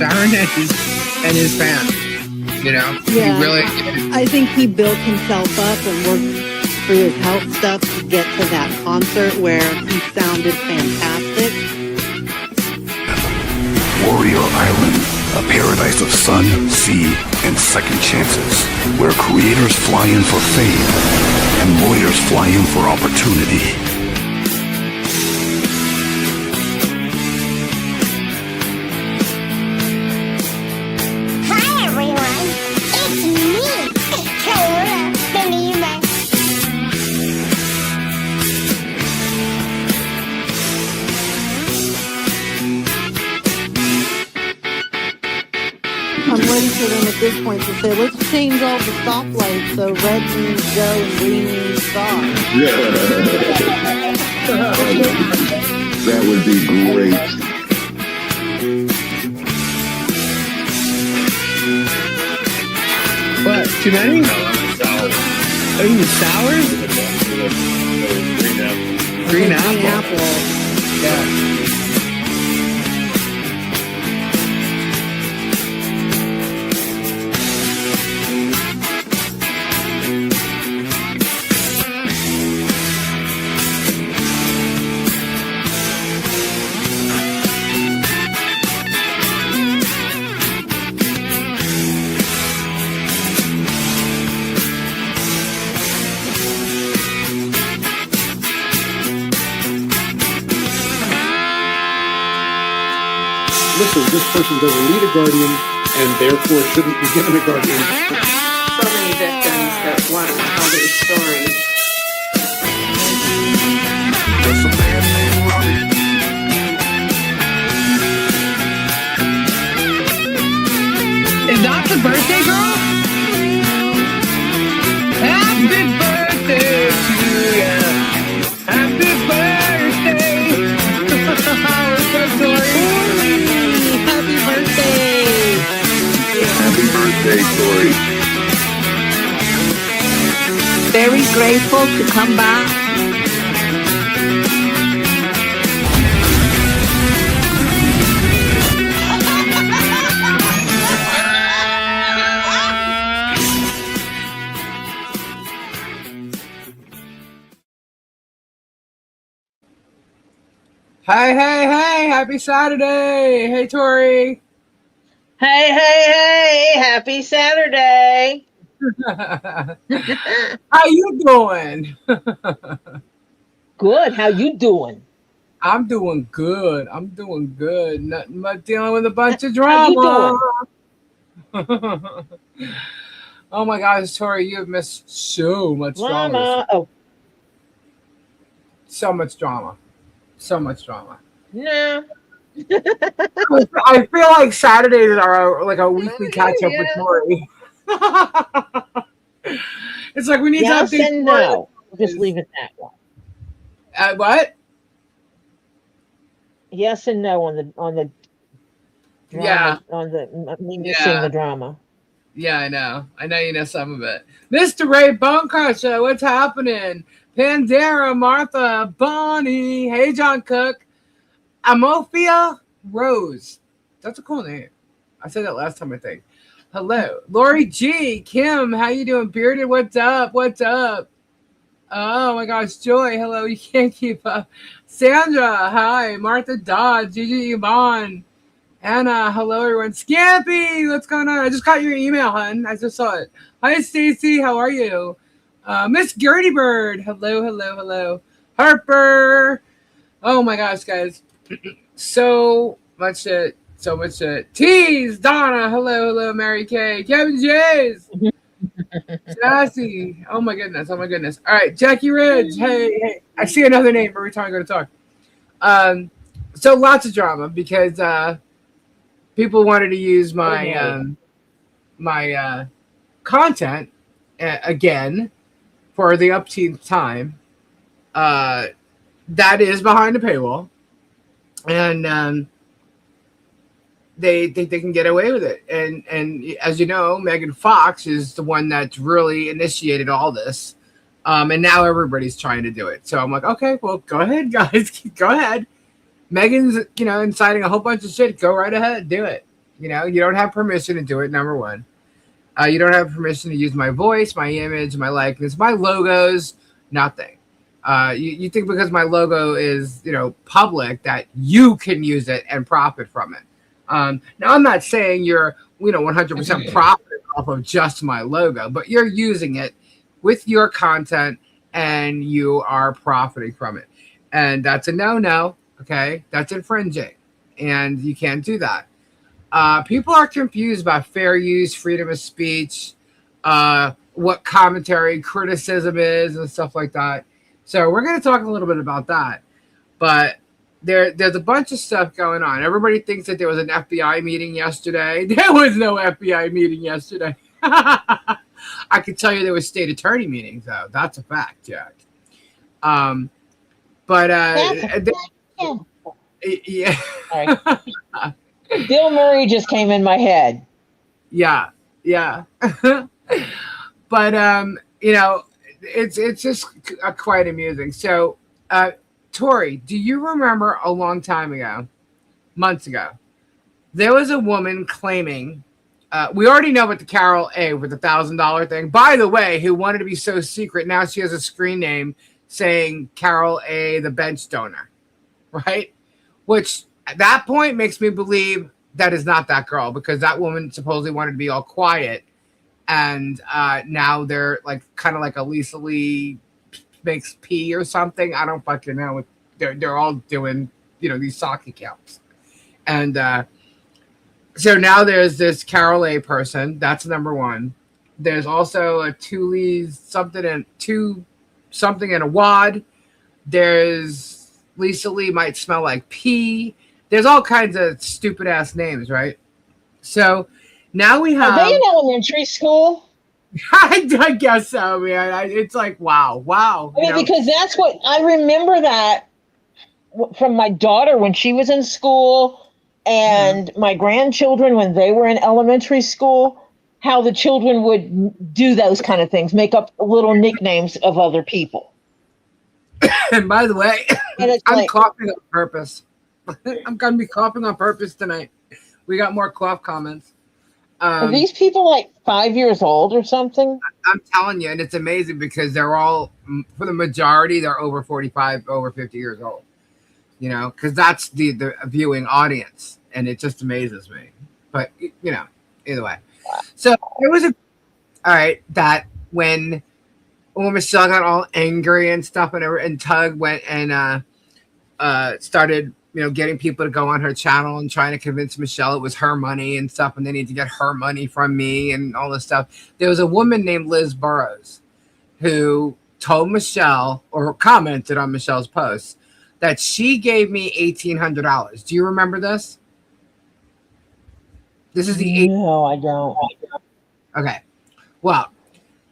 Sharon and his fans. You know, yeah, he really. I think he built himself up and worked through his health stuff to get to that concert where he sounded fantastic. Warrior Island, a paradise of sun, sea, and second chances, where creators fly in for fame and lawyers fly in for opportunity. Hi everyone, it's me, Kayla Believer. I'm ready for them at this point to say, let's change all the stoplights so red means go and green means stop. That would be great. What? Too many? No, I'm sour. Are you sours? Green apple. Yeah. Listen, this person doesn't need a guardian and therefore shouldn't be given a guardian. So many victims that want to tell their story. There's a man named Robbie. Is that the birthday girl? Happy birthday to you. Happy birthday. What's up, Tori? Happy birthday! Happy birthday, Tori. Very grateful to come back. Hey, happy Saturday. Hey, Tori. Hey, happy Saturday. How you doing? Good, how you doing? I'm doing good. Nothing but dealing with a bunch of How you drama. Oh my gosh, Tori, you have missed so much drama. Mama. Oh, So much drama. no. I feel like Saturdays are like a weekly catch up with Tori. It's like we need Yes to update and Tori. no. Just leave it that way. What? Yes and no on the drama, Yeah. on the me Yeah. missing the drama. Yeah, I know. I know you know some of it. Mr. Ray Bone Crusher, what's happening? Pandera, Martha, Bonnie, hey John Cook, Amophia Rose. That's a cool name. I said that last time, I think. Hello. Lori G, Kim, how you doing? Bearded, what's up? Oh my gosh, Joy, hello, you can't keep up. Sandra, hi. Martha Dodd, Gigi Yvonne. Anna, hello everyone. Scampy, what's going on? I just got your email, hun. I just saw it. Hi, Stacy, how are you? Miss Gertie Bird, hello. Harper. Oh my gosh, guys. So much shit. Tease, Donna, hello, Mary Kay. Kevin Jays. Sassy. Oh my goodness. All right, Jackie Ridge. Hey. I see another name every time I go to talk. So lots of drama because people wanted to use my my content again for the upteenth time. That is behind a paywall, and they think they can get away with it. And as you know, Megan Fox is the one that's really initiated all this, and now everybody's trying to do it. So I'm like, okay, well, go ahead, guys, go ahead. Megan's, inciting a whole bunch of shit. Go right ahead, do it. You know, you don't have permission to do it. Number one, you don't have permission to use my voice, my image, my likeness, my logos, nothing. You think because my logo is, you know, public that you can use it and profit from it. Now, I'm not saying you're, you know, 100% profit off of just my logo, but you're using it with your content and you are profiting from it. And that's a no-no, okay? That's infringing, and you can't do that. People are confused about fair use, freedom of speech, what commentary, criticism is, and stuff like that. So we're going to talk a little bit about that. But there's a bunch of stuff going on. Everybody thinks that there was an FBI meeting yesterday. There was no FBI meeting yesterday. I can tell you there was state attorney meetings, though. That's a fact, Jack. Yeah. Sorry. Bill Murray just came in my head. Yeah. But you know, it's just quite amusing. So, Tori, do you remember a long time ago, months ago, there was a woman claiming, we already know about the Carol A with the $1,000 thing. By the way, who wanted to be so secret, now she has a screen name saying Carol A, the bench donor, right? Which at that point makes me believe that is not that girl, because that woman supposedly wanted to be all quiet. And now they're like kind of like a Lisa Lee makes pee or something. I don't fucking know. They're all doing, you know, these sock accounts. And so now there's this Carol A person. That's number one. There's also a Tule's something in a wad. There's Lisa Lee might smell like pee. There's all kinds of stupid ass names, right? So now we have. Are they in elementary school? I guess so, man. It's like wow. I mean, because that's what I remember that from my daughter when she was in school, and my grandchildren when they were in elementary school. How the children would do those kind of things, make up little nicknames of other people. And by the way, I'm like, coughing on purpose. I'm going to be coughing on purpose tonight. We got more cough comments. Are these people like 5 years old or something? I'm telling you, and it's amazing because they're all, for the majority, they're over 45, over 50 years old. You know, because that's the viewing audience, and it just amazes me. But, you know, either way. So there was all right, that when Michelle got all angry and stuff, and Tug went and started, you know, getting people to go on her channel and trying to convince Michelle it was her money and stuff, and they need to get her money from me and all this stuff. There was a woman named Liz Burrows who told Michelle, or commented on Michelle's post, that she gave me $1,800. Do you remember this? This is the No, I don't. Okay. Well,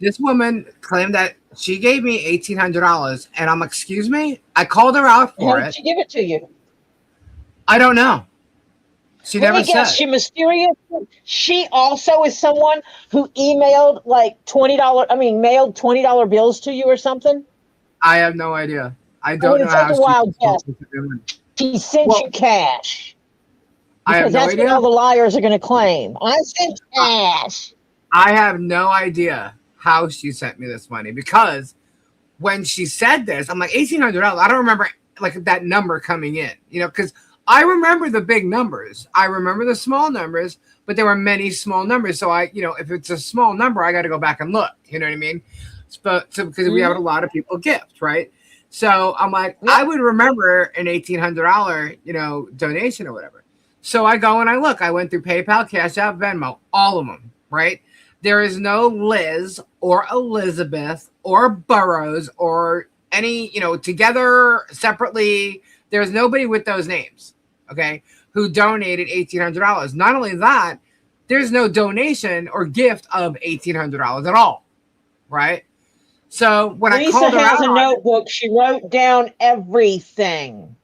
this woman claimed that she gave me $1,800, and I'm like, excuse me? I called her out for How did she give it to you? I don't know. She never said. She mysterious. She also is someone who emailed like mailed $20 bills to you or something. I have no idea. I don't know It's how like a wild guess. she She sent you cash. I have Because no that's idea. what all the liars are going to claim. I sent cash. I have no idea how she sent me this money, because when she said this, I'm like, $1,800. I don't remember like that number coming in, you know, because I remember the big numbers. I remember the small numbers, but there were many small numbers. So if it's a small number, I got to go back and look. You know what I mean? So because we have a lot of people gift, right? So I'm like, I would remember an $1,800, you know, donation or whatever. So I go and I look. I went through PayPal, Cash App, Venmo, all of them, right? There is no Liz or Elizabeth or Burrows or any, you know, together, separately. There's nobody with those names, okay, who donated $1,800. Not only that, there's no donation or gift of $1,800 at all, right? So when I called her out, Lisa has a notebook. She wrote down everything.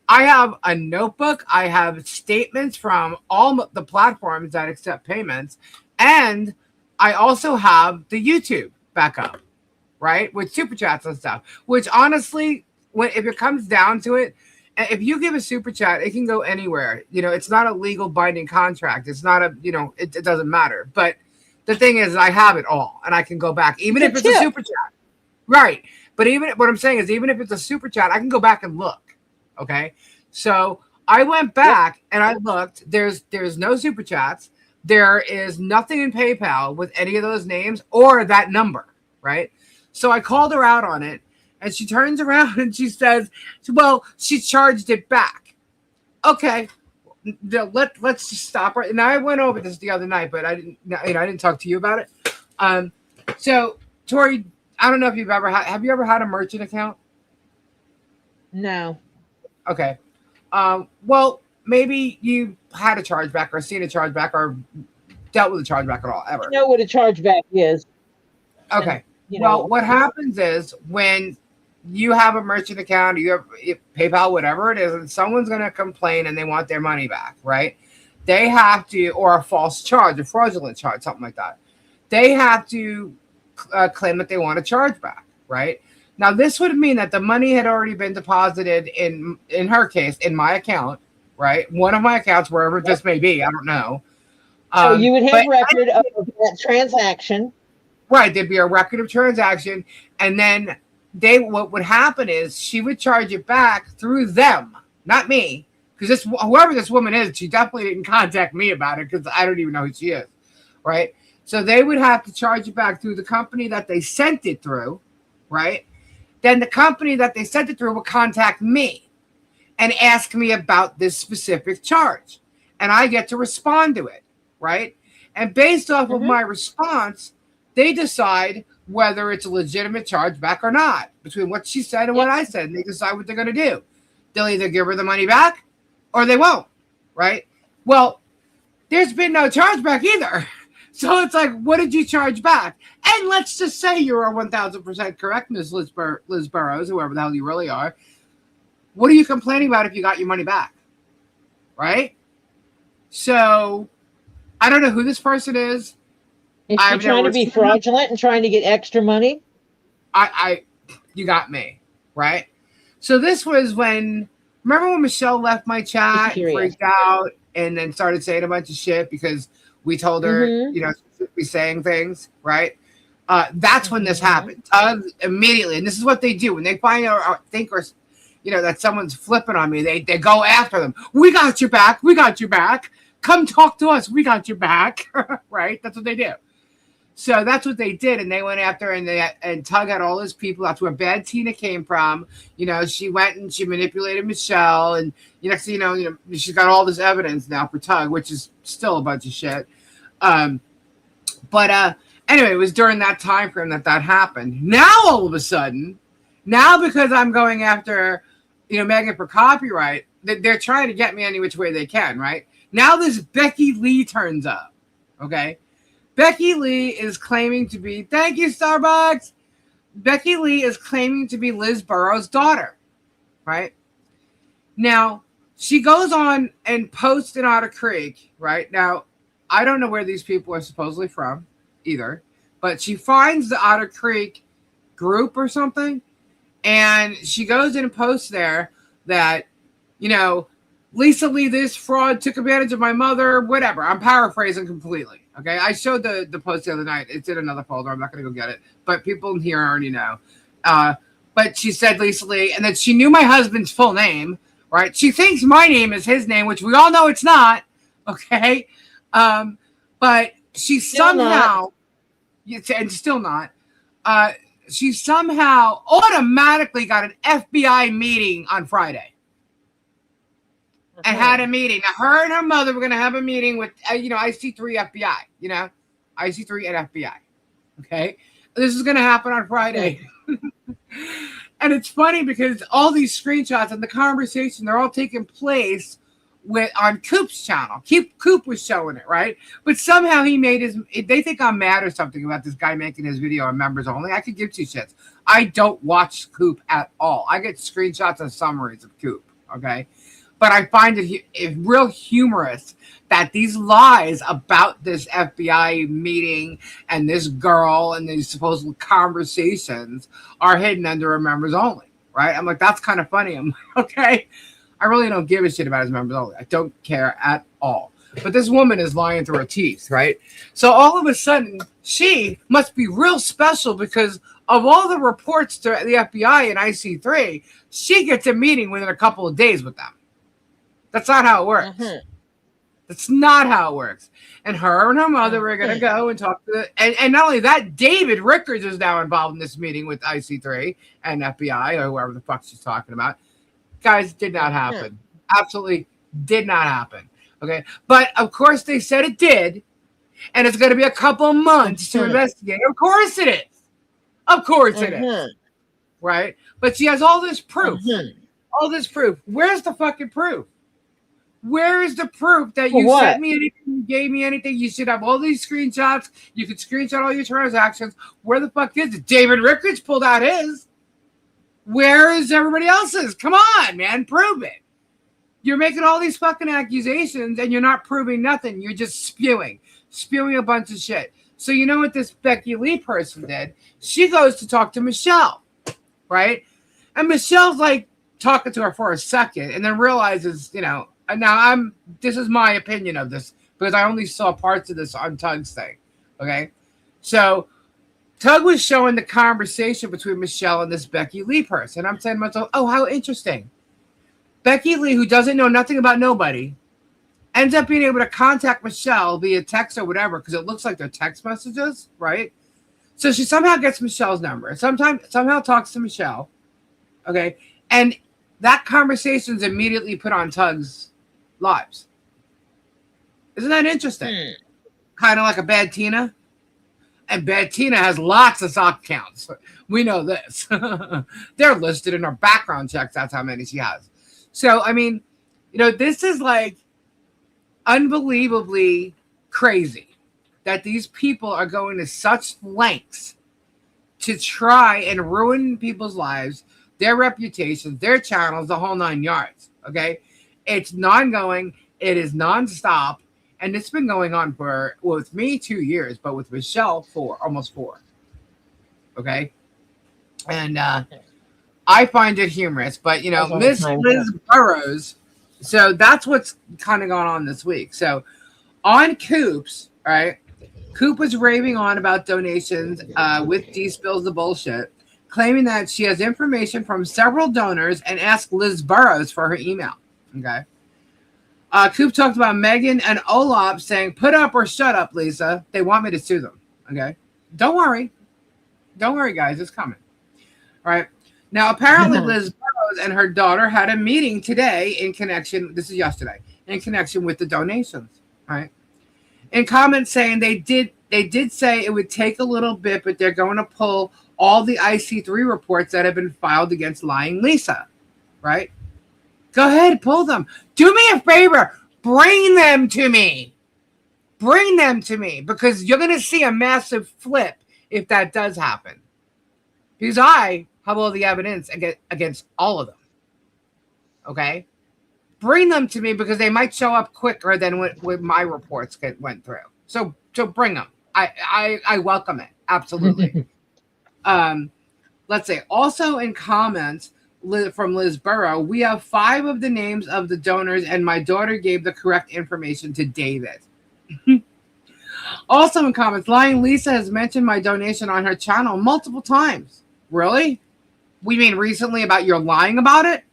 I have a notebook. I have statements from all the platforms that accept payments. And I also have the YouTube backup, right? With super chats and stuff, which honestly, if it comes down to it, And if you give a super chat, it can go anywhere. It's not a legal binding contract. It's not it doesn't matter. But the thing is, I have it all, and I can go back, even if it's a super chat. Right. But what I'm saying is, even if it's a super chat, I can go back and look. Okay. So I went back and I looked. There's no super chats. There is nothing in PayPal with any of those names or that number. Right. So I called her out on it, and she turns around and she says, well, she charged it back. Okay. Let's just stop right. And I went over this the other night, but I didn't talk to you about it. So Tori, I don't know if have you ever had a merchant account? No. Okay. Well, maybe you had a chargeback or seen a chargeback or dealt with a chargeback at all ever. I know what a chargeback is. Okay. Well, what happens is when you have a merchant account, you have PayPal, whatever it is, and someone's going to complain and they want their money back, right? They have to, or a false charge, a fraudulent charge, something like that. They have to claim that they want a charge back, right? Now, this would mean that the money had already been deposited in her case, in my account, right? One of my accounts, wherever this may be, I don't know. So you would have record of that transaction. Right, there'd be a record of transaction, and then what would happen is she would charge it back through them, not me, because whoever this woman is, she definitely didn't contact me about it because I don't even know who she is, right? So they would have to charge it back through the company that they sent it through, right? Then the company that they sent it through would contact me and ask me about this specific charge, and I get to respond to it, right? And based off of my response, they decide whether it's a legitimate chargeback or not, between what she said and what I said. And they decide what they're going to do. They'll either give her the money back or they won't, right? Well, there's been no chargeback either. So it's like, what did you charge back? And let's just say you are 1,000% correct, Ms. Liz Burrows, whoever the hell you really are. What are you complaining about if you got your money back, right? So I don't know who this person is. Is she trying to be fraudulent and trying to get extra money? You got me, right? So this was remember when Michelle left my chat, freaked out, and then started saying a bunch of shit because we told her, she should be saying things, right? That's when this happened. Immediately, and this is what they do when they find out or think or that someone's flipping on me. They go after them. We got your back. We got your back. Come talk to us. We got your back, right? That's what they do. So that's what they did, and they went after, and Tug had all his people. That's where Bad Tina came from. She went and she manipulated Michelle, and next thing you know, she's got all this evidence now for Tug, which is still a bunch of shit. But anyway, it was during that time frame that happened. Now all of a sudden, because I'm going after Megan for copyright, they're trying to get me any which way they can, right? Now this Becky Lee turns up, okay? Becky Lee is claiming to be, thank you, Starbucks. Becky Lee is claiming to be Liz Burrows' daughter, right? Now, she goes on and posts in Otter Creek, right? Now, I don't know where these people are supposedly from either, but she finds the Otter Creek group or something, and she goes in and posts there that, Lisa Lee, this fraud took advantage of my mother, whatever. I'm paraphrasing completely. Okay, I showed the post the other night. It's in another folder. I'm not going to go get it. But people in here already know. But she said Lisa Lee, and then she knew my husband's full name, right? She thinks my name is his name, which we all know it's not. Okay, but she somehow, and still not. She somehow automatically got an FBI meeting on Friday. And had a meeting. Now, her and her mother were going to have a meeting with, IC3 FBI, IC3 and FBI. Okay. This is going to happen on Friday. And it's funny because all these screenshots and the conversation, they're all taking place on Coop's channel. Coop was showing it, right? But somehow they think I'm mad or something about this guy making his video on members only. I could give two shits. I don't watch Coop at all. I get screenshots and summaries of Coop. Okay. But I find it real humorous that these lies about this FBI meeting and this girl and these supposed conversations are hidden under a members only, right? I'm like, that's kind of funny. I'm like, okay. I really don't give a shit about his members only. I don't care at all. But this woman is lying through her teeth, right? So all of a sudden, she must be real special because of all the reports to the FBI and IC3, she gets a meeting within a couple of days with them. That's not how it works. That's not how it works. And her and her mother are going to go and talk to and not only that, David Rickards is now involved in this meeting with IC3 and FBI or whoever the fuck she's talking about. Guys, did not happen. Absolutely did not happen. Okay. But of course they said it did. And it's going to be a couple of months to investigate. Of course it is. Of course it is. Right? But she has all this proof. All this proof. Where's the fucking proof? Where is the proof that you sent me anything, you gave me anything? You should have all these screenshots. You could screenshot all your transactions. Where the fuck is it? David Rickards pulled out his. Where is everybody else's? Come on, man. Prove it. You're making all these fucking accusations and you're not proving nothing. You're just spewing a bunch of shit. So you know what this Becky Lee person did? She goes to talk to Michelle, right? And Michelle's like talking to her for a second and then realizes, you know, now this is my opinion of this because I only saw parts of this on Tug's thing. Okay. So Tug was showing the conversation between Michelle and this Becky Lee person. I'm saying to myself, oh, how interesting. Becky Lee, who doesn't know nothing about nobody, ends up being able to contact Michelle via text or whatever, because it looks like they're text messages, right? So she somehow gets Michelle's number. Somehow talks to Michelle. Okay. And that conversation is immediately put on Tug's lives. Isn't that interesting? Kind of like a Bad Tina. And Bad Tina has lots of sock accounts. We know this. They're listed in her background checks. That's how many she has. So, I mean, you know, this is like unbelievably crazy that these people are going to such lengths to try and ruin people's lives, their reputations, their channels, the whole 9 yards. Okay. It's non-going. It is non-stop. And it's been going on for, well, with me 2 years, but with Michelle almost 4. Okay. And I find it humorous, but you know, Miss Liz Burrows. So that's what's kind of gone on this week. So on Coops, right? Coop was raving on about donations with D Spills the Bullshit, claiming that she has information from several donors and asked Liz Burrows for her email. Okay. Coop talked about Megan and Olaf saying, put up or shut up, Lisa. They want me to sue them. Okay. Don't worry. Don't worry, guys. It's coming. All right. Now, apparently Liz Burrows and her daughter had a meeting today in connection, this is yesterday, in connection with the donations. All right. In comments saying they did say it would take a little bit, but they're going to pull all the IC3 reports that have been filed against Lying Lisa. Right. Go ahead, pull them. Do me a favor. Bring them to me. Bring them to me because you're going to see a massive flip if that does happen. Because I have all the evidence against all of them. Okay? Bring them to me because they might show up quicker than when my reports went through. So bring them. I welcome it. Absolutely. Let's say also in comments, from Liz Burrow, we have 5 of the names of the donors, and my daughter gave the correct information to David. Also in comments, Lying Lisa has mentioned my donation on her channel multiple times. Really? We mean recently about your lying about it?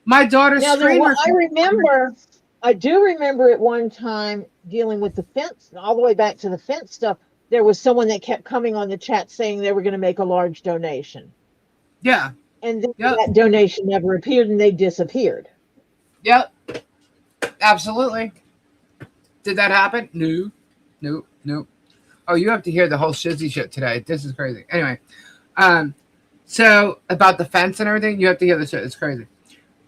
My daughter's I do remember at one time dealing with the fence, all the way back to the fence stuff. There was someone that kept coming on the chat saying they were going to make a large donation. Yeah. And then that donation never appeared and they disappeared. Yep. Absolutely. Did that happen? No. Oh, you have to hear the whole shizzy shit today. This is crazy. Anyway. So about the fence and everything, you have to hear the shit. It's crazy.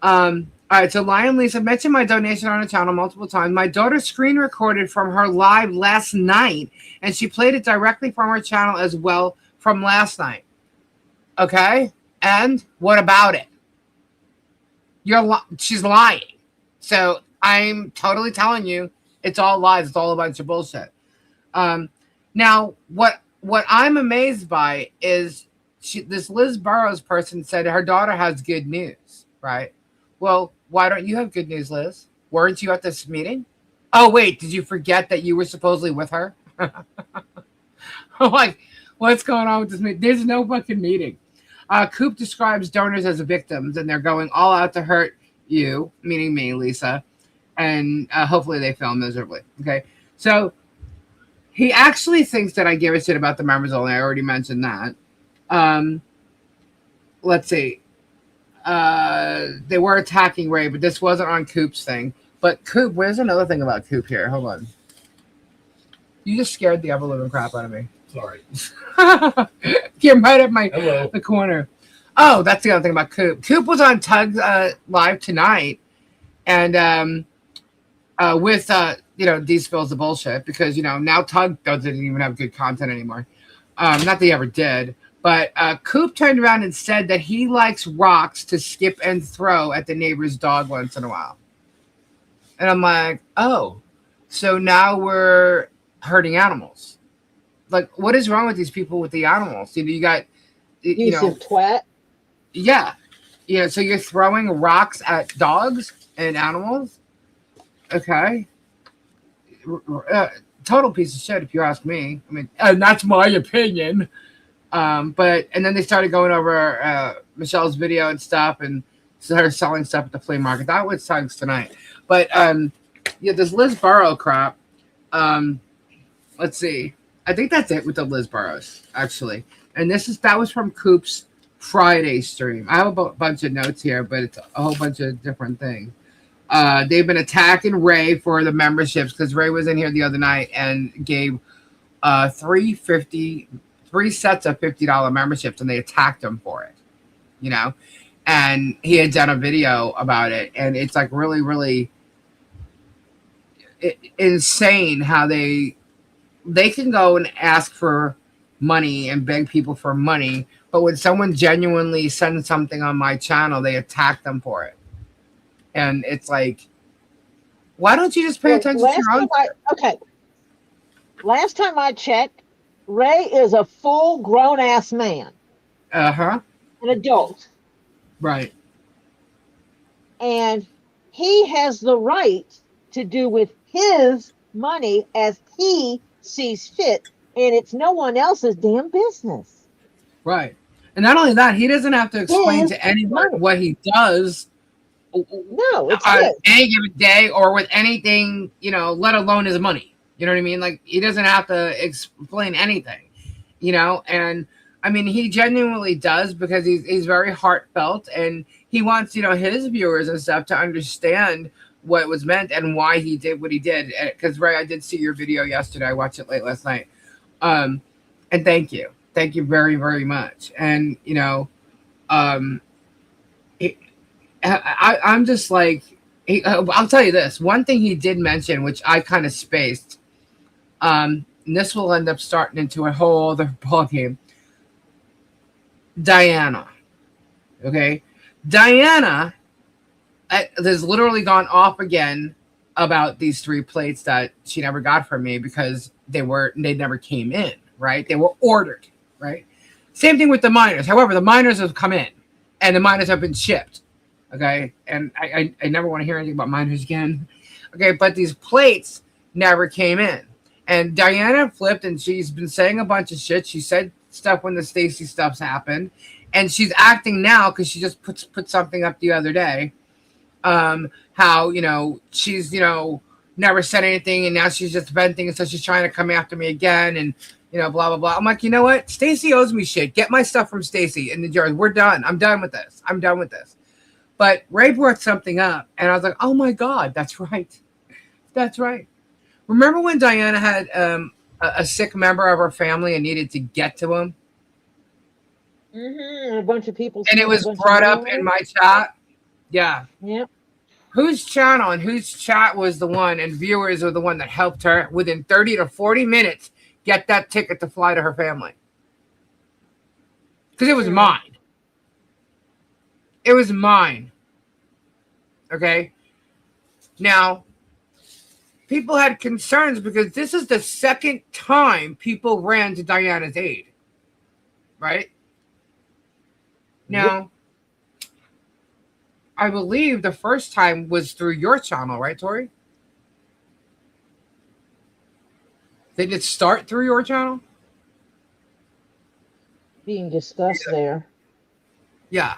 All right. So Lion Lisa mentioned my donation on her channel multiple times. My daughter screen recorded from her live last night and she played it directly from her channel as well from last night. Okay. And what about it? She's lying. So I'm totally telling you, it's all lies. It's all a bunch of bullshit. Now, what I'm amazed by is this Liz Burrows person said her daughter has good news, right? Well, why don't you have good news, Liz? Weren't you at this meeting? Oh, wait, did you forget that you were supposedly with her? I'm like, what's going on with this meeting? There's no fucking meeting. Coop describes donors as victims, and they're going all out to hurt you, meaning me, Lisa, and hopefully they fail miserably. Okay, so he actually thinks that I give a shit about the members only. I already mentioned that. Let's see. They were attacking Ray, but this wasn't on Coop's thing. But Coop, where's another thing about Coop here? Hold on. You just scared the ever-living crap out of me. Sorry. You're right at Hello. the corner. Oh, that's the other thing about Coop. Coop was on Tug's live tonight, and with these spills of bullshit, because now Tug doesn't even have good content anymore. Not that he ever did, but Coop turned around and said that he likes rocks to skip and throw at the neighbor's dog once in a while. And I'm like, oh, so now we're hurting animals. Like, what is wrong with these people with the animals? You got, twat. Yeah. So you're throwing rocks at dogs and animals? Okay. Total piece of shit, if you ask me. I mean, and that's my opinion. And then they started going over Michelle's video and stuff, and started selling stuff at the flea market. That was Tug's tonight. But this Liz Burrow crap. Let's see. I think that's it with the Liz Burrows, actually. And that was from Coop's Friday stream. I have a bunch of notes here, but it's a whole bunch of different things. They've been attacking Ray for the memberships because Ray was in here the other night and gave three sets of $50 memberships, and they attacked him for it. And he had done a video about it, and it's like really, really insane how they can go and ask for money and beg people for money, but when someone genuinely sends something on my channel, they attack them for it. And it's like, why don't you just pay attention to your own? Last time I checked, Ray is a full grown ass man. An adult. Right. And he has the right to do with his money as he sees fit, and it's no one else's damn business. Right. And not only that, he doesn't have to explain to anyone what he does. No, it's on any given day or with anything, let alone his money. You know what I mean? Like, he doesn't have to explain anything, and I mean, he genuinely does, because he's very heartfelt, and he wants, his viewers and stuff to understand what was meant and why he did what he did. Because, Ray, I did see your video yesterday. I watched it late last night. And thank you. Thank you very, very much. And, I'm just like, I'll tell you this. One thing he did mention, which I kind of spaced, and this will end up starting into a whole other ballgame. Diana. Okay? Diana has literally gone off again about these 3 plates that she never got from me because they never came in, right? They were ordered, right? Same thing with the miners. However, the miners have come in and the miners have been shipped. Okay. And I never want to hear anything about miners again. Okay. But these plates never came in. And Diana flipped, and she's been saying a bunch of shit. She said stuff when the Stacy stuff's happened. And she's acting now because she just put something up the other day. How, she's, never said anything, and now she's just venting, and so she's trying to come after me again, and, blah, blah, blah. I'm like, you know what? Stacy owes me shit. Get my stuff from Stacy in the jars. We're done. I'm done with this. But Ray brought something up, and I was like, oh, my God, that's right. That's right. Remember when Diana had a sick member of her family and needed to get to him? Mm-hmm. A bunch of people. And it was brought up in my chat. Yeah. Yep. Whose channel and whose chat was the one, and viewers were the one that helped her within 30 to 40 minutes get that ticket to fly to her family? Because it was mine. It was mine. Okay? Now, people had concerns because this is the second time people ran to Diana's aid. Right? Now, I believe the first time was through your channel, right, Tori? Did it start through your channel? Being discussed there. Yeah.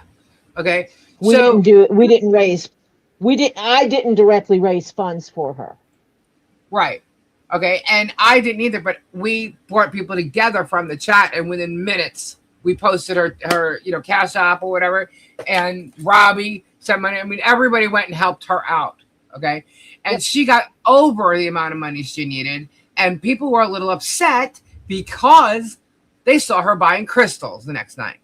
Okay. We So didn't do it. We didn't raise. I didn't directly raise funds for her. right. Okay. And I didn't either, but we brought people together from the chat, and within minutes we posted her, Cash App or whatever, and Robbie sent money. I mean, everybody went and helped her out. Okay. And she got over the amount of money she needed, and people were a little upset because they saw her buying crystals the next night.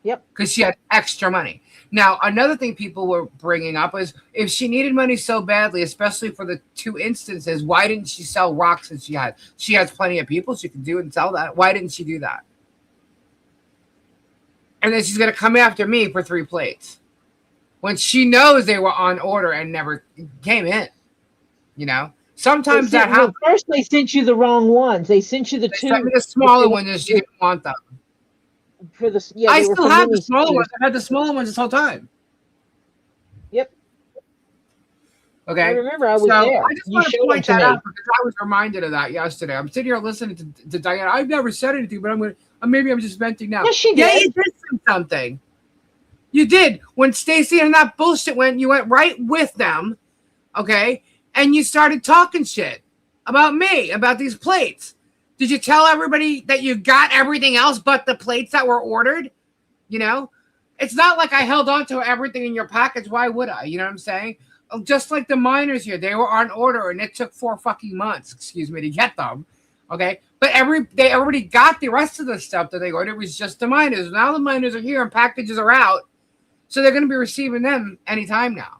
Yep. Because she had extra money. Now, another thing people were bringing up is if she needed money so badly, especially for the 2 instances, why didn't she sell rocks that she had? She has plenty of people she could do and sell that. Why didn't she do that? And then she's going to come after me for 3 plates when she knows they were on order and never came in. Sometimes that happens. First, they sent you the wrong ones. They sent you the They 2. sent me the smaller ones, and she didn't want them. I still have the smaller ones. I've had the smaller ones this whole time. Yep. Okay. I remember I was there. I just want to point that out because I was reminded of that yesterday. I'm sitting here listening to Diana. I've never said anything, but maybe I'm just venting now. Yes, she did. Yeah, you did say something. You did. When Stacy and that bullshit went, you went right with them, okay? And you started talking shit about me, about these plates. Did you tell everybody that you got everything else but the plates that were ordered? It's not like I held on to everything in your package. Why would I? You know what I'm saying? Just like the miners here, they were on order and it took 4 fucking months, to get them. Okay. But they already got the rest of the stuff that they ordered. It was just the miners. Now the miners are here and packages are out. So they're going to be receiving them anytime now,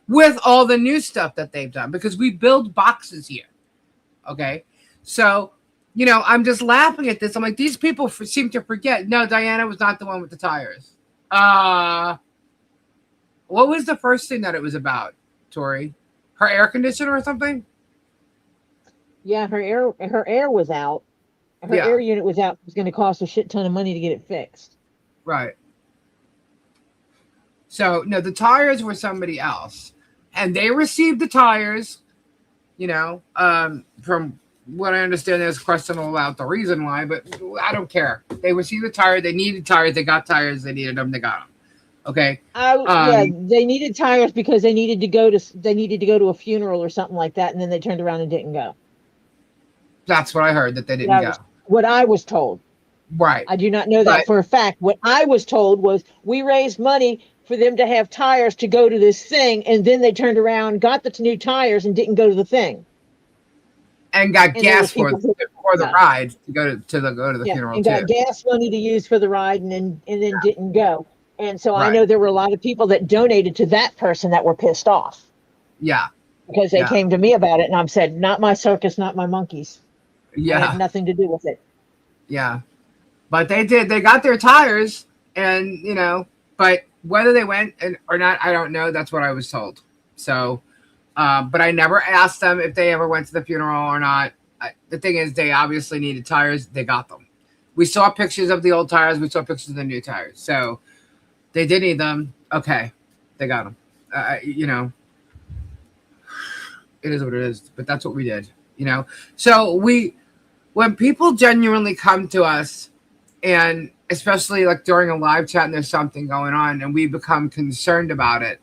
with all the new stuff that they've done because we build boxes here. Okay. So, I'm just laughing at this. I'm like, these people seem to forget. No, Diana was not the one with the tires. What was the first thing that it was about, Tori? Her air conditioner or something? Yeah, her air was out. Her air unit was out. It was going to cost a shit ton of money to get it fixed. Right. So, no, the tires were somebody else. And they received the tires, from what I understand, there's a question about the reason why, but I don't care. They received the tire. They needed tires. They got tires. They needed them. They got them. Okay. They needed tires because they needed to go to a funeral or something like that, and then they turned around and didn't go. That's what I heard, that they didn't go. What I was told. Right. I do not know that for a fact. What I was told was we raised money for them to have tires to go to this thing, and then they turned around, got the new tires, and didn't go to the thing. And got gas for the ride to go to the funeral and too. Got gas money to use for the ride, and then didn't go. And so I know there were a lot of people that donated to that person that were pissed off. Yeah. Because they came to me about it, and I've said, not my circus, not my monkeys. Yeah. I have nothing to do with it. Yeah. But they did. They got their tires, and but whether they went or not, I don't know. That's what I was told. So, but I never asked them if they ever went to the funeral or not. The thing is, they obviously needed tires. They got them. We saw pictures of the old tires. We saw pictures of the new tires. So they did need them. Okay. They got them. It is what it is. But that's what we did. So when people genuinely come to us, and especially like during a live chat and there's something going on and we become concerned about it,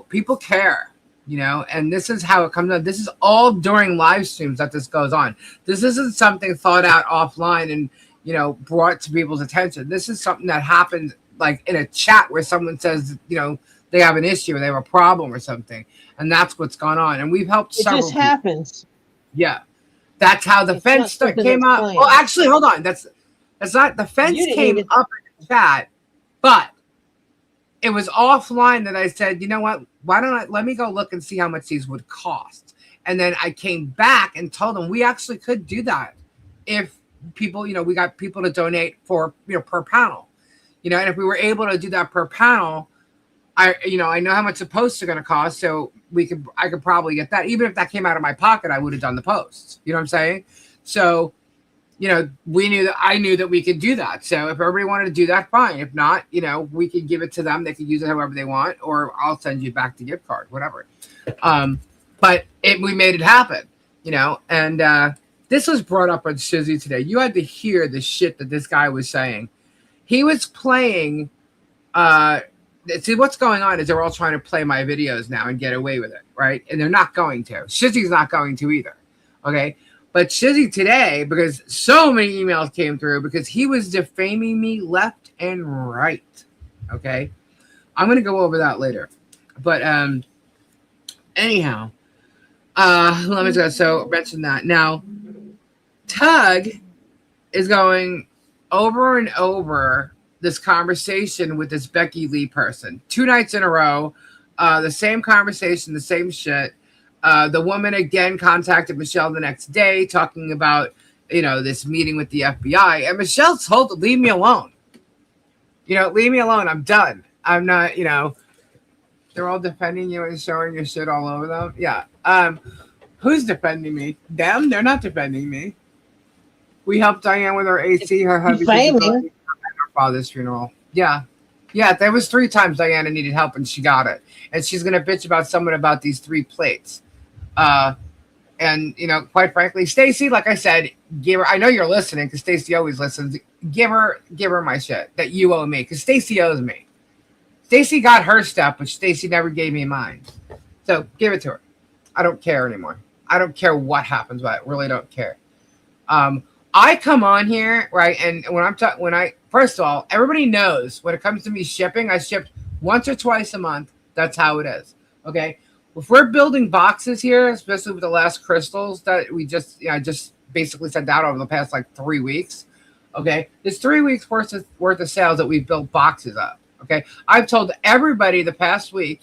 people care, and this is how it comes out. This is all during live streams that this goes on. This isn't something thought out offline and, brought to people's attention. This is something that happens like in a chat where someone says, they have an issue or they have a problem or something. And that's what's gone on. And we've helped several It just happens. Yeah. That's how the fence came up. Well, actually, hold on. That's not the fence came up in the chat, but it was offline that I said, you know what? Why don't let me go look and see how much these would cost. And then I came back and told them we actually could do that if people, we got people to donate for, per panel, and if we were able to do that per panel, I know how much the posts are going to cost. So I could probably get that. Even if that came out of my pocket, I would have done the posts. You know what I'm saying? So, I knew that we could do that. So if everybody wanted to do that, fine. If not, we could give it to them. They could use it however they want, or I'll send you back the gift card, whatever. But we made it happen, and this was brought up on Shizzy today. You had to hear the shit that this guy was saying. He was playing, see what's going on is they're all trying to play my videos now and get away with it, right? And they're not going to. Shizzy's not going to either, okay? But Shizzy today, because so many emails came through, because he was defaming me left and right, okay? I'm going to go over that later. But anyhow, let me go. So mention that. Now, Tug is going over and over this conversation with this Becky Lee person 2 nights in a row, the same conversation, the same shit. The woman again contacted Michelle the next day talking about, this meeting with the FBI. And Michelle told to leave me alone. Leave me alone. I'm done. I'm not, they're all defending you and showing your shit all over them. Yeah. Who's defending me? Them? They're not defending me. We helped Diane with her AC, her hubby's disability, her father's funeral. Yeah. Yeah, there was 3 times Diana needed help and she got it. And she's going to bitch about someone about these 3 plates. And, quite frankly, Stacy, like I said, give her, I know you're listening because Stacy always listens. Give her my shit that you owe me because Stacy owes me. Stacy got her stuff, but Stacy never gave me mine. So give it to her. I don't care anymore. I don't care what happens, but I really don't care. I come on here, right? And first of all, everybody knows when it comes to me shipping, I ship once or twice a month. That's how it is. Okay. If we're building boxes here, especially with the last crystals that we just basically sent out over the past 3 weeks. Okay. There's 3 weeks worth of sales that we've built boxes up. Okay. I've told everybody the past week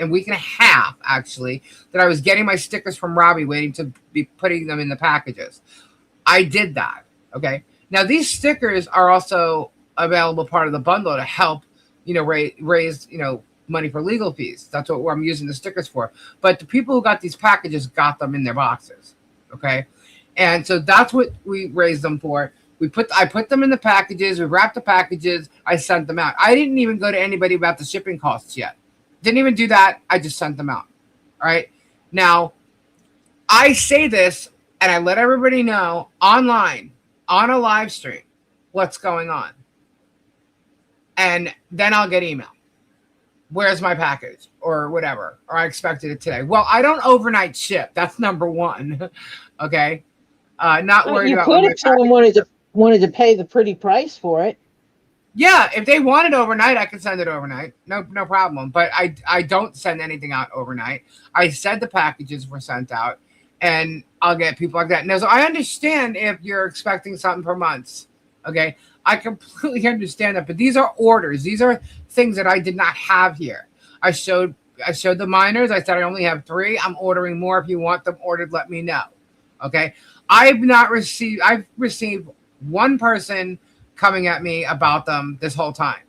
and week and a half, actually, that I was getting my stickers from Robbie, waiting to be putting them in the packages. I did that. Okay. Now these stickers are also available part of the bundle to help, raise, money for legal fees. That's what I'm using the stickers for. But the people who got these packages got them in their boxes. Okay. And so that's what we raised them for. I put them in the packages. We wrapped the packages. I sent them out. I didn't even go to anybody about the shipping costs yet. Didn't even do that. I just sent them out. All right. Now I say this, and I let everybody know online on a live stream what's going on. And then I'll get email. Where's my package? Or whatever. Or I expected it today. Well, I don't overnight ship. That's number 1. Okay. Not worried about. You could if someone wanted to pay the pretty price for it. Yeah, if they want it overnight, I can send it overnight. No problem. But I don't send anything out overnight. I said the packages were sent out. And I'll get people like that. Now, so I understand if you're expecting something per month. Okay. I completely understand that. But these are orders. These are things that I did not have here. I showed the minors. I said I only have 3. I'm ordering more. If you want them ordered, let me know. Okay. I've received 1 person coming at me about them this whole time.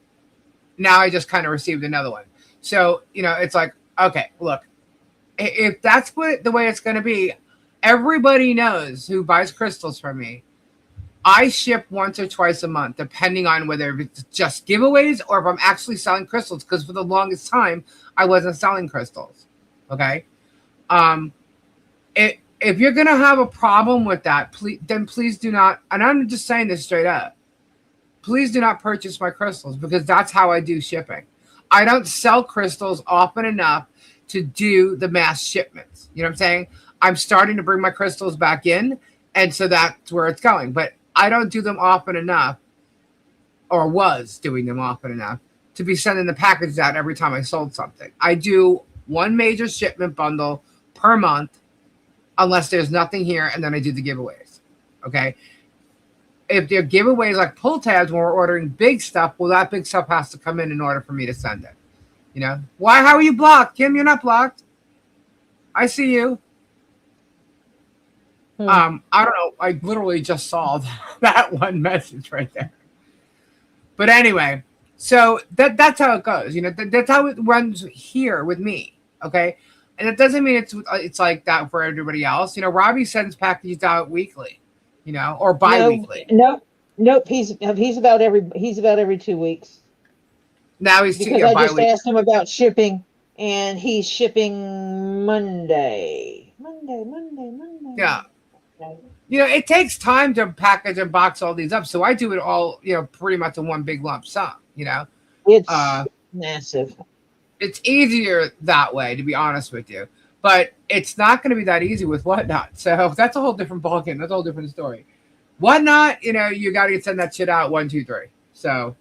Now I just kind of received another one. So, it's like, okay, look. If that's the way it's going to be, everybody knows who buys crystals from me. I ship once or twice a month, depending on whether it's just giveaways or if I'm actually selling crystals. Because for the longest time, I wasn't selling crystals. Okay. If you're going to have a problem with that, please do not. And I'm just saying this straight up. Please do not purchase my crystals because that's how I do shipping. I don't sell crystals often enough to do the mass shipments. You know what I'm saying? I'm starting to bring my crystals back in, and so that's where it's going. But I don't do them often enough, or was doing them often enough, to be sending the packages out every time I sold something. I do 1 major shipment bundle per month, unless there's nothing here, and then I do the giveaways. Okay? If they're giveaways like pull tabs when we're ordering big stuff, well, that big stuff has to come in order for me to send it. Why? How are you blocked? Kim, you're not blocked. I see you. I don't know. I literally just saw that one message right there. But anyway, so that's how it goes. That's how it runs here with me. Okay. And it doesn't mean it's like that for everybody else. Robbie sends packages out weekly. or bi-weekly. Nope. He's about every 2 weeks. Now he's Because I just bi-weekly. asked him about shipping, and he's shipping Monday. Yeah. It takes time to package and box all these up, so I do it all, pretty much in one big lump sum. It's massive. It's easier that way, to be honest with you, but it's not going to be that easy with Whatnot. So that's a whole different ballgame. That's a whole different story. Whatnot, you got to send that shit out 1, 2, 3. So,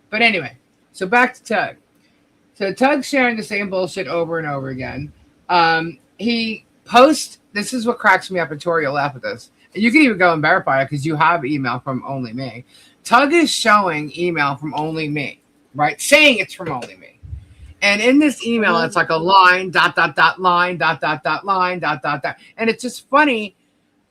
but anyway, so back to Tug. So Tug's sharing the same bullshit over and over again. He posts. This is what cracks me up, and Tori will laugh at this. And you can even go and verify it because you have email from Only Me. Tug is showing email from Only Me, right? Saying it's from Only Me. And in this email, it's like a line, .. line, .. line, .. And it's just funny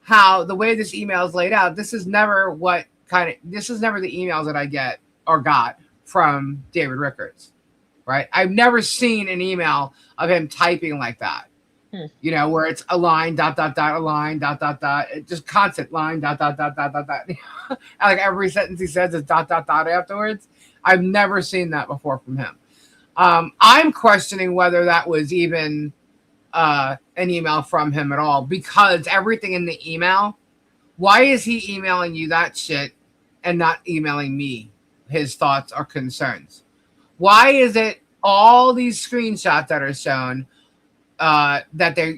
how the way this email is laid out, this is never the emails that I get or got from David Rickards, right? I've never seen an email of him typing like that. Where it's a line, .. a line, .. It just constant line, .. Like every sentence he says is .. afterwards. I've never seen that before from him. I'm questioning whether that was even an email from him at all, because everything in the email, why is he emailing you that shit and not emailing me his thoughts or concerns? Why is it all these screenshots that are shown that they're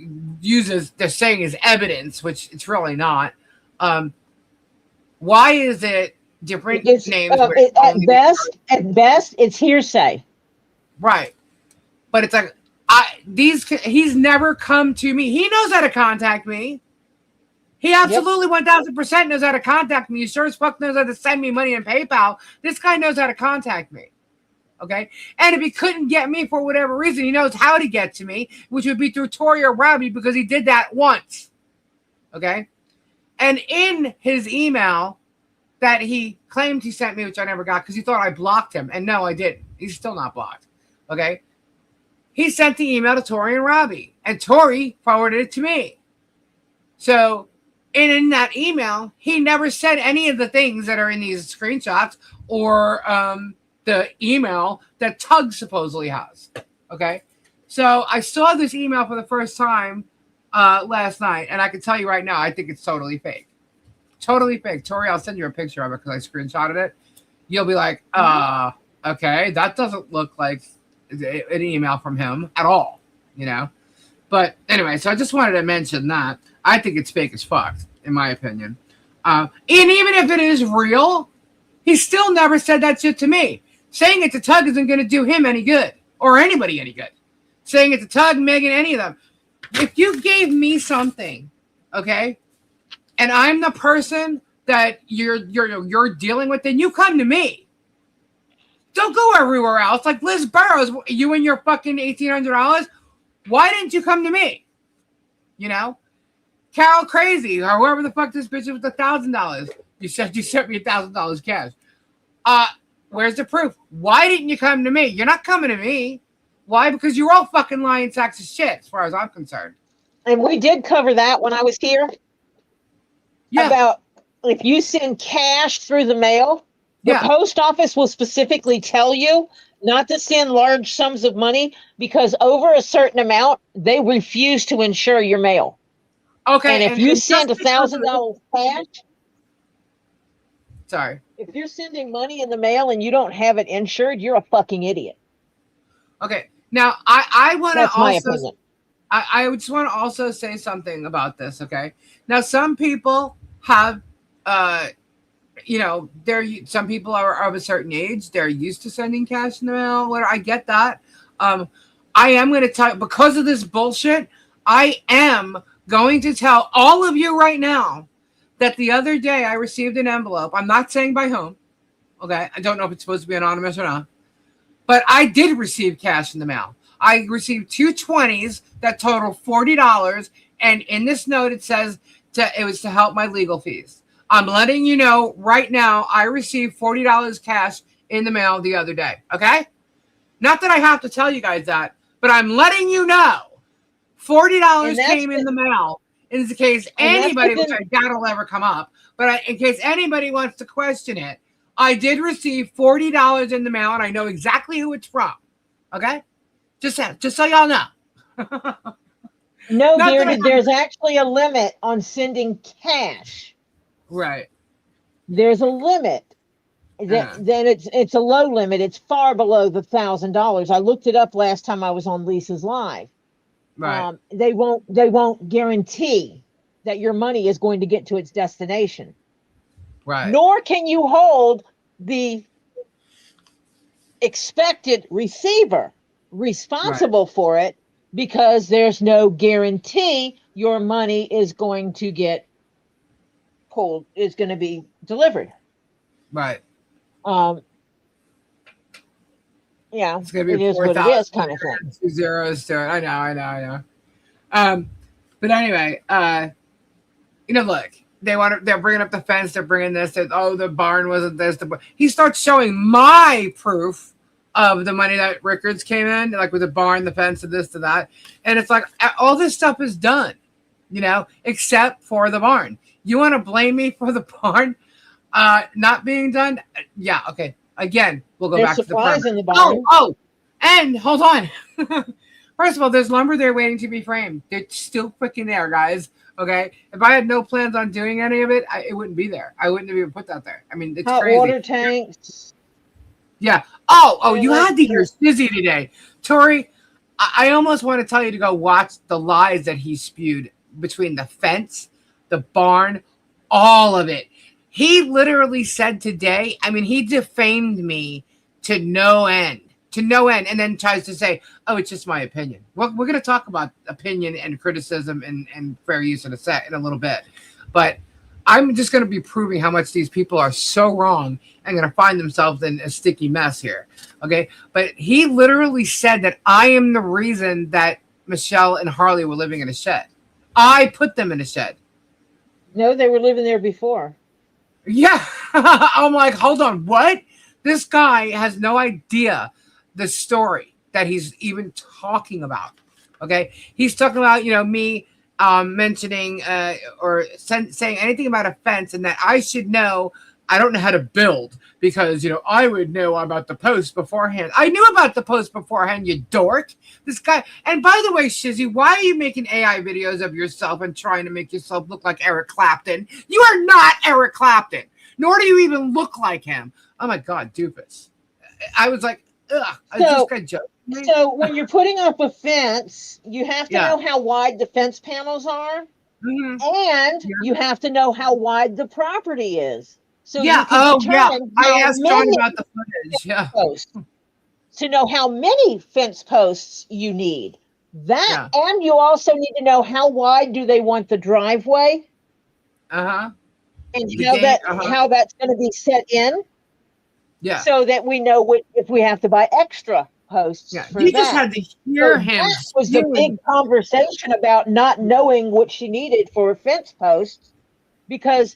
saying is evidence, which it's really not? Why is it different names? At best, it's hearsay. Right. But it's like, he's never come to me. He knows how to contact me. He absolutely 1000% knows how to contact me. He sure as fuck knows how to send me money in PayPal. This guy knows how to contact me. Okay? And if he couldn't get me for whatever reason, he knows how to get to me, which would be through Tori or Robbie, because he did that once. Okay? And in his email that he claimed he sent me, which I never got because he thought I blocked him. And no, I didn't. He's still not blocked. Okay? He sent the email to Tori and Robbie, and Tori forwarded it to me. So, in that email, he never said any of the things that are in these screenshots or the email that Tug supposedly has. Okay? So, I saw this email for the first time last night, and I can tell you right now, I think it's totally fake. Totally fake. Tori, I'll send you a picture of it because I screenshotted it. You'll be like, okay, that doesn't look like an email from him at all, But anyway, so I just wanted to mention that. I think it's fake as fuck, in my opinion. And even if it is real, he still never said that shit to me. Saying it to Tug isn't going to do him any good, or anybody any good. Saying it to Tug, Megan, any of them. If you gave me something, okay, and I'm the person that you're dealing with, then you come to me. Don't go everywhere else. Like Liz Burrows, you and your fucking $1,800. Why didn't you come to me? Carol Crazy, or whoever the fuck this bitch is with $1,000. You said you sent me $1,000 cash. Where's the proof? Why didn't you come to me? You're not coming to me. Why? Because you're all fucking lying sacks of shit, as far as I'm concerned. And we did cover that when I was here. Yeah. About if you send cash through the mail, the post office will specifically tell you not to send large sums of money because over a certain amount, they refuse to insure your mail. Okay. And if you send $1,000 cash, sorry. If you're sending money in the mail and you don't have it insured, you're a fucking idiot. Okay. Now, I want to also... my opinion. I just want to also say something about this, okay? Now, some people have... some people are of a certain age. They're used to sending cash in the mail. I get that. I am going to tell, because of this bullshit, I am going to tell all of you right now that the other day I received an envelope. I'm not saying by whom. Okay. I don't know if it's supposed to be anonymous or not, but I did receive cash in the mail. I received 2 20s that total $40. And in this note, it says it was to help my legal fees. I'm letting you know right now, I received $40 cash in the mail the other day. Okay? Not that I have to tell you guys that, but I'm letting you know $40 came in the mail. in case And that's anybody, which within- I doubt will ever come up, but in case anybody wants to question it, I did receive $40 in the mail, and I know exactly who it's from. Okay, just so y'all know. No, Not dear, that I- there's actually a limit on sending cash. Right. There's a limit. Then it's a low limit. It's far below the $1,000. I looked it up last time I was on Lisa's Live. Right. They won't guarantee that your money is going to get to its destination. Right. Nor can you hold the expected receiver responsible for it, because there's no guarantee your money is going to get pulled, is going to be delivered. Right. Yeah, It's gonna be it is what it is, kind of thing. 2 zeros to it. I know. But anyway, look, they're bringing up the fence. They're bringing this. The barn wasn't this. He starts showing my proof of the money that Rickards came in, like with the barn, the fence, and this to that. And it's like all this stuff is done, except for the barn. You want to blame me for the barn not being done? Yeah, okay. Again, we'll go back to the supplies permit. in the barn. Oh, and hold on. First of all, there's lumber there waiting to be framed. They're still freaking there, guys. Okay, if I had no plans on doing any of it, it wouldn't be there. I wouldn't have even put that there. I mean, it's Hot crazy. water tanks. Yeah. Oh, you had to hear Sizzy today. Tori, I almost want to tell you to go watch the lies that he spewed between the fence, the barn, all of it. He literally said today, he defamed me to no end, and then tries to say, oh, it's just my opinion. We're going to talk about opinion and criticism and fair use in a little bit. But I'm just going to be proving how much these people are so wrong and going to find themselves in a sticky mess here. Okay. But he literally said that I am the reason that Michelle and Harley were living in a shed. I put them in a shed. No, they were living there before. Yeah. I'm like, hold on. What? This guy has no idea the story that he's even talking about. Okay. He's talking about, me mentioning or saying anything about a fence, and that I should know. I don't know how to build because, I would know about the post beforehand. I knew about the post beforehand, you dork. This guy. And by the way, Shizzy, why are you making AI videos of yourself and trying to make yourself look like Eric Clapton? You are not Eric Clapton, nor do you even look like him. Oh my God, doofus. I was like, ugh. This guy joking. So when you're putting up a fence, you have to know how wide the fence panels are, and you have to know how wide the property is. So you can determine I asked John about the footage. Yeah. Posts, to know how many fence posts you need. And you also need to know how wide do they want the driveway. And how that's going to be set in. Yeah. So that we know if we have to buy extra posts. Yeah. For You that. just had to hear him. That was the big conversation about not knowing what she needed for fence posts, because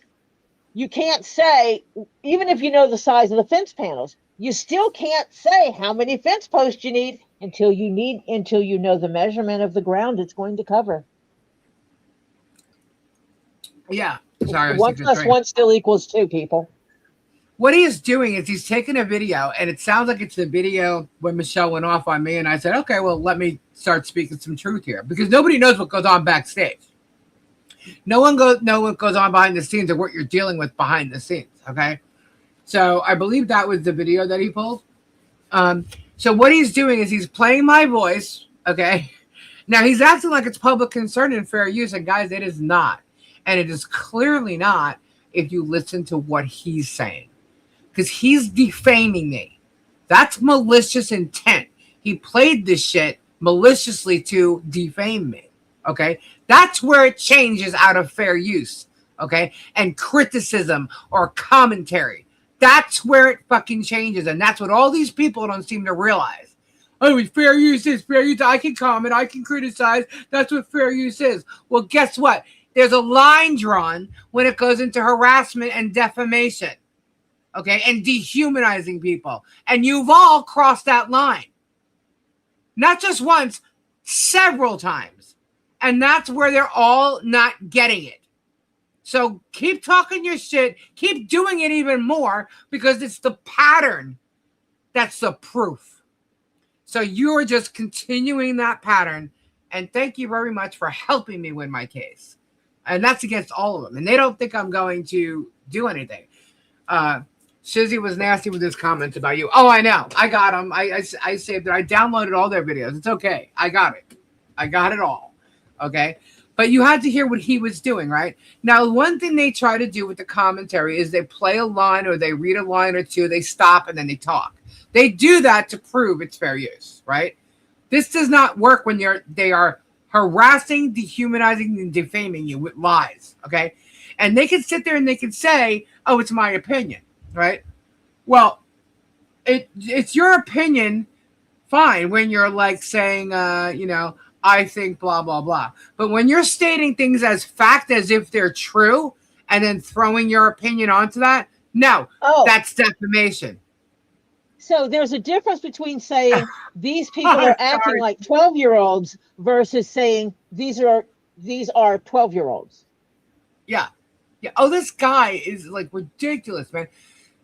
you can't say, even if you know the size of the fence panels, you still can't say how many fence posts you need until you know the measurement of the ground it's going to cover. Yeah. Sorry. 1 + 1 still equals 2, people. What he is doing is he's taking a video, and it sounds like it's the video when Michelle went off on me, and I said, okay, well, let me start speaking some truth here, because nobody knows what goes on backstage. No one knows what goes on behind the scenes or what you're dealing with behind the scenes, okay? So I believe that was the video that he pulled. So what he's doing is he's playing my voice, okay? Now, he's acting like it's public concern and fair use, and guys, it is not. And it is clearly not if you listen to what he's saying. Because he's defaming me. That's malicious intent. He played this shit maliciously to defame me. Okay? That's where it changes out of fair use. Okay? And criticism or commentary. That's where it fucking changes. And that's what all these people don't seem to realize. Oh, fair use is fair use. I can comment. I can criticize. That's what fair use is. Well, guess what? There's a line drawn when it goes into harassment and defamation. Okay, and dehumanizing people. And you've all crossed that line. Not just once, several times. And that's where they're all not getting it. So keep talking your shit. Keep doing it even more because it's the pattern that's the proof. So you are just continuing that pattern. And thank you very much for helping me win my case. And that's against all of them. And they don't think I'm going to do anything. Shizzy was nasty with his comments about you. Oh, I know. I got them. I saved it. I downloaded all their videos. It's okay. I got it. I got it all. Okay. But you had to hear what he was doing, right? Now, one thing they try to do with the commentary is they play a line or they read a line or two, they stop, and then they talk. They do that to prove it's fair use, right? This does not work when they are harassing, dehumanizing, and defaming you with lies, okay? And they can sit there and they can say, oh, it's my opinion, right? Well, it's your opinion, fine, when you're like saying, I think blah, blah, blah. But when you're stating things as fact as if they're true and then throwing your opinion onto that, no, that's defamation. So there's a difference between saying these people are acting like 12-year-olds versus saying these are 12-year-olds. Yeah. Yeah. Oh, this guy is like ridiculous, man.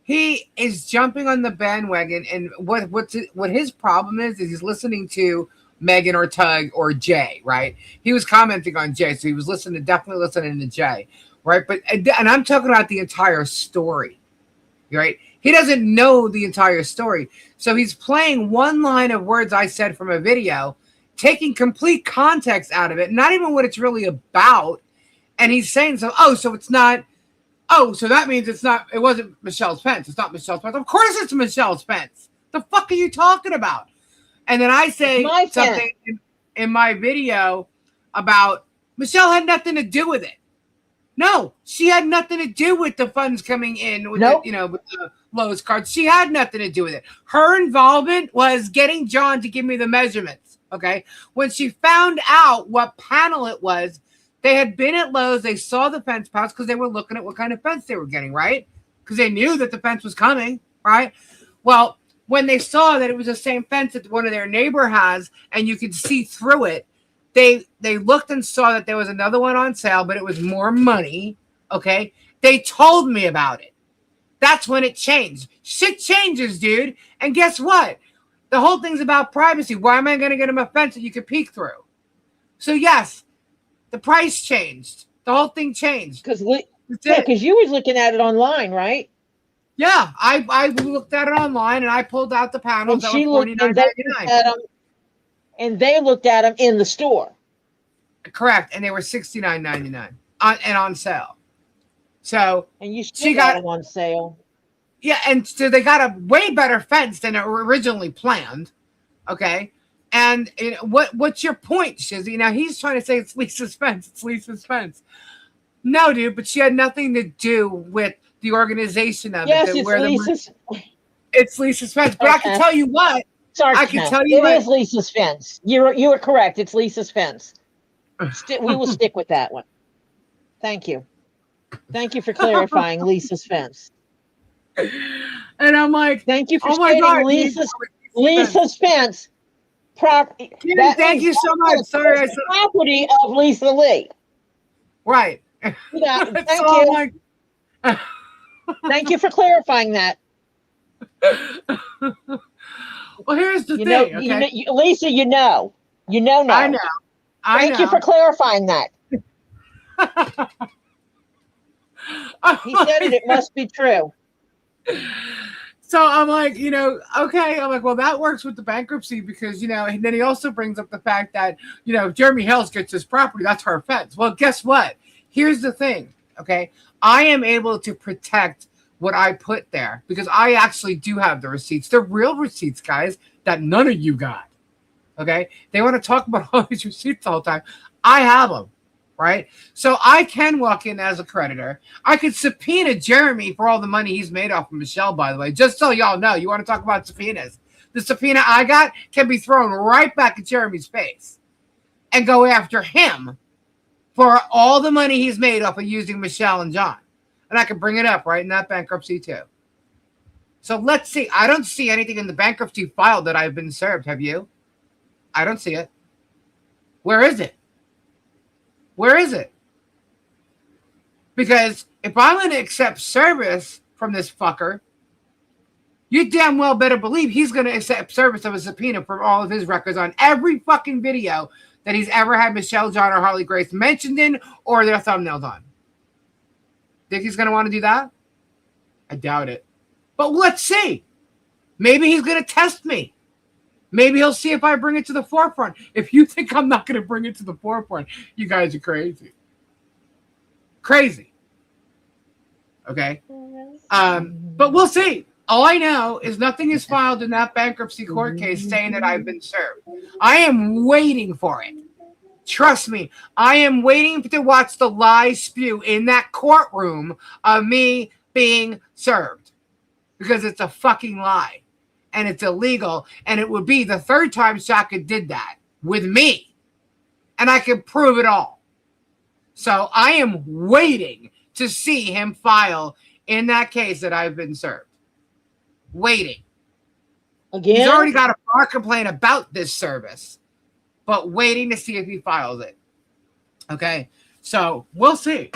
He is jumping on the bandwagon, and what his problem is he's listening to Megan or Tug or Jay, right? He was commenting on Jay, so he was definitely listening to Jay, right? But and I'm talking about the entire story, right? He doesn't know the entire story, so he's playing one line of words I said from a video, taking complete context out of it, not even what it's really about, and he's saying so. Oh, so it's not. Oh, so that means it's not. It wasn't Michelle Spence. It's not Michelle Spence. Of course, it's Michelle Spence. The fuck are you talking about? And then I say something in my video about Michelle had nothing to do with it. No, she had nothing to do with the funds coming in with with the Lowe's cards. She had nothing to do with it. Her involvement was getting John to give me the measurements. Okay. When she found out what panel it was, they had been at Lowe's. They saw the fence posts because they were looking at what kind of fence they were getting, right? Because they knew that the fence was coming, right? Well, when they saw that it was the same fence that one of their neighbor has, and you could see through it, they looked and saw that there was another one on sale, but it was more money. Okay, they told me about it. That's when it changed. Shit changes, dude. And guess what? The whole thing's about privacy. Why am I going to get him a fence that you could peek through? So yes, the price changed. The whole thing changed because you was looking at it online, right? Yeah, I looked at it online and I pulled out the panels that were $49.99. And they looked at them in the store. Correct, and they were $69.99 and on sale. So and she got them on sale. Yeah, and so they got a way better fence than originally planned. Okay, and what's your point, Shizzy? Now he's trying to say it's Lisa's fence. It's Lisa's fence. No, dude, but she had nothing to do with the organization of it. It's Lisa's fence. But I can tell you what. Sorry, I can tell you it is Lisa's fence. You are correct. It's Lisa's fence. We will stick with that one. Thank you. Thank you for clarifying Lisa's fence. And I'm like, thank you for stating Lisa's fence. Thank you so much. Sorry, I said property of Lisa Lee. Right. Yeah, thank you. Thank you for clarifying that. Well, here's the thing. Okay? Lisa, you know. No. I know. Thank you for clarifying that. He said it must be true. So I'm like, okay. I'm like, well, that works with the bankruptcy because, and then he also brings up the fact that, Jeremy Hells gets his property. That's her fence. Well, guess what? Here's the thing. Okay. I am able to protect what I put there because I actually do have the receipts. They're real receipts, guys, that none of you got. Okay. They want to talk about all these receipts all the time. I have them. Right. So I can walk in as a creditor. I could subpoena Jeremy for all the money he's made off of Michelle, by the way, just so y'all know. You want to talk about subpoenas? The subpoena I got can be thrown right back at Jeremy's face and go after him for all the money he's made off of using Michelle and John. And I can bring it up right in that bankruptcy too. So let's see. I don't see anything in the bankruptcy file that I've been served. Have you? I don't see it. Where is it? Where is it? Because if I'm going to accept service from this fucker, you damn well better believe he's going to accept service of a subpoena for all of his records on every fucking video that he's ever had Michelle, John, or Harley Grace mentioned in or their thumbnails on. Think he's going to want to do that? I doubt it. But let's see. Maybe he's going to test me. Maybe he'll see if I bring it to the forefront. If you think I'm not going to bring it to the forefront, you guys are crazy. Crazy. Okay? But we'll see. All I know is nothing is filed in that bankruptcy court case saying that I've been served. I am waiting for it. Trust me, I am waiting to watch the lies spew in that courtroom of me being served. Because it's a fucking lie. And it's illegal. And it would be the third time Shaka did that with me. And I can prove it all. So I am waiting to see him file in that case that I've been served. Waiting. Again? He's already got a bar complaint about this service, but waiting to see if he files it. Okay? So we'll see.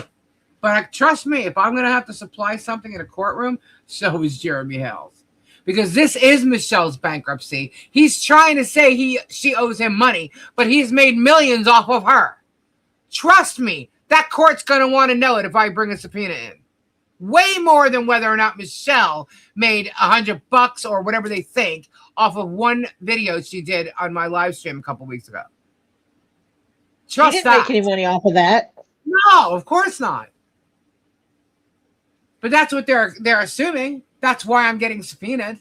But trust me, if I'm going to have to supply something in a courtroom, so is Jeremy Hales. Because this is Michelle's bankruptcy. He's trying to say she owes him money, but he's made millions off of her. Trust me, that court's going to want to know it if I bring a subpoena in. Way more than whether or not Michelle made $100 or whatever they think off of one video she did on my live stream a couple weeks ago. Trust she didn't make any money off of that. No, of course not. But that's what they're assuming. That's why I'm getting subpoenaed.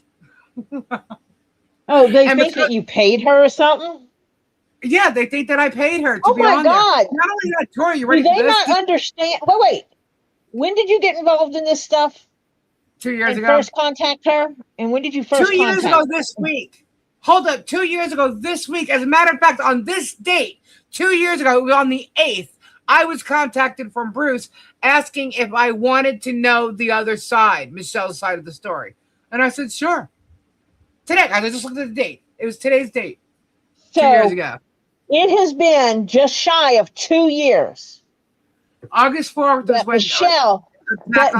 Oh, they think that you paid her or something? Yeah, they think that I paid her to be Oh on my God. there. Not only that, Tori, you ready Do for they this? not understand? Wait. When did you get involved in this stuff? 2 years and ago. First contact her? And when did you first 2 years contact ago this week. Hold up. 2 years ago this week. As a matter of fact, on this date, 2 years ago, it was on the 8th, I was contacted from Bruce asking if I wanted to know the other side, Michelle's side of the story. And I said, sure. Today, I just looked at the date. It was today's date. So 2 years ago. It has been just shy of 2 years. August 4th is when Michelle, that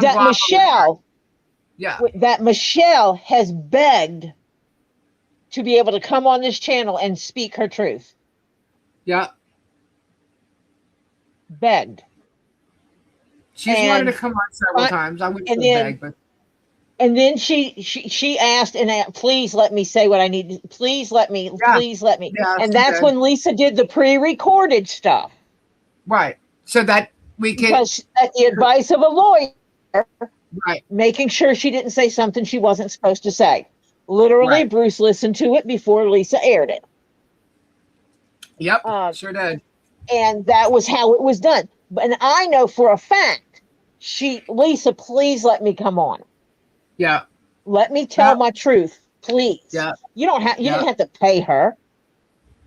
Michelle has begged to be able to come on this channel and speak her truth. Yeah. Begged. She's wanted to come on several times. I wouldn't beg, but. And then she asked, and please let me say what I need. Please let me. Yeah, and that's when Lisa did the pre-recorded stuff. Right. So that we can. Because at the advice of a lawyer. Right. Making sure she didn't say something she wasn't supposed to say. Literally, right. Bruce listened to it before Lisa aired it. Yep. Sure did. And that was how it was done. And I know for a fact, Lisa, please let me come on. Yeah. Let me tell my truth, please. Yeah. You didn't have to pay her.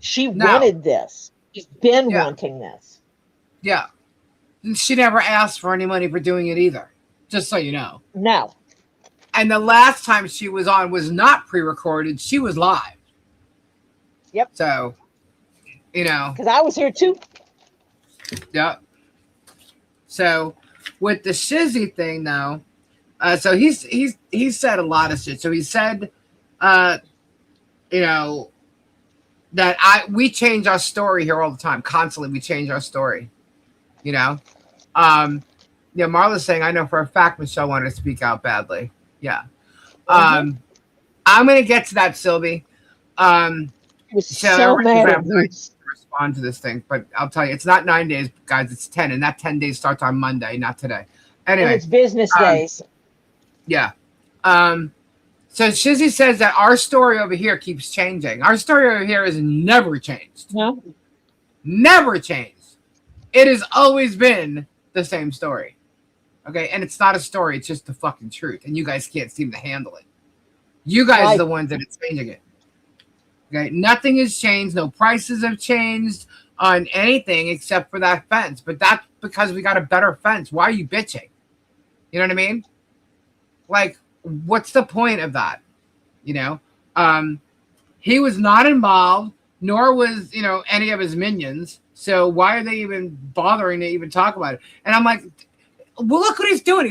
She wanted this. She's been wanting this. Yeah. And she never asked for any money for doing it either. Just so you know. No. And the last time she was on was not pre-recorded. She was live. Yep. So, you know. Because I was here too. Yep. So, with the Shizzy thing, though, so he's said a lot of shit. So he said, you know, that we change our story here all the time. Constantly, we change our story. You know, yeah. Marla's saying, I know for a fact Michelle wanted to speak out badly. Yeah. I'm gonna get to that, Sylvie. So mad at respond to this thing, but I'll tell you, it's not 9 days, guys. It's 10, and that 10 days starts on Monday, not today. Anyway, and it's business days. Yeah. So Shizzy says that our story over here keeps changing. Our story over here has never changed. No. Never changed. It has always been the same story. Okay, and it's not a story, it's just the fucking truth. And you guys can't seem to handle it. You guys are the ones that are changing it. Okay, nothing has changed, no prices have changed on anything except for that fence. But that's because we got a better fence. Why are you bitching? You know what I mean? Like, what's the point of that? You know? He was not involved nor was, any of his minions. So why are they even bothering to even talk about it? And I'm like, well, look what he's doing.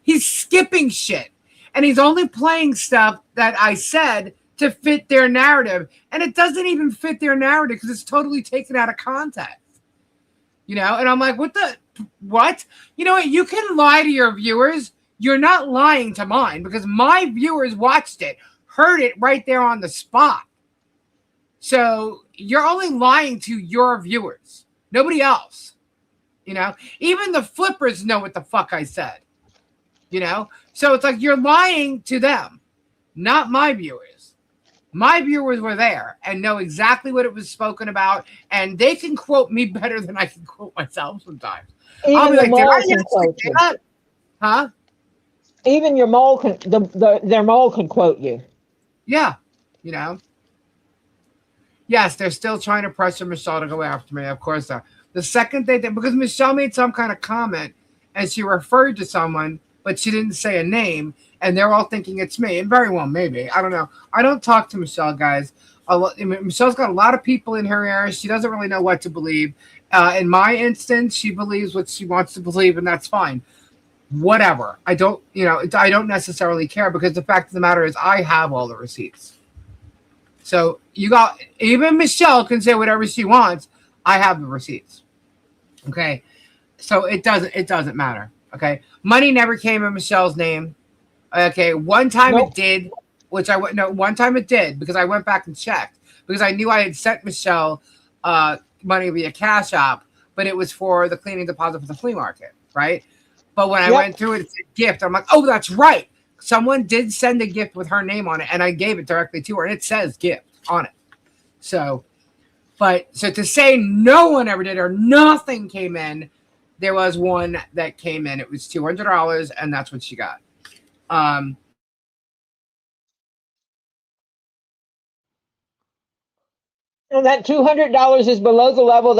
He's skipping shit. And he's only playing stuff that I said to fit their narrative. And it doesn't even fit their narrative because it's totally taken out of context. And I'm like, what? You know what? You can lie to your viewers. You're not lying to mine because my viewers watched it, heard it right there on the spot. So you're only lying to your viewers, nobody else. Even the flippers know what the fuck I said. So it's like you're lying to them, not my viewers. My viewers were there and know exactly what it was spoken about, and they can quote me better than I can quote myself sometimes. I'll be like, did I can quote you. that? Huh? Even your mole can their mole can quote you. Yeah, Yes, they're still trying to pressure Michelle to go after me. Of course, the second they did, because Michelle made some kind of comment and she referred to someone, but she didn't say a name, and they're all thinking it's me. And very well, maybe. I don't know. I don't talk to Michelle, guys. Michelle's got a lot of people in her ear. She doesn't really know what to believe. In my instance, she believes what she wants to believe, and that's fine. Whatever. I don't necessarily care because the fact of the matter is I have all the receipts. So even Michelle can say whatever she wants. I have the receipts. Okay. So it doesn't matter. Okay. Money never came in Michelle's name. Okay. One time It did, one time it did because I went back and checked because I knew I had sent Michelle money via Cash App, but it was for the cleaning deposit for the flea market. Right. But when I went through it, it's a gift. I'm like, oh, that's right. Someone did send a gift with her name on it, and I gave it directly to her, and it says gift on it. So to say no one ever did or nothing came in, there was one that came in. It was $200, and that's what she got. And that $200 is below the level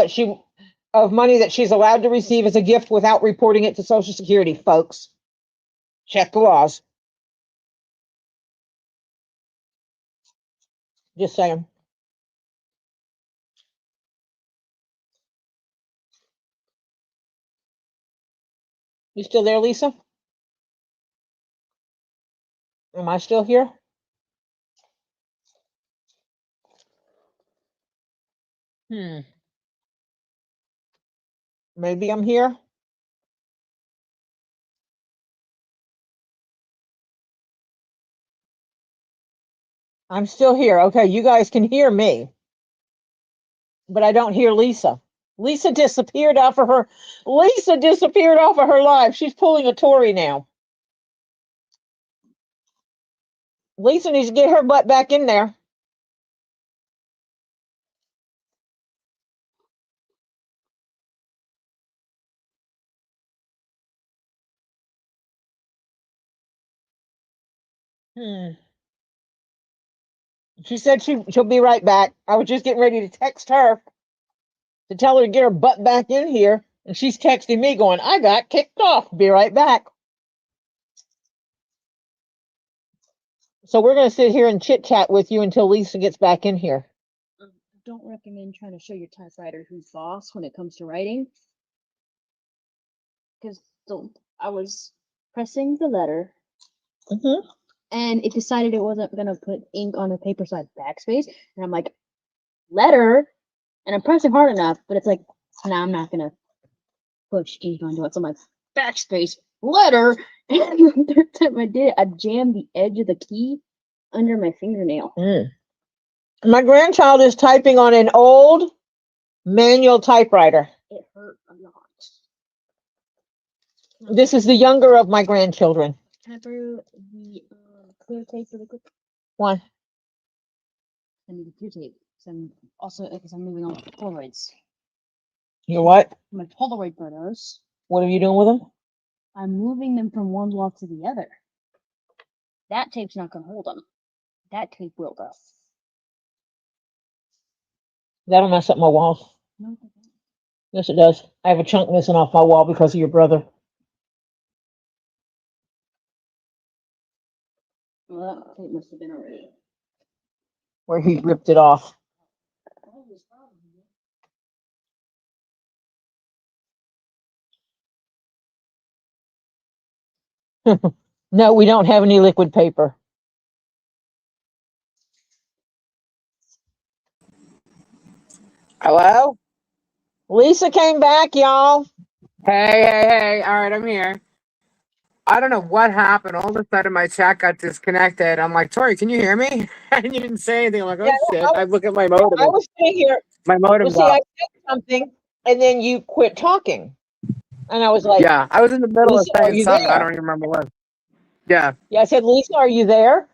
of money that she's allowed to receive as a gift without reporting it to Social Security, folks. Check the laws. Just saying. You still there, Lisa? Am I still here? Maybe I'm here. I'm still here. Okay, you guys can hear me, but I don't hear Lisa. Lisa disappeared off of her live. She's pulling a Tory now. Lisa needs to get her butt back in there. She said she'll be right back. I was just getting ready to text her to tell her to get her butt back in here. And she's texting me going, I got kicked off. Be right back. So we're going to sit here and chit chat with you until Lisa gets back in here. Don't recommend trying to show your typewriter who's boss when it comes to writing. Because I was pressing the letter. And it decided it wasn't going to put ink on the paper, so I backspace. And I'm like, letter. And I'm pressing hard enough, but it's like, nah, I'm not going to push ink onto it. So I'm like, backspace, letter. And the third time I did it, I jammed the edge of the key under my fingernail. My grandchild is typing on an old manual typewriter. It hurt a lot. This is the younger of my grandchildren. Can I borrow the clear tape really quick? Why? I need the clear tape. Because I'm moving on to Polaroids. Your what? My Polaroid photos. What are you doing with them? I'm moving them from one wall to the other. That tape's not going to hold them. That tape will, though. That'll mess up my wall. No, it doesn't. Yes, it does. I have a chunk missing off my wall because of your brother. Well, that tape must have been already. Where he ripped it off. No, we don't have any liquid paper. Hello? Lisa came back, y'all. Hey. All right, I'm here. I don't know what happened. All of a sudden, my chat got disconnected. I'm like, Tori, can you hear me? And you didn't say anything. I'm like, oh, Yeah, shit. I look at my modem. I was sitting here. My modem Well, see, I out. said something, and then you quit talking. And I was like, Yeah, I was in the middle of Lisa, are saying you something. I there? don't even remember what. Yeah. Yeah, I said, Lisa, are you there?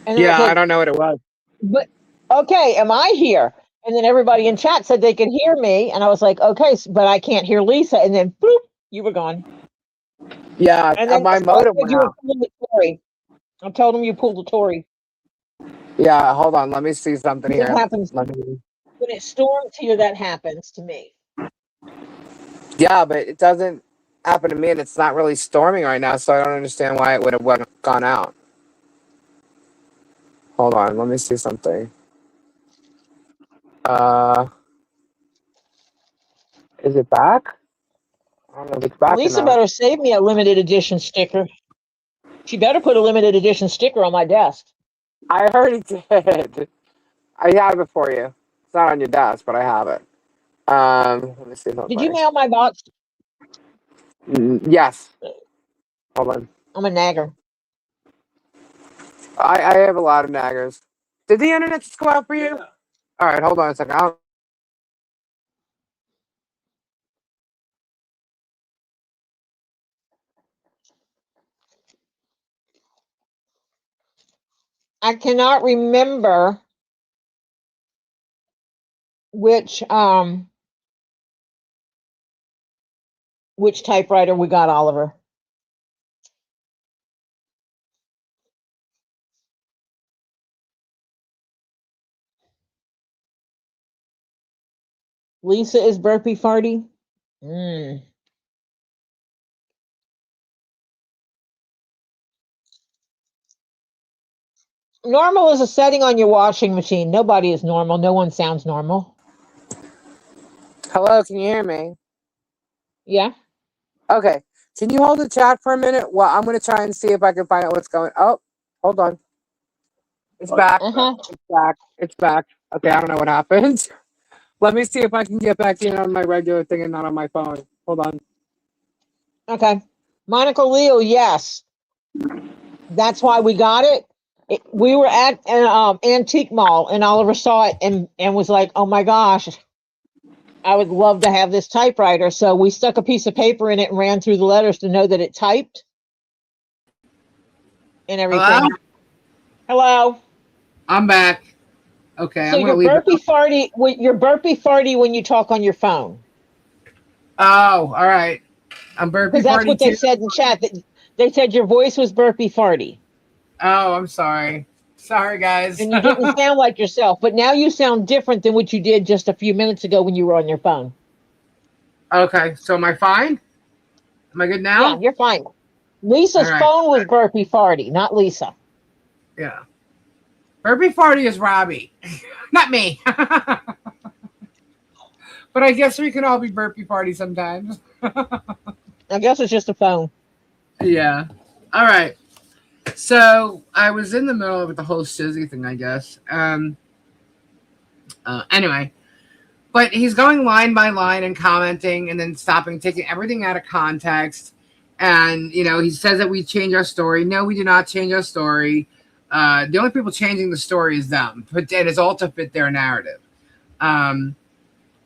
And then I Yeah, I said, don't know what it was. but okay, am I here? And then everybody in chat said they could hear me, and I was like, okay, but I can't hear Lisa. And then, boop, you were gone. Yeah, And then my so modem went you were out. pulling the Tory. I told him you pulled the Tory. Yeah, hold on. Let me see something That here. happens when it storms here. That happens to me. Yeah, but it doesn't happen to me, and it's not really storming right now, so I don't understand why it would have gone out. Hold on. Let me see something. Is it back? I don't know if it's back Lisa or not. better save me a limited edition sticker. She better put a limited edition sticker on my desk. I already did. I have it for you. It's not on your desk, but I have it. Let me see something. Did you mail my box? Yes. Hold on. I'm a nagger. I have a lot of naggers. Did the internet just go out for you? Yeah. All right, hold on a second. I cannot remember which typewriter we got, Oliver. Lisa is burpy farty. Normal is a setting on your washing machine. Nobody is normal. No one sounds normal. Hello, can you hear me? Yeah. Okay. Can you hold the chat for a minute? Well, I'm going to try and see if I can find out what's going on. Oh, hold on. It's back. It's back. It's back. Okay, I don't know what happened. Let me see if I can get back in on my regular thing and not on my phone. Hold on. Okay. Monica Leo, yes. That's why we got it. We were at an antique mall, and Oliver saw it and was like, oh my gosh, I would love to have this typewriter. So we stuck a piece of paper in it and ran through the letters to know that it typed and everything. Hello. I'm back. Okay, So I'm going to you're leave. burpy farty. You're burpy farty when you talk on your phone. Oh, all right. I'm burpy farty. Because that's what they said in chat. That they said your voice was burpy farty. Oh, I'm sorry. Sorry, guys. And you didn't sound like yourself, but now you sound different than what you did just a few minutes ago when you were on your phone. Okay, so am I fine? Am I good now? Yeah, you're fine. Lisa's phone was burpy farty, not Lisa. Yeah. Burpy farty is Robbie, not me. But I guess we can all be burpy farty sometimes. I guess it's just a phone. Yeah. All right. So I was in the middle of the whole Shizzy thing, I guess. Anyway, but he's going line by line and commenting and then stopping, taking everything out of context. And, you know, he says that we change our story. No, we do not change our story. The only people changing the story is them, and it's all to fit their narrative.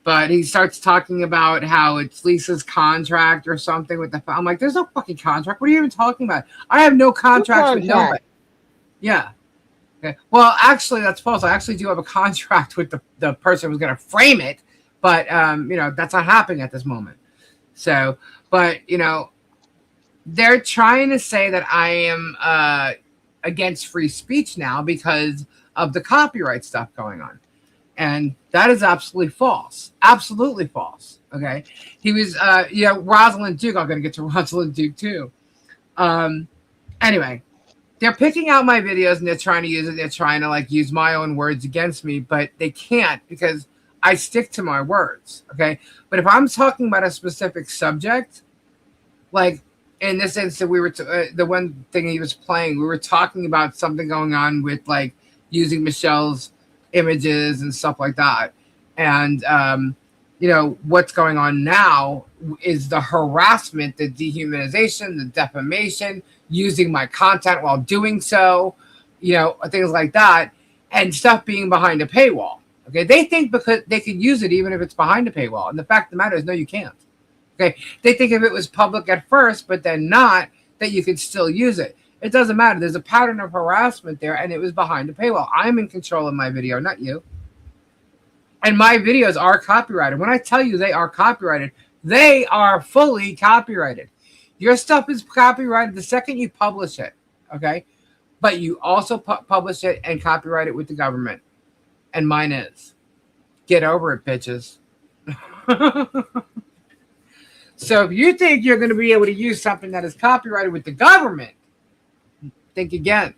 But he starts talking about how it's Lisa's contract or something with the. I'm like, there's no fucking contract. What are you even talking about? I have no contract with nobody. Yeah. Okay. Well, actually, that's false. I actually do have a contract with the person who's going to frame it, but you know, that's not happening at this moment. So, but you know, they're trying to say that I am against free speech now because of the copyright stuff going on. And that is absolutely false. Absolutely false. Okay. He was, you know, Rosalind Duke. I'm going to get to Rosalind Duke too. Anyway, they're picking out my videos and they're trying to use it. They're trying to like use my own words against me, but they can't because I stick to my words. Okay. But if I'm talking about a specific subject, like in this instance, we were the one thing he was playing. We were talking about something going on with like using Michelle's images and stuff like that, and what's going on now is the harassment, the dehumanization, the defamation, using my content while doing so, things like that, and stuff being behind a paywall. Okay, they think because they could use it even if it's behind a paywall, and the fact of the matter is, no, you can't. Okay, they think if it was public at first, but then not, that you could still use it. It doesn't matter. There's a pattern of harassment there, and it was behind a paywall. I'm in control of my video, not you. And my videos are copyrighted. When I tell you they are copyrighted, they are fully copyrighted. Your stuff is copyrighted the second you publish it, okay? But you also publish it and copyright it with the government. And mine is. Get over it, bitches. So if you think you're going to be able to use something that is copyrighted with the government, think again.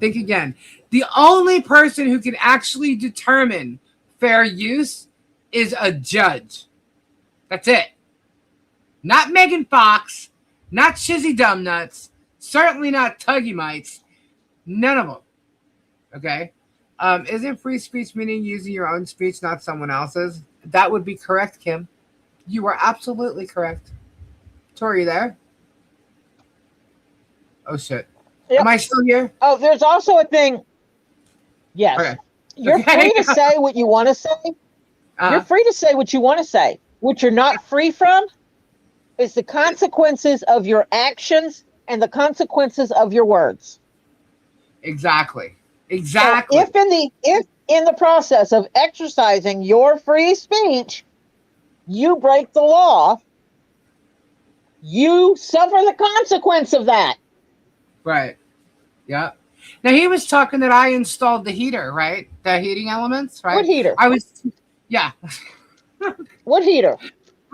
Think again. The only person who can actually determine fair use is a judge. That's it. Not Megan Fox, not Shizzy Dumbnuts, certainly not Tuggy Mites, none of them. Okay? Isn't free speech meaning using your own speech, not someone else's? That would be correct, Kim. You are absolutely correct. Tori, you there? Oh, shit. Yep. Am I still here? Oh, there's also a thing. Yes. Okay. You're free to say what you want to say. You're free to say what you want to say. What you're not free from is the consequences of your actions and the consequences of your words. Exactly. Exactly. So if in the process of exercising your free speech, you break the law, you suffer the consequence of that. Right. Yeah. Now he was talking that I installed the heater, right? The heating elements, right? What heater? Yeah. What heater?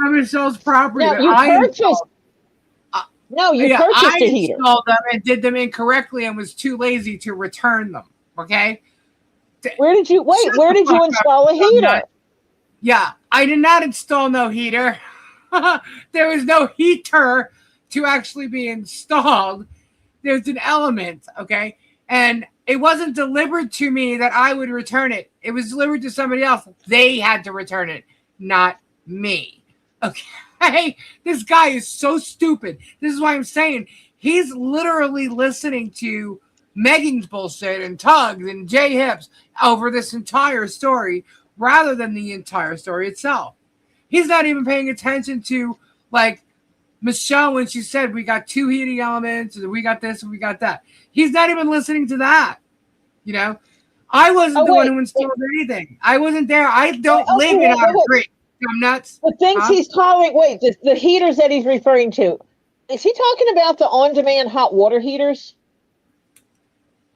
On Michelle's property. Now, you purchased a heater. I installed them and did them incorrectly and was too lazy to return them. Okay. Where did you install a heater? Yeah, I did not install no heater. There was no heater to actually be installed. There's an element, okay? And it wasn't delivered to me that I would return it. It was delivered to somebody else. They had to return it, not me. Okay? This guy is so stupid. This is why I'm saying he's literally listening to Megan's bullshit and Tugs and Jay Hips over this entire story rather than the entire story itself. He's not even paying attention to, like, Michelle when she said we got 2 heating elements, and we got this and we got that. He's not even listening to that. I wasn't the one who installed anything. I wasn't there. I don't live in our street. I'm nuts. The things he's calling, the heaters that he's referring to, is he talking about the on-demand hot water heaters?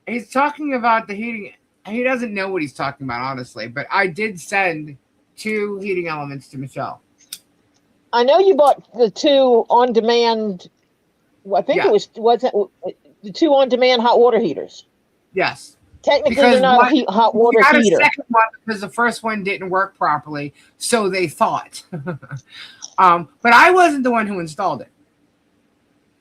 He's talking about the heating. He doesn't know what he's talking about, honestly. But I did send 2 heating elements to Michelle. I know you bought the 2 on-demand. I think it was the 2 on-demand hot water heaters. Yes. Technically, they're not a hot water heater. We got a second one because the first one didn't work properly, so they thought. But I wasn't the one who installed it.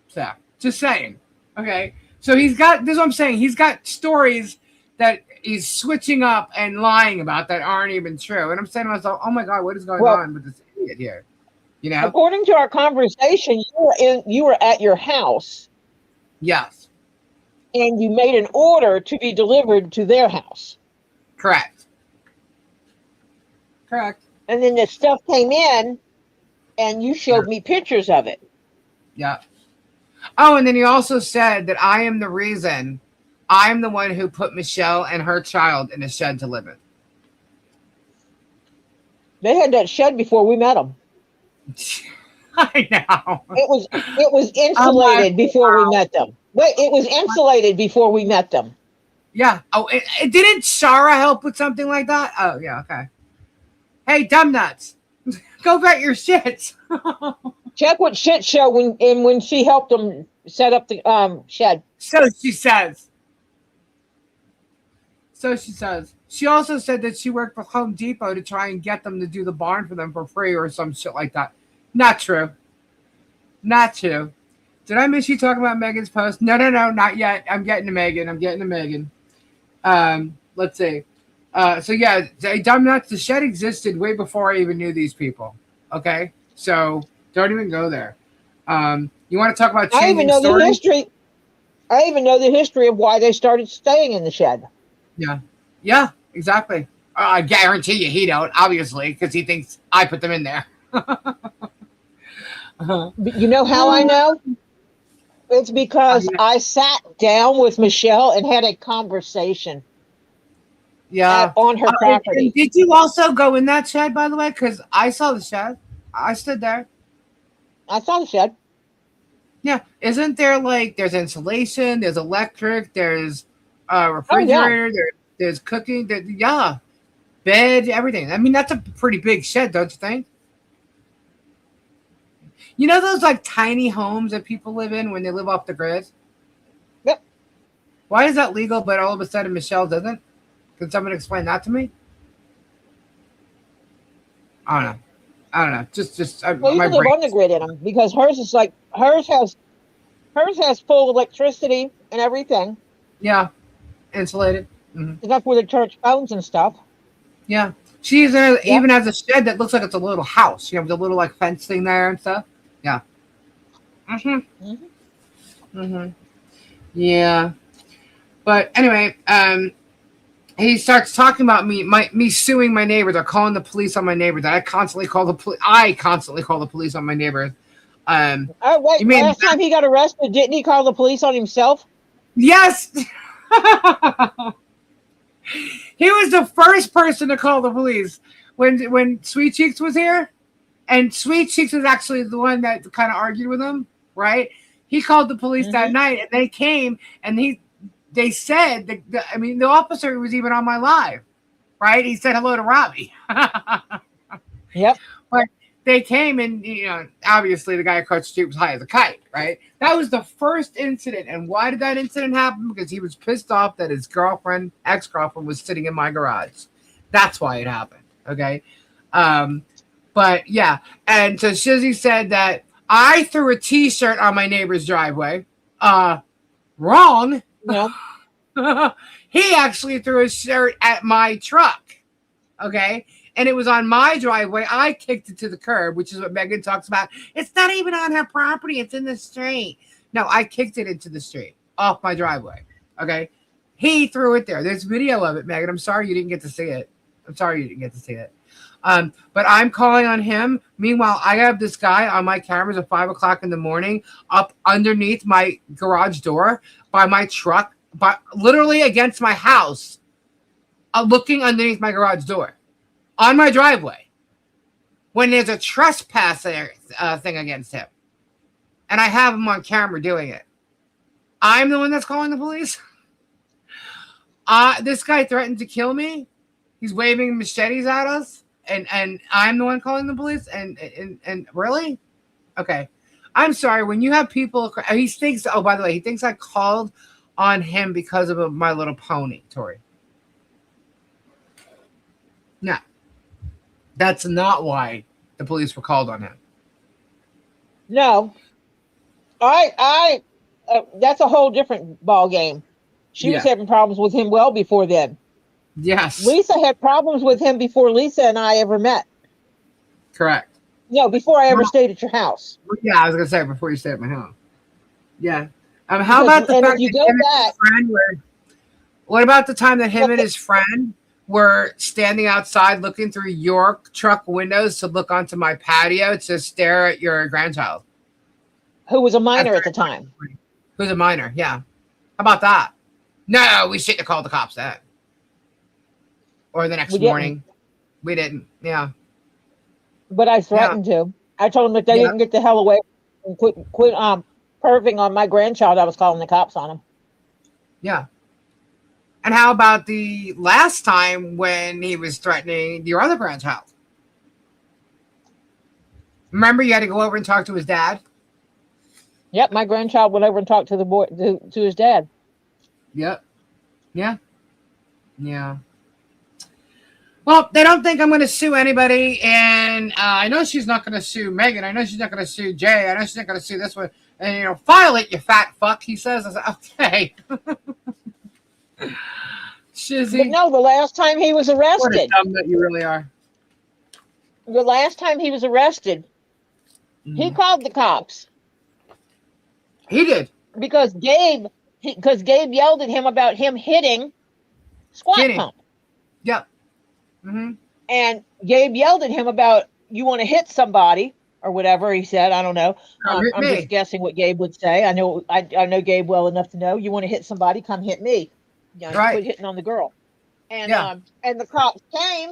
So, just saying. Okay. So he's got, this is what I'm saying, he's got stories that he's switching up and lying about that aren't even true. And I'm saying to myself, oh my God, what is going on with this idiot here? According to our conversation, you were at your house. Yes. And you made an order to be delivered to their house. Correct. And then the stuff came in and you showed me pictures of it. Yeah. Oh, and then he also said that I am the reason, I'm the one who put Michelle and her child in a shed to live in. They had that shed before we met them. I know. It was insulated before we met them. Wait, it was insulated before we met them. Yeah. Oh, didn't Shara help with something like that? Oh, yeah. Okay. Hey, dumb nuts, go get your shits. Check what shit show when she helped them set up the shed. So she says. She also said that she worked for Home Depot to try and get them to do the barn for them for free or some shit like that. Not true. Did I miss you talking about Megan's post? No, not yet. I'm getting to Megan. Let's see. So yeah, Dumb Nuts, the shed existed way before I even knew these people. Okay, so don't even go there. You want to talk about changing I even know stories? the history. I even know the history of why they started staying in the shed. Yeah, exactly. I guarantee you he don't, obviously, because he thinks I put them in there. But you know how I know? It's because I sat down with Michelle and had a conversation. Yeah, on her property. And did you also go in that shed, by the way? Because I saw the shed. I stood there. I saw the shed. Yeah, isn't there there's insulation, there's electric, there's refrigerator, there's cooking, bed, everything. I mean, that's a pretty big shed, don't you think? You know those tiny homes that people live in when they live off the grid? Yep. Why is that legal, but all of a sudden Michelle doesn't? Can someone explain that to me? I don't know. Just well, you can live on the grid in them because hers has full electricity and everything. Yeah, insulated. Mm-hmm. That's where they charge phones and stuff. Yeah, she even has a shed that looks like it's a little house. You have the little fence thing there and stuff. Yeah. Yeah. But anyway, he starts talking about me suing my neighbors or calling the police on my neighbors. I constantly call the police on my neighbors. Oh wait! Last time he got arrested, didn't he call the police on himself? Yes. He was the first person to call the police when Sweet Cheeks was here, and Sweet Cheeks was actually the one that kind of argued with him, right? He called the police that night, and they came, and they said the officer was even on my live, right? He said hello to Robbie. Yep. But they came, and obviously the guy across the street was high as a kite, right? That was the first incident. And why did that incident happen? Because he was pissed off that his ex-girlfriend was sitting in my garage. That's why it happened. Okay. But yeah. And so Shizzy said that I threw a t-shirt on my neighbor's driveway. Wrong. No. He actually threw a shirt at my truck. Okay. And it was on my driveway. I kicked it to the curb, which is what Megan talks about. It's not even on her property. It's in the street. No, I kicked it into the street off my driveway. Okay. He threw it there. There's video of it, Megan. I'm sorry you didn't get to see it. But I'm calling on him. Meanwhile, I have this guy on my cameras at 5 o'clock in the morning up underneath my garage door by my truck, literally against my house, looking underneath my garage door on my driveway when there's a trespass thing against him. And I have him on camera doing it. I'm the one that's calling the police. This guy threatened to kill me. He's waving machetes at us. And I'm the one calling the police. And really? Okay. I'm sorry. When you have people, he thinks, oh, by the way, he thinks I called on him because of My Little Pony, Tori. No. That's not why the police were called on him. No. That's a whole different ball game. She was having problems with him well before then. Yes. Lisa had problems with him before Lisa and I ever met. Correct. No, before I ever stayed at your house. Yeah, I was gonna say before you stayed at my house. Yeah. How about the fact that what about the time that him and his friend were standing outside looking through your truck windows to look onto my patio to stare at your grandchild? Who was a minor at the time. Who's a minor, yeah. How about that? No, we shouldn't have called the cops then. Or the next morning. We didn't, yeah. But I threatened to. I told them if they didn't get the hell away and quit perving on my grandchild, I was calling the cops on them. Yeah. And how about the last time when he was threatening your other grandchild? Remember, you had to go over and talk to his dad? Yep, my grandchild went over and talked to the boy to his dad. Yep. Yeah. Yeah. Well, they don't think I'm going to sue anybody, and I know she's not going to sue Megan. I know she's not going to sue Jay. I know she's not going to sue this one. And, file it, you fat fuck, he says. I said, okay. Shizzy. But no, the last time he was What a arrested, dumb that you really are. the last time he was arrested, he called the cops He did. because Gabe yelled at him about him hitting Squat Kidding. Pump. Yep. Mm-hmm. And Gabe yelled at him about, you want to hit somebody or whatever he said. I don't know. Come hit I'm me. just guessing what Gabe would say. I know Gabe well enough to know, you want to hit somebody, come hit me. Right. Quit hitting on the girl. And Yeah. and the cops came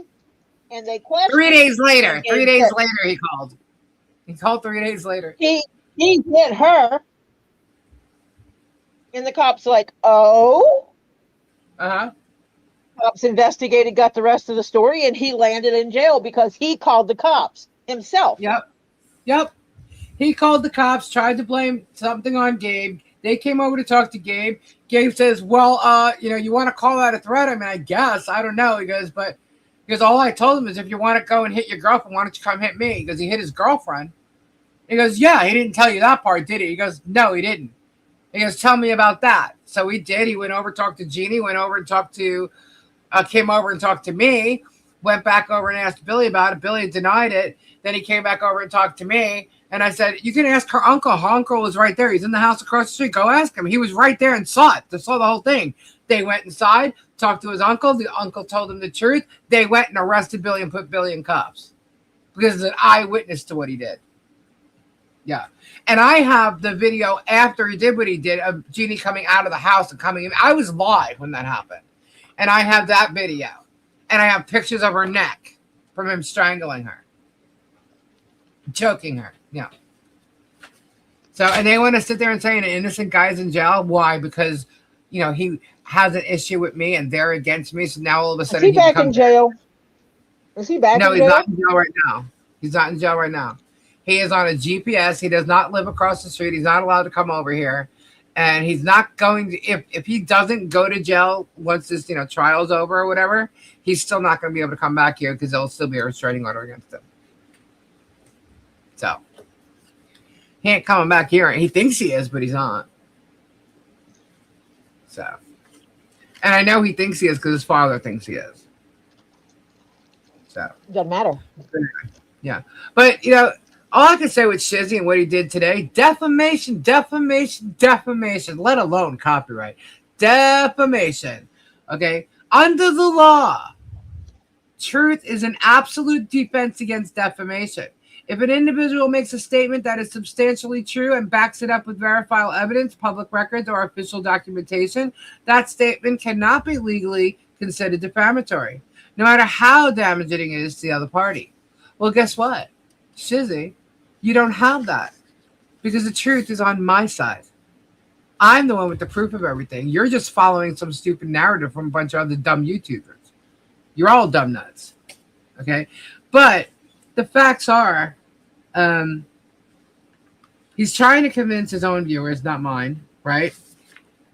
and they questioned. 3 days later. and 3 Gabe days said, later, he called. He called 3 days later. He hit her. And the cops like, oh. Uh-huh. Cops investigated, got the rest of the story, and he landed in jail because he called the cops himself. Yep. He called the cops, tried to blame something on Gabe. They came over to talk to Gabe. Gabe says, well, you want to call that a threat? I mean, I guess. I don't know. He goes, all I told him is if you want to go and hit your girlfriend, why don't you come hit me? Because he hit his girlfriend. He goes, yeah, he didn't tell you that part, did he? He goes, no, he didn't. He goes, tell me about that. So he did. He went over, talked to Jeannie, came over and talked to me, went back over and asked Billy about it. Billy denied it. Then he came back over and talked to me. And I said, you can ask her uncle. Her uncle was right there. He's in the house across the street. Go ask him. He was right there and saw it. They saw the whole thing. They went inside, talked to his uncle. The uncle told them the truth. They went and arrested Billy and put Billy in cuffs because it's an eyewitness to what he did. Yeah. And I have the video after he did what he did of Jeannie coming out of the house and coming in. I was live when that happened. And I have that video. And I have pictures of her neck from him strangling her. Choking her. Yeah. So, and they want to sit there and say an innocent guy's in jail. Why? Because, he has an issue with me and they're against me. So now all of a sudden Is he back in jail? Is he back in jail? No, he's not in jail right now. He's not in jail right now. He is on a GPS. He does not live across the street. He's not allowed to come over here. And he's not going to, if he doesn't go to jail once this, trial's over or whatever, he's still not going to be able to come back here because there'll still be a restraining order against him. So he ain't coming back here. He thinks he is, but he's not. So, and I know he thinks he is because his father thinks he is. So doesn't matter. Yeah, but all I can say with Shizzy and what he did today, defamation, let alone copyright. Defamation. Okay? Under the law, truth is an absolute defense against defamation. If an individual makes a statement that is substantially true and backs it up with verifiable evidence, public records, or official documentation, that statement cannot be legally considered defamatory, no matter how damaging it is to the other party. Well, guess what? Shizzy, you don't have that because the truth is on my side. I'm the one with the proof of everything. You're just following some stupid narrative from a bunch of other dumb YouTubers. You're all dumb nuts. Okay? But the facts are, he's trying to convince his own viewers, not mine, right?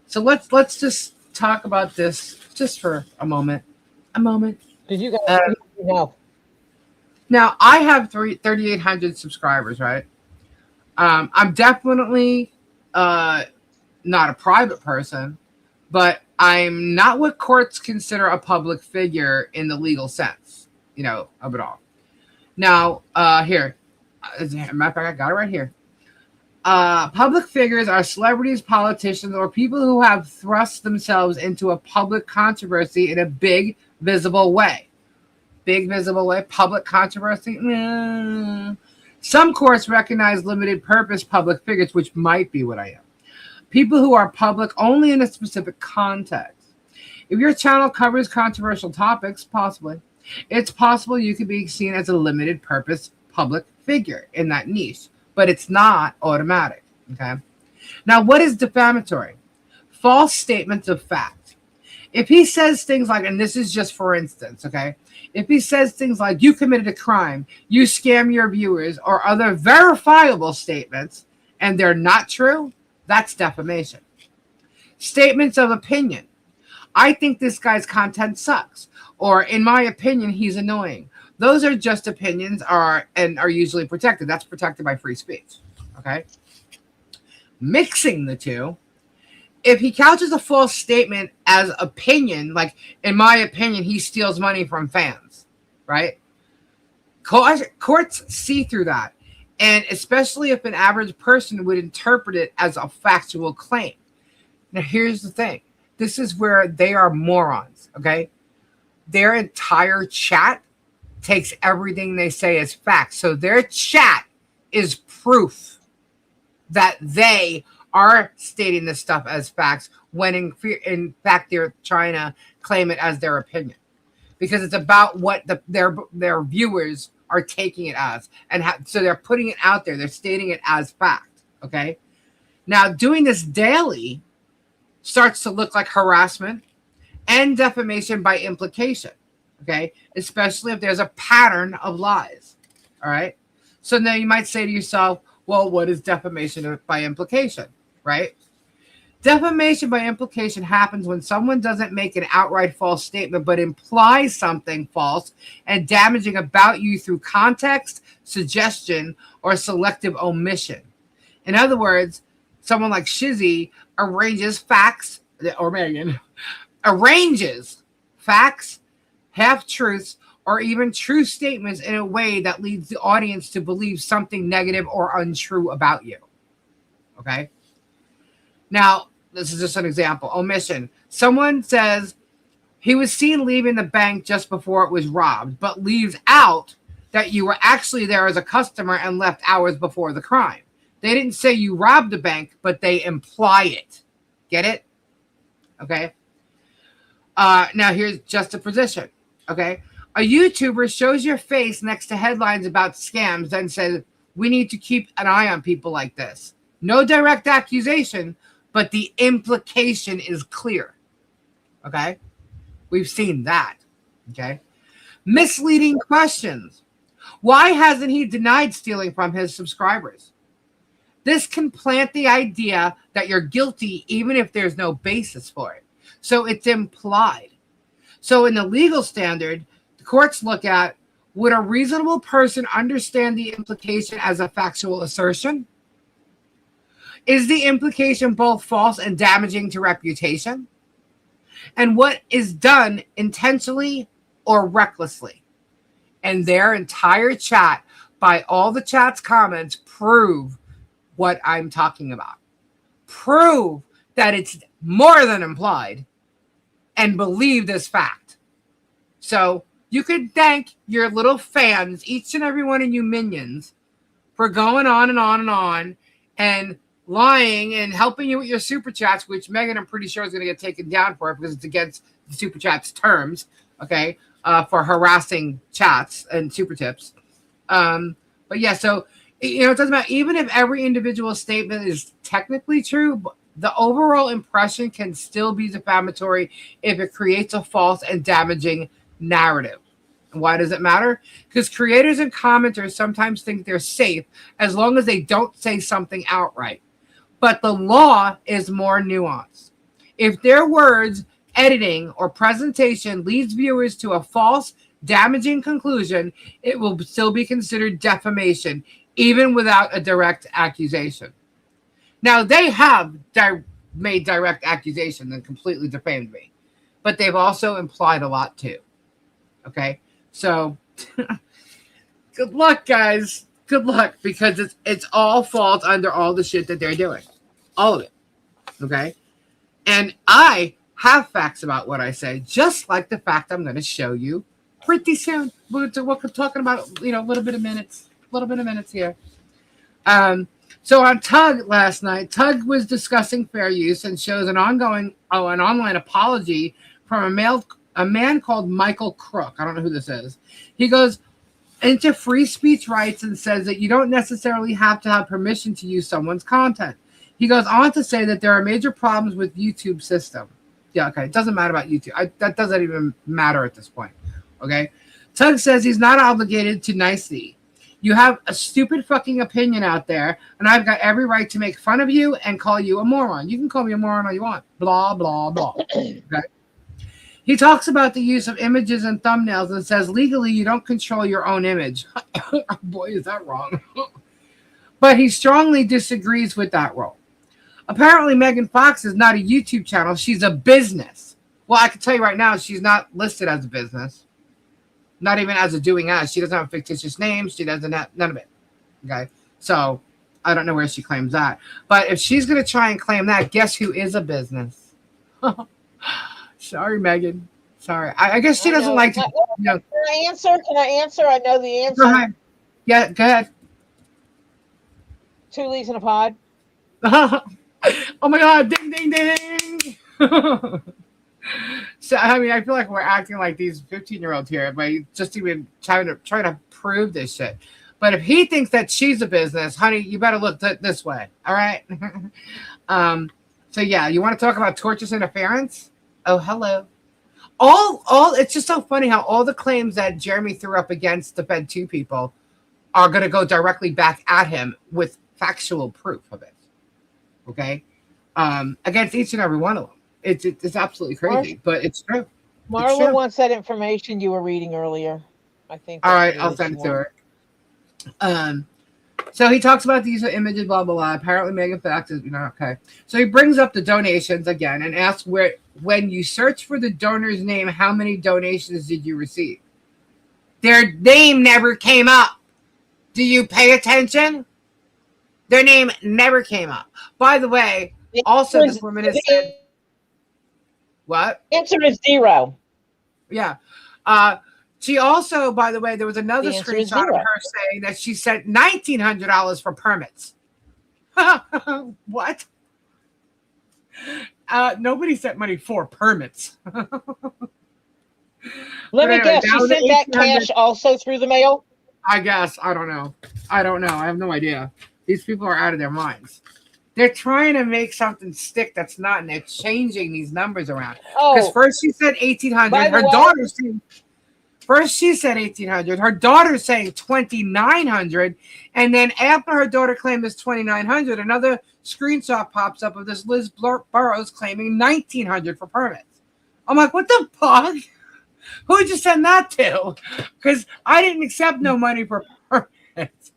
So let's just talk about this just for a moment. Did you guys know? Now, I have 3,800 subscribers, right? I'm definitely not a private person, but I'm not what courts consider a public figure in the legal sense, of it all. Now, here, as a matter of fact, I got it right here. Public figures are celebrities, politicians, or people who have thrust themselves into a public controversy in a big, visible way. Big, visible way, public controversy? Some courts recognize limited purpose public figures, which might be what I am. People who are public only in a specific context. If your channel covers controversial topics, possibly. It's possible you could be seen as a limited purpose public figure in that niche, but it's not automatic, okay? Now, what is defamatory? False statements of fact. If he says things like, and this is just for instance, okay? If he says things like, you committed a crime, you scam your viewers, or other verifiable statements, and they're not true, that's defamation. Statements of opinion. I think this guy's content sucks. Or, in my opinion, he's annoying. Those are just opinions and are usually protected. That's protected by free speech, okay? mixing the two. If he couches a false statement as opinion, like, in my opinion, he steals money from fans, right? Courts see through that. And especially if an average person would interpret it as a factual claim. Now, here's the thing. This is where they are morons, okay? Their entire chat takes everything they say as facts. So their chat is proof that they are stating this stuff as facts when in fact they're trying to claim it as their opinion, because it's about what their viewers are taking it as, and so they're putting it out there, they're stating it as fact. Okay, now doing this daily starts to look like harassment and defamation by implication. Okay, especially if there's a pattern of lies. All right, so now you might say to yourself, well, what is defamation by implication? Right? Defamation by implication happens when someone doesn't make an outright false statement, but implies something false and damaging about you through context, suggestion, or selective omission. In other words, someone like Shizzy arranges facts, or Megan, arranges facts, half-truths, or even true statements in a way that leads the audience to believe something negative or untrue about you. Okay? Now, this is just an example. Omission. Someone says he was seen leaving the bank just before it was robbed, but leaves out that you were actually there as a customer and left hours before the crime. They didn't say you robbed the bank, but they imply it. Get it? Okay. Now here's juxtaposition. Okay. A YouTuber shows your face next to headlines about scams, then says, we need to keep an eye on people like this. No direct accusation, but the implication is clear. Okay? We've seen that. Okay? Misleading questions. Why hasn't he denied stealing from his subscribers? This can plant the idea that you're guilty even if there's no basis for it. So it's implied. So in the legal standard, the courts look at, would a reasonable person understand the implication as a factual assertion? Is the implication both false and damaging to reputation? And what is done intentionally or recklessly? And their entire chat, by all the chat's comments, prove what I'm talking about. Prove that it's more than implied and believe this fact. So you could thank your little fans, each and every one of you minions, for going on and on and on and lying and helping you with your super chats, which Megan, I'm pretty sure, is going to get taken down for it because it's against the super chats terms, okay, for harassing chats and super tips. But yeah, so, it doesn't matter. Even if every individual statement is technically true, the overall impression can still be defamatory if it creates a false and damaging narrative. Why does it matter? Because creators and commenters sometimes think they're safe as long as they don't say something outright. But the law is more nuanced. If their words, editing, or presentation leads viewers to a false, damaging conclusion, it will still be considered defamation, even without a direct accusation. Now, they have made direct accusations and completely defamed me, but they've also implied a lot too. Okay? So, good luck, guys. Good luck, because it's all falls under all the shit that they're doing. All of it. Okay? And I have facts about what I say, just like the fact I'm going to show you pretty soon. We're talking about, a little bit of minutes here. So on Tug last night, Tug was discussing fair use and shows an online apology from a man called Michael Crook. I don't know who this is. He goes into free speech rights and says that you don't necessarily have to have permission to use someone's content. He goes on to say that there are major problems with YouTube system. Yeah, okay. It doesn't matter about YouTube. That doesn't even matter at this point. Okay. Tug says he's not obligated to nicety. You have a stupid fucking opinion out there, and I've got every right to make fun of you and call you a moron. You can call me a moron all you want. Blah, blah, blah. Okay. He talks about the use of images and thumbnails and says legally you don't control your own image. Boy, is that wrong. But he strongly disagrees with that role. Apparently, Megan Fox is not a YouTube channel. She's a business. Well, I can tell you right now, she's not listed as a business. Not even as a doing as. She doesn't have a fictitious name. She doesn't have none of it. Okay. So I don't know where she claims that. But if she's going to try and claim that, guess who is a business? Sorry, Megan. Sorry. I guess she doesn't like to. Can I answer? Can I answer? I know the answer. Go ahead. Yeah, go ahead. 2 leaves in a pod. Oh my God. Ding, ding, ding. So, I mean, I feel like we're acting like these 15-year-olds here, but just even trying to prove this shit. But if he thinks that she's a business, honey, you better look this way. All right. So yeah, you want to talk about tortious interference? Oh, hello. All it's just so funny how all the claims that Jeremy threw up against the Fed 2 people are going to go directly back at him with factual proof of it. Okay. Against each and every one of them. It's absolutely crazy, but it's true. Marla wants that information you were reading earlier. I think. All right, I'll send it to her. So he talks about these images, blah blah blah. Apparently, Megan Fox is okay. So he brings up the donations again and asks when you search for the donor's name, how many donations did you receive? Their name never came up. Do you pay attention? Their name never came up. By the way, also this woman has said. What? Answer is 0. Yeah. She also, by the way, there was another screenshot of her saying that she sent $1,900 for permits. What? Nobody sent money for permits. Let me guess. She sent that cash also through the mail? I guess. I don't know. I have no idea. These people are out of their minds. They're trying to make something stick that's not, and they're changing these numbers around. Because first she said 1,800. Her daughter's saying, first she said 1,800. Her daughter's saying 2,900. And then after her daughter claimed this 2,900, another screenshot pops up of this Liz Burrows claiming 1,900 for permits. I'm like, what the fuck? Who did you send that to? Because I didn't accept no money for permits.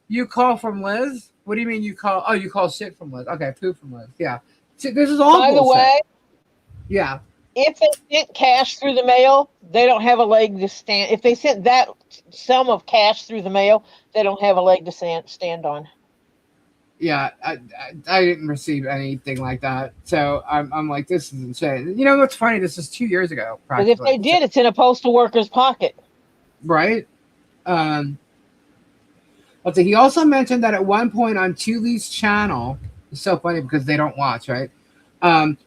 You call from Liz? What do you mean you call? Oh, you call shit from Liz. Okay, poop from Liz. Yeah. See, this is all By bullshit. the way, yeah. If they sent cash through the mail, they don't have a leg to stand. If they sent that sum of cash through the mail, they don't have a leg to stand on. Yeah, I didn't receive anything like that. So I'm like, this is insane. You know what's funny? This is 2 years ago. Because if they did, it's in a postal worker's pocket. Right? Let's see. He also mentioned that at one point on Tule's channel, it's so funny because they don't watch, right?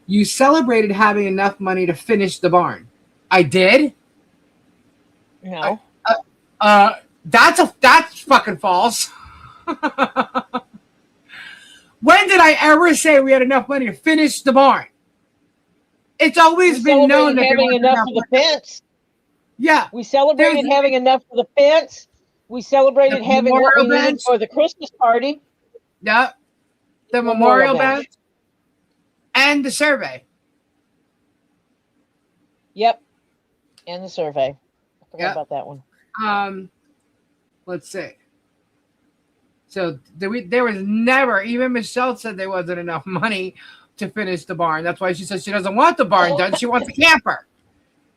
You celebrated having enough money to finish the barn. I did? No. That's fucking false. When did I ever say we had enough money to finish the barn? It's always been known that having enough for the fence. Yeah. We celebrated having enough for the fence. We celebrated having what we needed for the Christmas party. Yep. The memorial bench. And the survey. Yep. And the survey. I forgot about that one. Let's see. So there was never, even Michelle said there wasn't enough money to finish the barn. That's why she said she doesn't want the barn done. She wants a camper.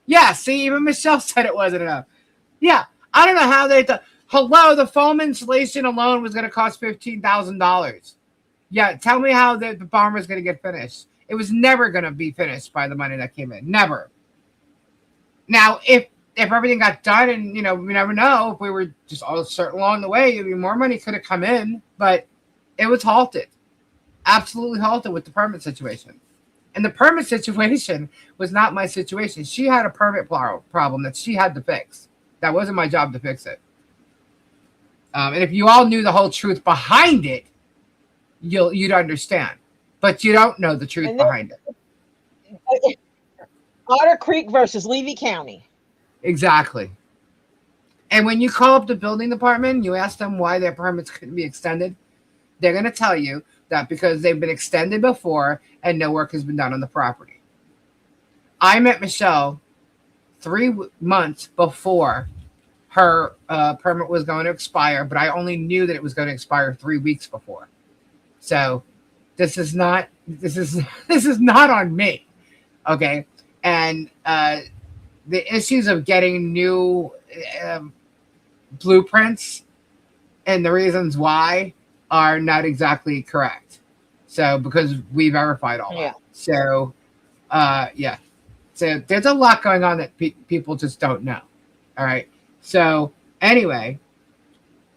Yeah, see, even Michelle said it wasn't enough. Yeah, I don't know how they thought. Hello, the foam insulation alone was going to cost $15,000. Yeah, tell me how the barn was going to get finished. It was never going to be finished by the money that came in. Never. Now, if everything got done and, we never know, if we were just all certain along the way, more money could have come in, but it was halted. Absolutely halted with the permit situation. And the permit situation was not my situation. She had a permit problem that she had to fix. That wasn't my job to fix it. And if you all knew the whole truth behind it, you'd understand. But you don't know the truth behind it. Otter Creek versus Levy County. Exactly. And when you call up the building department, you ask them why their permits couldn't be extended, they're going to tell you that because they've been extended before and no work has been done on the property. I met Michelle 3 months before her permit was going to expire, but I only knew that it was going to expire 3 weeks before. So This is not on me. Okay. And the issues of getting new blueprints and the reasons why are not exactly correct. So, because we verified all that. So, yeah. So, there's a lot going on that people just don't know. All right. So, anyway,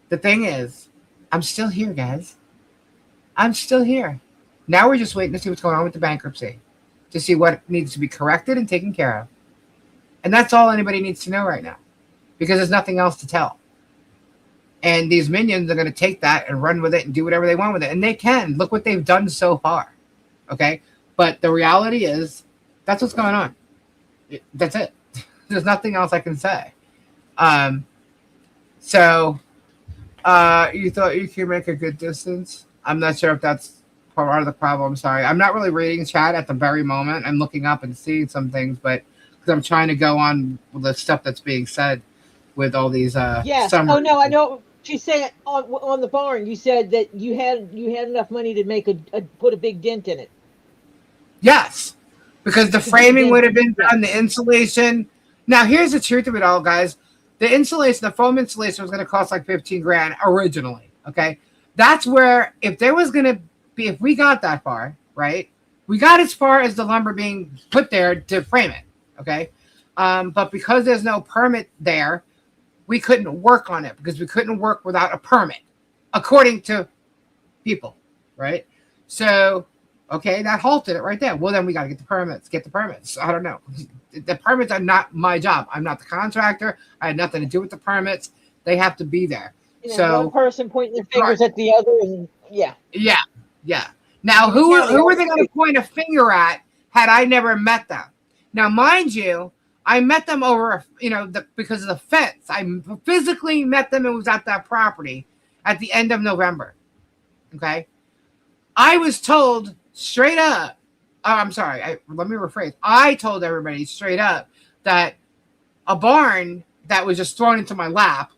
the thing is, I'm still here, guys. I'm still here. Now we're just waiting to see what's going on with the bankruptcy, to see what needs to be corrected and taken care of. And that's all anybody needs to know right now, because there's nothing else to tell. And these minions are going to take that and run with it and do whatever they want with it. And they can. Look what they've done so far. Okay? But the reality is, that's what's going on. That's it. There's nothing else I can say. So, you thought you could make a good distance? I'm not sure if that's part of the problem. Sorry. I'm not really reading chat at the very moment. I'm looking up and seeing some things, but because I'm trying to go on with the stuff that's being said with all these yes. Oh no, I know. She's saying on the barn. You said that you had enough money to make put a big dent in it. Yes, because the framing would have been done, the insulation. Now here's the truth of it all, guys. The insulation, the foam insulation, was going to cost like $15,000 originally. Okay, that's where if there was going to be, if we got that far, right? We got as far as the lumber being put there to frame it. Okay, but because there's no permit there, we couldn't work on it because we couldn't work without a permit, according to people, right? So, okay, that halted it right there. Well, then we got to get the permits. I don't know. The permits are not my job. I'm not the contractor. I had nothing to do with the permits. They have to be there. And so one person pointing their fingers at the other, and yeah. Now, who were they going to point a finger at had I never met them? Now, mind you, I met them over, because of the fence. I physically met them and was at that property at the end of November. Okay. I was told straight up, let me rephrase. I told everybody straight up that a barn that was just thrown into my lap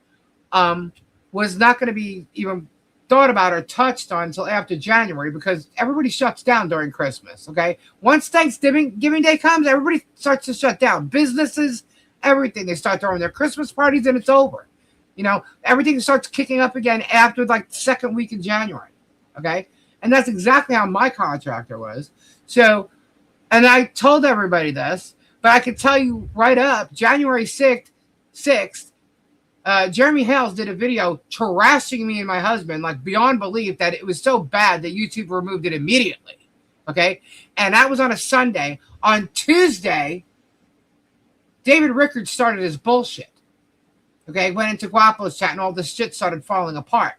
was not going to be even thought about or touched on until after January, because everybody shuts down during Christmas. Okay. Once Thanksgiving Day comes, everybody starts to shut down. Businesses, everything. They start throwing their Christmas parties and it's over. Everything starts kicking up again after like the second week in January. Okay. And that's exactly how my contractor was. So, and I told everybody this, but I can tell you right up, January 6th, Jeremy Hales did a video trashing me and my husband, like beyond belief, that it was so bad that YouTube removed it immediately. Okay. And that was on a Sunday. On Tuesday, David Rickards started his bullshit. Okay. Went into Guapo's chat and all this shit started falling apart.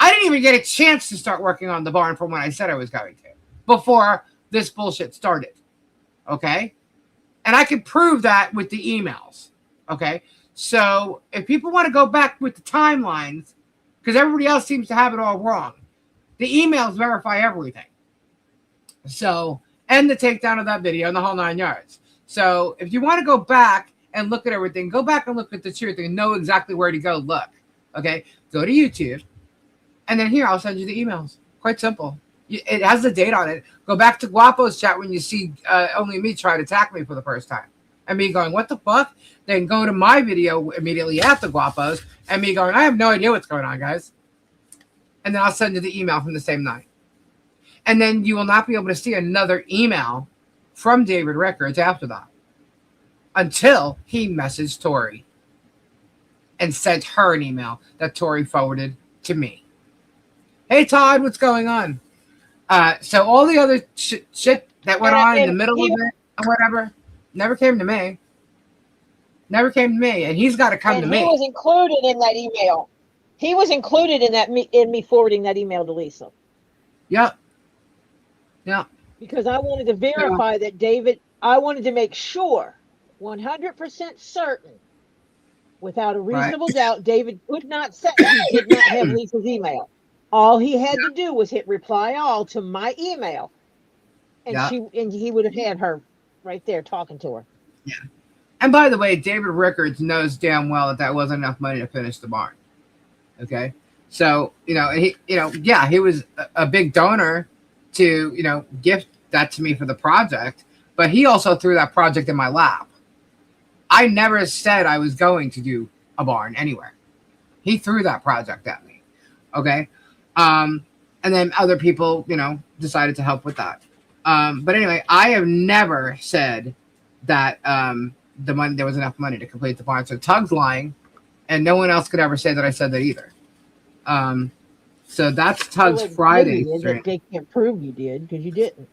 I didn't even get a chance to start working on the barn from when I said I was going to before this bullshit started. Okay. And I could prove that with the emails. Okay. So if people want to go back with the timelines, because everybody else seems to have it all wrong, the emails verify everything. So, and the takedown of that video and the whole 9 yards. So if you want to go back and look at everything, go back and look at the truth and know exactly where to go look. Okay. Go to YouTube. And then here, I'll send you the emails. Quite simple. It has the date on it. Go back to Guapo's chat when you see only me try to attack me for the first time. And me going, what the fuck? Then go to my video immediately after Guapo's and me going, I have no idea what's going on, guys. And then I'll send you the email from the same night. And then you will not be able to see another email from David Rickards after that until he messaged Tori and sent her an email that Tori forwarded to me. Hey, Todd, what's going on? So all the other shit that went on in the middle of it or whatever never came to me. Never came to me, and he's got to come to me. He was included in that email. He was included in me forwarding that email to Lisa. Yep. Because I wanted to verify that David. I wanted to make sure, 100% certain, without a reasonable doubt, David could not say he did not have Lisa's email. All he had to do was hit reply all to my email, and he would have had her right there talking to her. Yeah. And by the way, David Rickards knows damn well that wasn't enough money to finish the barn. Okay. So, he was a big donor to, you know, gift that to me for the project, but he also threw that project in my lap. I never said I was going to do a barn anywhere. He threw that project at me. Okay. And then other people, you know, decided to help with that. But anyway, I have never said that there was enough money to complete the barn. So Tug's lying, and no one else could ever say that I said that either. So that's Tug's Friday stream. They can't prove you did because you didn't.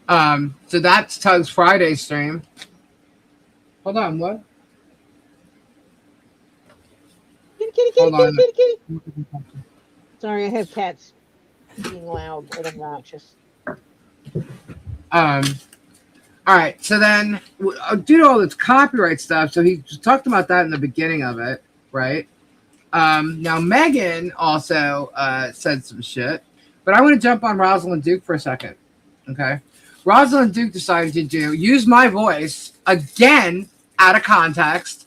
Yeah. So that's Tug's Friday stream. Hold on, what? Kitty. Sorry, I have cats being loud and obnoxious. All right, so then due to all this copyright stuff, so he talked about that in the beginning of it, right? Now Megan also said some shit, but I want to jump on Rosalind Duke for a second, okay? Rosalind Duke decided to use my voice again out of context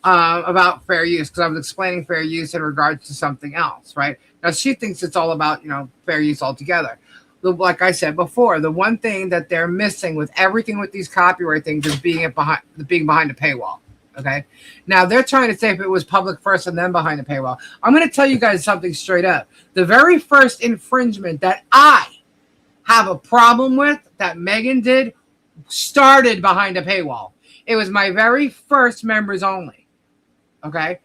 about fair use, because I was explaining fair use in regards to something else, right? Now she thinks it's all about, you know, fair use altogether. Like I said before, the one thing that they're missing with everything with these copyright things is being behind a paywall. Okay. Now they're trying to say if it was public first and then behind the paywall. I'm going to tell you guys something straight up. The very first infringement that I have a problem with that Megan did started behind a paywall. It was my very first members only. Okay.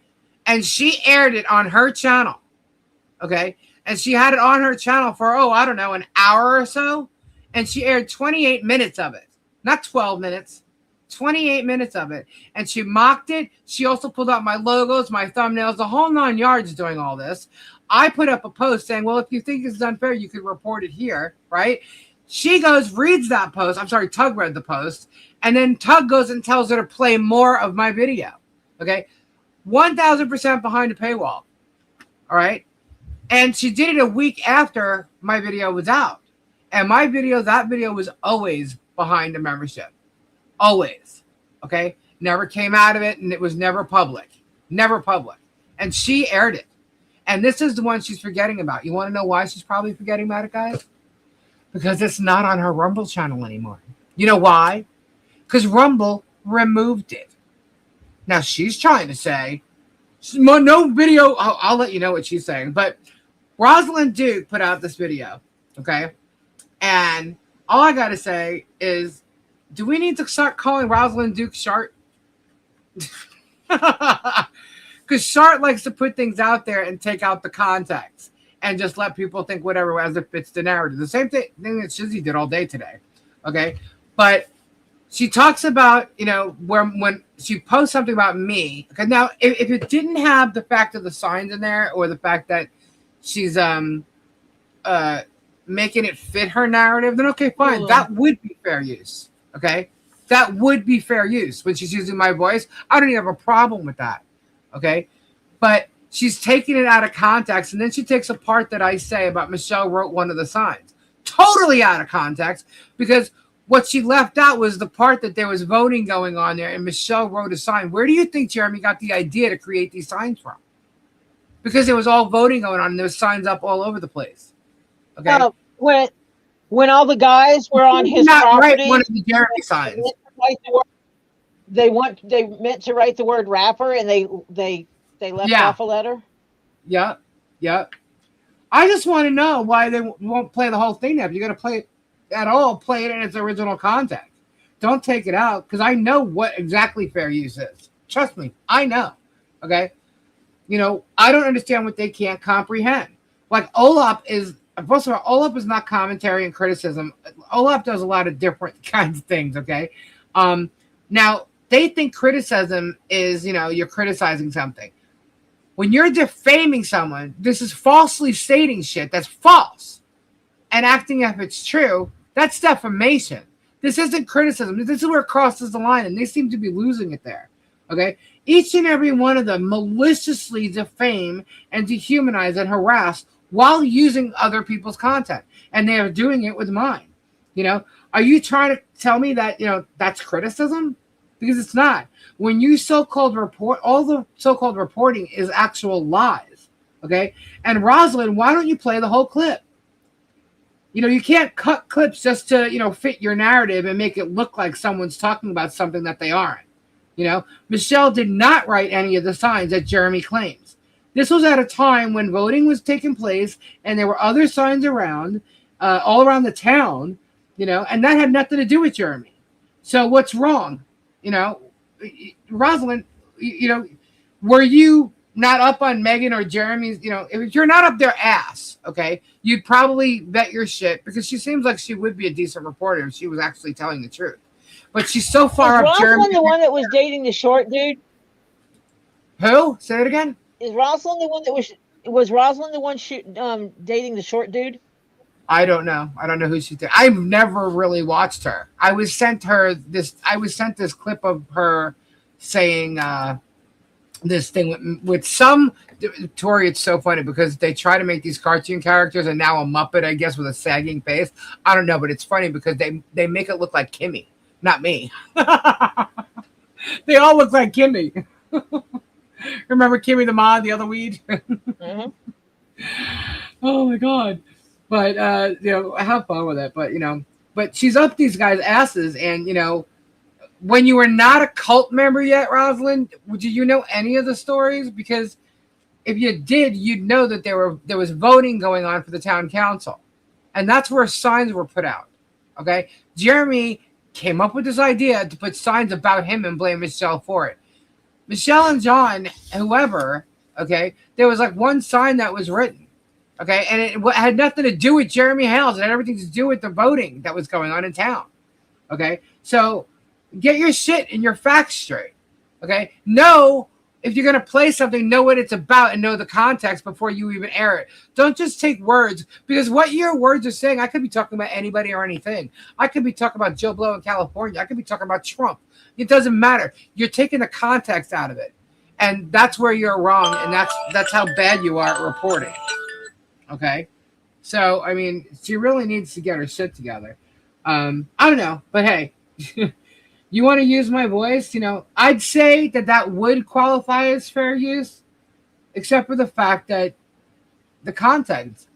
And she aired it on her channel. Okay. And she had it on her channel for, I don't know, an hour or so. And she aired 28 minutes of it. Not 12 minutes. 28 minutes of it. And she mocked it. She also pulled out my logos, my thumbnails, the whole 9 yards doing all this. I put up a post saying, well, if you think this is unfair, you could report it here, right? She goes, reads that post. I'm sorry, Tug read the post. And then Tug goes and tells her to play more of my video. Okay? 1,000% behind a paywall. All right? And she did it a week after my video was out. And that video was always behind a membership. Always. Okay? Never came out of it, and it was never public. Never public. And she aired it. And this is the one she's forgetting about. You want to know why she's probably forgetting about it, guys? Because it's not on her Rumble channel anymore. You know why? Because Rumble removed it. Now, she's trying to say, no video. I'll let you know what she's saying. But Rosalind Duke put out this video, okay? And all I got to say is, do we need to start calling Rosalind Duke Shart? Because Shart likes to put things out there and take out the context and just let people think whatever as it fits the narrative. The same thing that Shizzy did all day today, okay? But she talks about, you know, when she posts something about me. Okay, now, if it didn't have the fact of the signs in there or the fact that she's making it fit her narrative, then okay, fine. That would be fair use. Okay, that would be fair use when she's using my voice. I don't even have a problem with that. Okay, but she's taking it out of context, and then she takes a part that I say about Michelle wrote one of the signs totally out of context, because what she left out was the part that there was voting going on there, and Michelle wrote a sign. Where do you think Jeremy got the idea to create these signs from? Because there was all voting going on, and there was signs up all over the place. Okay. When all the guys were on his property, right, one of the Jeremy signs. They meant to write the word rapper, and they left off a letter. Yeah. I just want to know why they won't play the whole thing. If you're going to play it at all, play it in its original content. Don't take it out, because I know what exactly fair use is. Trust me, I know. Okay. You know, I don't understand what they can't comprehend. Like Olap is, first of all, Olap is not commentary and criticism. Olap does a lot of different kinds of things. Okay. Now they think criticism is, you know, you're criticizing something. When you're defaming someone, this is falsely stating shit that's false and acting if it's true. That's defamation. This isn't criticism. This is where it crosses the line, and they seem to be losing it there. Okay? Each and every one of them maliciously defame and dehumanize and harass while using other people's content. And they are doing it with mine. You know, are you trying to tell me that, you know, that's criticism? Because it's not. When you so-called report, all the so-called reporting is actual lies. Okay. And Rosalind, why don't you play the whole clip? You can't cut clips just to, fit your narrative and make it look like someone's talking about something that they aren't. Michelle did not write any of the signs that Jeremy claims. This was at a time when voting was taking place and there were other signs around, all around the town, and that had nothing to do with Jeremy. So what's wrong? Rosalind, were you not up on Megan or Jeremy's? If you're not up their ass, okay, you'd probably bet your shit, because she seems like she would be a decent reporter if she was actually telling the truth. But she's so far up. Is Rosalind the one that was dating the short dude? Who? Say it again. Is Rosalind the one that was Rosalind the one dating the short dude? I don't know. I don't know who she did. I've never really watched her. I was sent this clip of her saying this thing with some Tori. It's so funny because they try to make these cartoon characters and now a Muppet, I guess, with a sagging face. I don't know, but it's funny because they make it look like Kimmy, not me. They all look like Kimmy. Remember Kimmy the Mod, the other weed? Mm-hmm. Oh my God. But have fun with it. But she's up these guys' asses, and when you were not a cult member yet, Rosalind, do you know any of the stories? Because if you did, you'd know that there was voting going on for the town council, and that's where signs were put out. Okay, Jeremy came up with this idea to put signs about him and blame Michelle for it. Michelle and John, whoever, okay, there was like one sign that was written. Okay, and it had nothing to do with Jeremy Hales. It had everything to do with the voting that was going on in town. Okay, so get your shit and your facts straight. Okay, know if you're going to play something, know what it's about and know the context before you even air it. Don't just take words, because what your words are saying, I could be talking about anybody or anything. I could be talking about Joe Blow in California. I could be talking about Trump. It doesn't matter. You're taking the context out of it, and that's where you're wrong, and that's how bad you are at reporting. Okay, so I mean, she really needs to get her shit together. I don't know, but hey, you want to use my voice? I'd say that would qualify as fair use, except for the fact that the context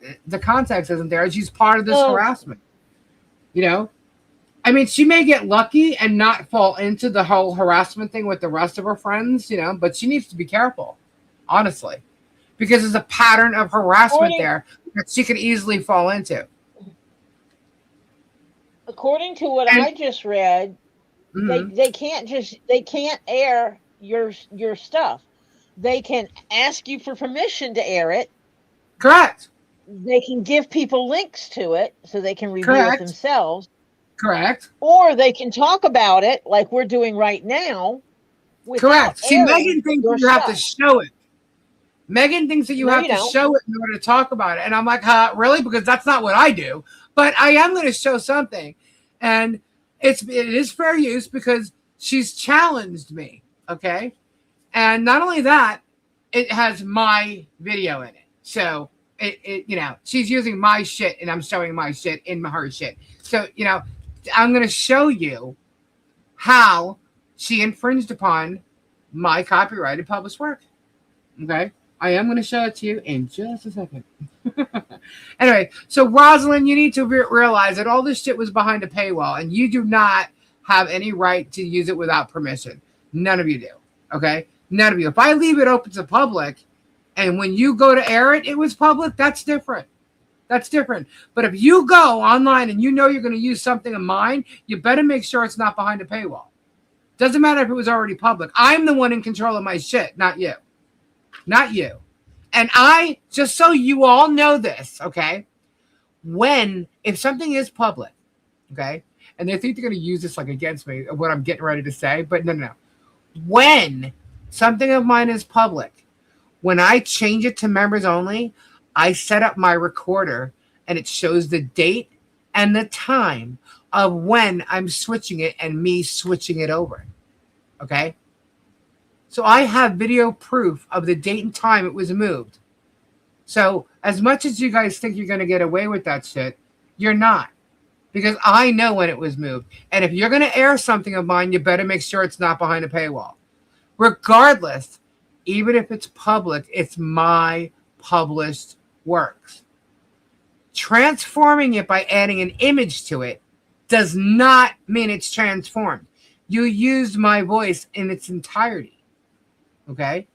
isn't there. She's part of this harassment. I mean, she may get lucky and not fall into the whole harassment thing with the rest of her friends, but she needs to be careful, honestly. Because there's a pattern of harassment there that she could easily fall into. According to what I just read, mm-hmm. they can't air your stuff. They can ask you for permission to air it. Correct. They can give people links to it so they can review it themselves. Correct. Or they can talk about it like we're doing right now. Correct. See, Megan thinks you have to show it. Megan thinks that you have to show it in order to talk about it. And I'm like, really? Because that's not what I do. But I am going to show something. And it is fair use because she's challenged me. Okay. And not only that, it has my video in it. So, she's using my shit and I'm showing my shit in her shit. So, I'm going to show you how she infringed upon my copyrighted published work. Okay. I am going to show it to you in just a second. Anyway, so Rosalind, you need to realize that all this shit was behind a paywall, and you do not have any right to use it without permission. None of you do. Okay? None of you. If I leave it open to public, and when you go to air it, it was public, that's different. That's different. But if you go online and you know you're going to use something of mine, you better make sure it's not behind a paywall. Doesn't matter if it was already public. I'm the one in control of my shit, not you. Not you. And just so you all know this, okay, if something is public, okay, and they think they're going to use this like against me, what I'm getting ready to say, but no. When something of mine is public, when I change it to members only, I set up my recorder and it shows the date and the time of when I'm switching it and me switching it over, okay? So I have video proof of the date and time it was moved. So as much as you guys think you're going to get away with that shit, you're not. Because I know when it was moved. And if you're going to air something of mine, you better make sure it's not behind a paywall. Regardless, even if it's public, it's my published works. Transforming it by adding an image to it does not mean it's transformed. You used my voice in its entirety. Okay?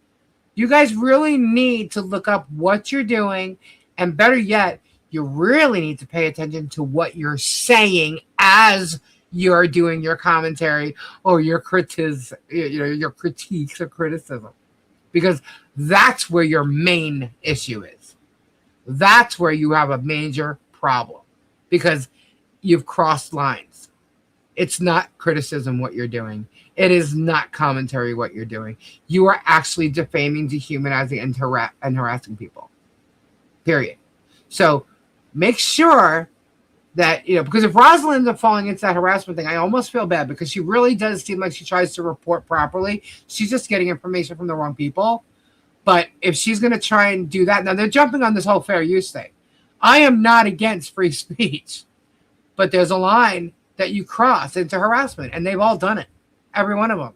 You guys really need to look up what you're doing, and better yet, you really need to pay attention to what you're saying as you're doing your commentary or your critiques or criticism, because that's where your main issue is. That's where you have a major problem, because you've crossed lines. It's not criticism what you're doing. It is not commentary what you're doing. You are actually defaming, dehumanizing, and harassing people. Period. So make sure that, because if Rosalind ends up falling into that harassment thing, I almost feel bad, because she really does seem like she tries to report properly. She's just getting information from the wrong people. But if she's going to try and do that, now they're jumping on this whole fair use thing. I am not against free speech, but there's a line that you cross into harassment, and they've all done it, every one of them.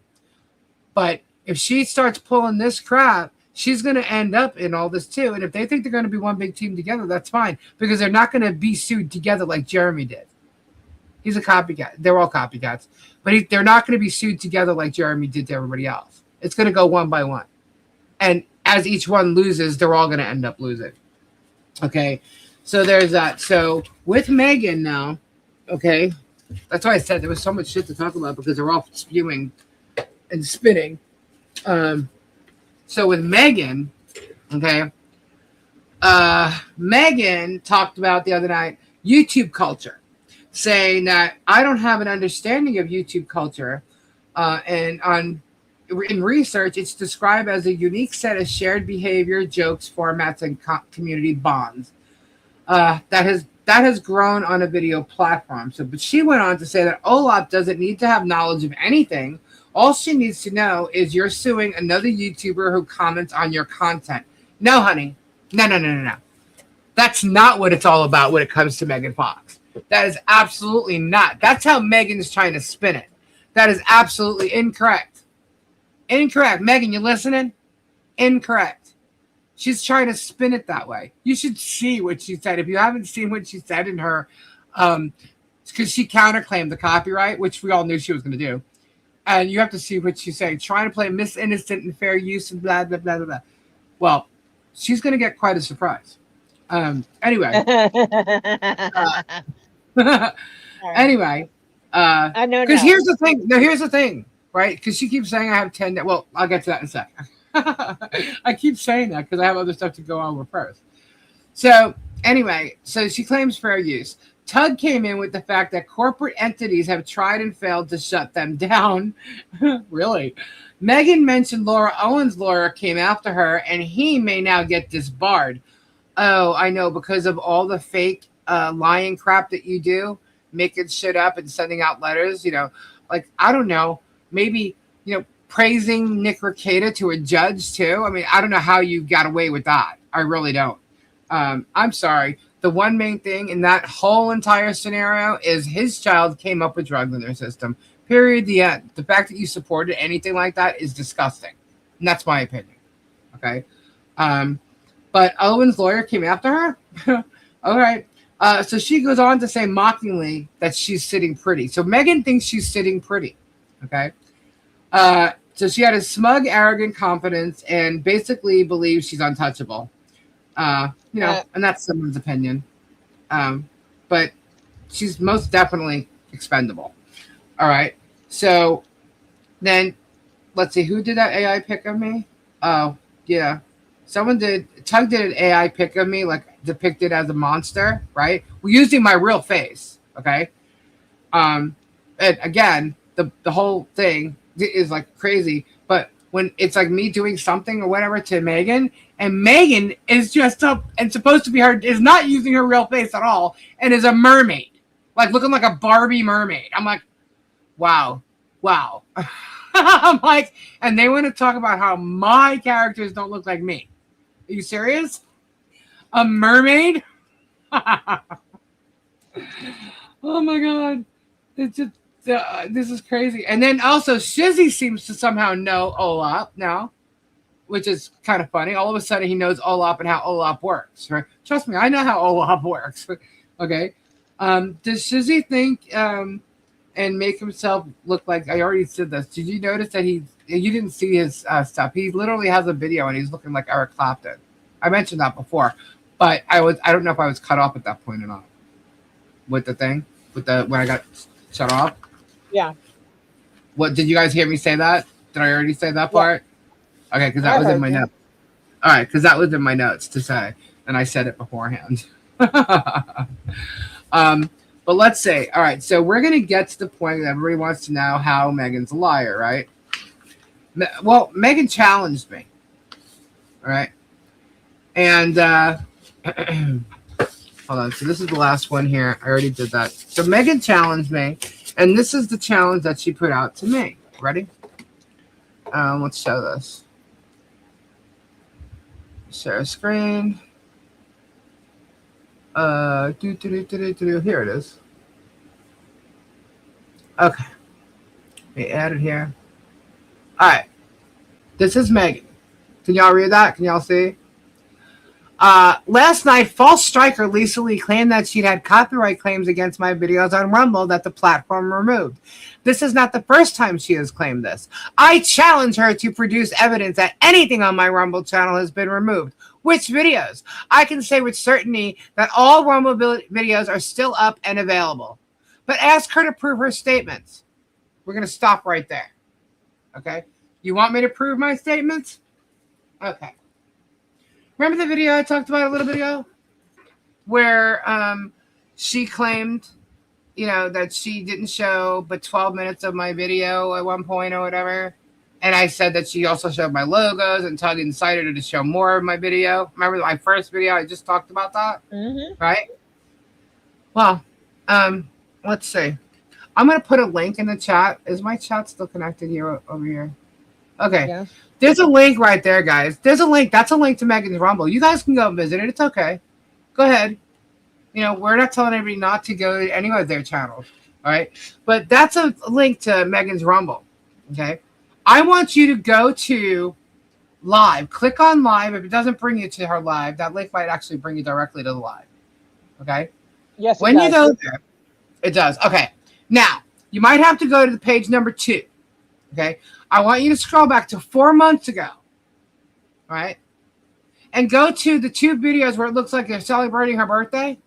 But if she starts pulling this crap, she's going to end up in all this too. And if they think they're going to be one big team together, that's fine, because they're not going to be sued together like Jeremy did. He's a copycat. They're all copycats. But they're not going to be sued together like Jeremy did to everybody else. It's going to go one by one. And as each one loses, they're all going to end up losing. Okay, so there's that. So with Megan now, okay, that's why I said there was so much shit to talk about, because they're all spewing and spinning. So with Megan, okay, Megan talked about the other night YouTube culture, saying that I don't have an understanding of YouTube culture, and in research, it's described as a unique set of shared behavior, jokes, formats, and community bonds that has grown on a video platform. So, but she went on to say that OLAP doesn't need to have knowledge of anything. All she needs to know is you're suing another YouTuber who comments on your content. No, honey. No. That's not what it's all about when it comes to Megan Fox. That is absolutely not. That's how Megan is trying to spin it. That is absolutely incorrect. Incorrect. Megan, you listening? Incorrect. She's trying to spin it that way. You should see what she said. If you haven't seen what she said in her, because she counterclaimed the copyright, which we all knew she was going to do. And you have to see what she's saying. Trying to play Miss Innocent and fair use and blah, blah, blah, blah, blah. Well, she's going to get quite a surprise. Anyway. Anyway. I know. Because here's the thing. Now, here's the thing, right? Because she keeps saying I have 10. Well, I'll get to that in a second. I keep saying that because I have other stuff to go over first. So, anyway, so she claims fair use. Tug came in with the fact that corporate entities have tried and failed to shut them down. Really? Megan mentioned Laura Owen's lawyer came after her, and he may now get disbarred. Oh, I know, because of all the fake lying crap that you do, making shit up and sending out letters, like, I don't know, maybe, praising Nick Rekieta to a judge too. I mean, I don't know how you got away with that. I really don't. I'm sorry. The one main thing in that whole entire scenario is his child came up with drugs in their system. Period. The end. The fact that you supported anything like that is disgusting. And that's my opinion. Okay. But Owen's lawyer came after her. All right. So she goes on to say mockingly that she's sitting pretty. So Megan thinks she's sitting pretty. Okay. So she had a smug, arrogant confidence and basically believes she's untouchable. And that's someone's opinion. But she's most definitely expendable. All right. So then let's see, who did that AI pic of me? Oh, yeah. Tug did an AI pic of me, like depicted as a monster, right? We're using my real face. Okay. And again, the whole thing is like crazy, but when it's like me doing something or whatever to Megan, and Megan is dressed up and supposed to be is not using her real face at all, and is a mermaid, like looking like a Barbie mermaid. I'm like, wow. I'm like, and they want to talk about how my characters don't look like me. Are you serious? A mermaid? Oh my God. It's just, this is crazy. And then also Shizzy seems to somehow know Olaf now, which is kind of funny. All of a sudden, he knows OLAP and how OLAP works, right? Trust me, I know how OLAP works. Okay. Does Shizzy think and make himself look like, I already said this. Did you notice that you didn't see his stuff? He literally has a video and he's looking like Eric Clapton. I mentioned that before, but I don't know if I was cut off at that point or not. With the thing, when I got shut off. Yeah. What did you guys hear me say that? Did I already say that part? Okay, because that was in my notes. All right, because that was in my notes to say, and I said it beforehand. But let's say, all right, so we're going to get to the point that everybody wants to know how Megan's a liar, right? Well, Megan challenged me, all right? And hold on, so this is the last one here. I already did that. So Megan challenged me, and this is the challenge that she put out to me. Ready? Let's show this. Share screen. Here it is. Okay. Let me add it here. All right. This is Megan. Can y'all read that? Can y'all see? Last night, false striker Lisa Lee claimed that she'd had copyright claims against my videos on Rumble that the platform removed. This is not the first time she has claimed this. I challenge her to produce evidence that anything on my Rumble channel has been removed. Which videos? I can say with certainty that all Rumble videos are still up and available. But ask her to prove her statements. We're going to stop right there. Okay? You want me to prove my statements? Okay. Remember the video I talked about a little bit ago? Where she claimed, that she didn't show but 12 minutes of my video at one point or whatever. And I said that she also showed my logos and Tug incited her to show more of my video. Remember my first video? I just talked about that. Mm-hmm. Right? Well, let's see. I'm going to put a link in the chat. Is my chat still connected here over here? Okay. Yeah. There's a link right there, guys. There's a link. That's a link to Megan's Rumble. You guys can go visit it. It's okay. Go ahead. We're not telling everybody not to go to any of their channels. All right? But that's a link to Megan's Rumble. Okay? I want you to go to live. Click on live. If it doesn't bring you to her live, that link might actually bring you directly to the live. Okay? Yes. When you go there, it does. Okay. Now, you might have to go to the page number 2. Okay? I want you to scroll back to 4 months ago. All right? And go to the 2 videos where it looks like they're celebrating her birthday.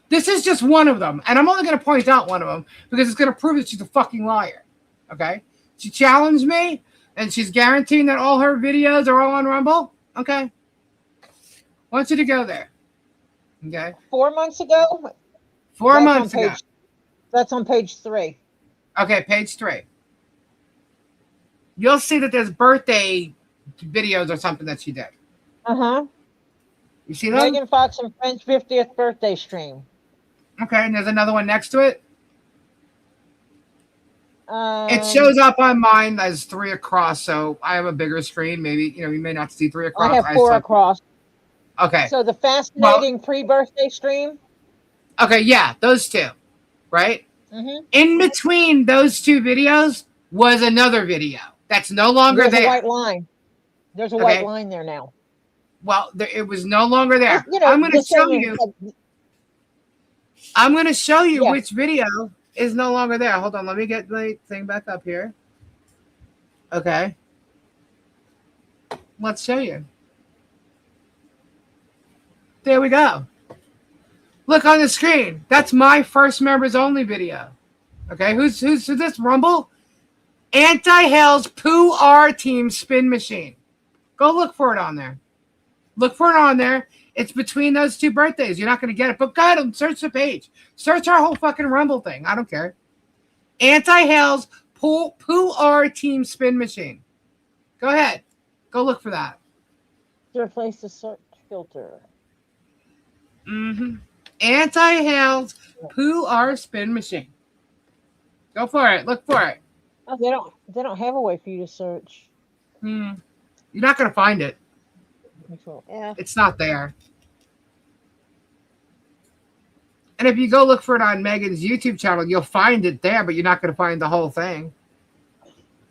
This is just one of them. And I'm only going to point out one of them because it's going to prove that she's a fucking liar. Okay? She challenged me and she's guaranteeing that all her videos are all on Rumble. Okay? I want you to go there. Okay? 4 months ago? 4 months ago. That's on page 3. Okay, page 3. You'll see that there's birthday videos or something that she did. Uh-huh. You see them? Megan Fox and Friends 50th birthday stream. Okay, and there's another one next to it. It shows up on mine as 3 across, so I have a bigger screen. Maybe, you may not see 3 across. I have 4 across. Okay. So the fascinating pre-birthday stream? Okay, yeah, those 2, right? Mm-hmm. In between those 2 videos was another video that's no longer there. There's a white line. There's a white line there now. Well, it was no longer there. I'm going to show you. I'm going to show you which video is no longer there. Hold on. Let me get my thing back up here. Okay. Let's show you. There we go. Look on the screen. That's my first members only video. Okay. Who's this? Rumble? Anti-Hell's Pooh R Team Spin Machine. Go look for it on there. Look for it on there. It's between those 2 birthdays. You're not going to get it. But go ahead and search the page. Search our whole fucking Rumble thing. I don't care. Anti-Hell's Pooh R Team Spin Machine. Go ahead. Go look for that. To replace the search filter. Mm-hmm. Anti-Hell's Pooh R Spin Machine. Go for it. Look for it. Oh, they don't have a way for you to search. You're not going to find it. Yeah. It's not there. And if you go look for it on Megan's YouTube channel, you'll find it there, but you're not going to find the whole thing.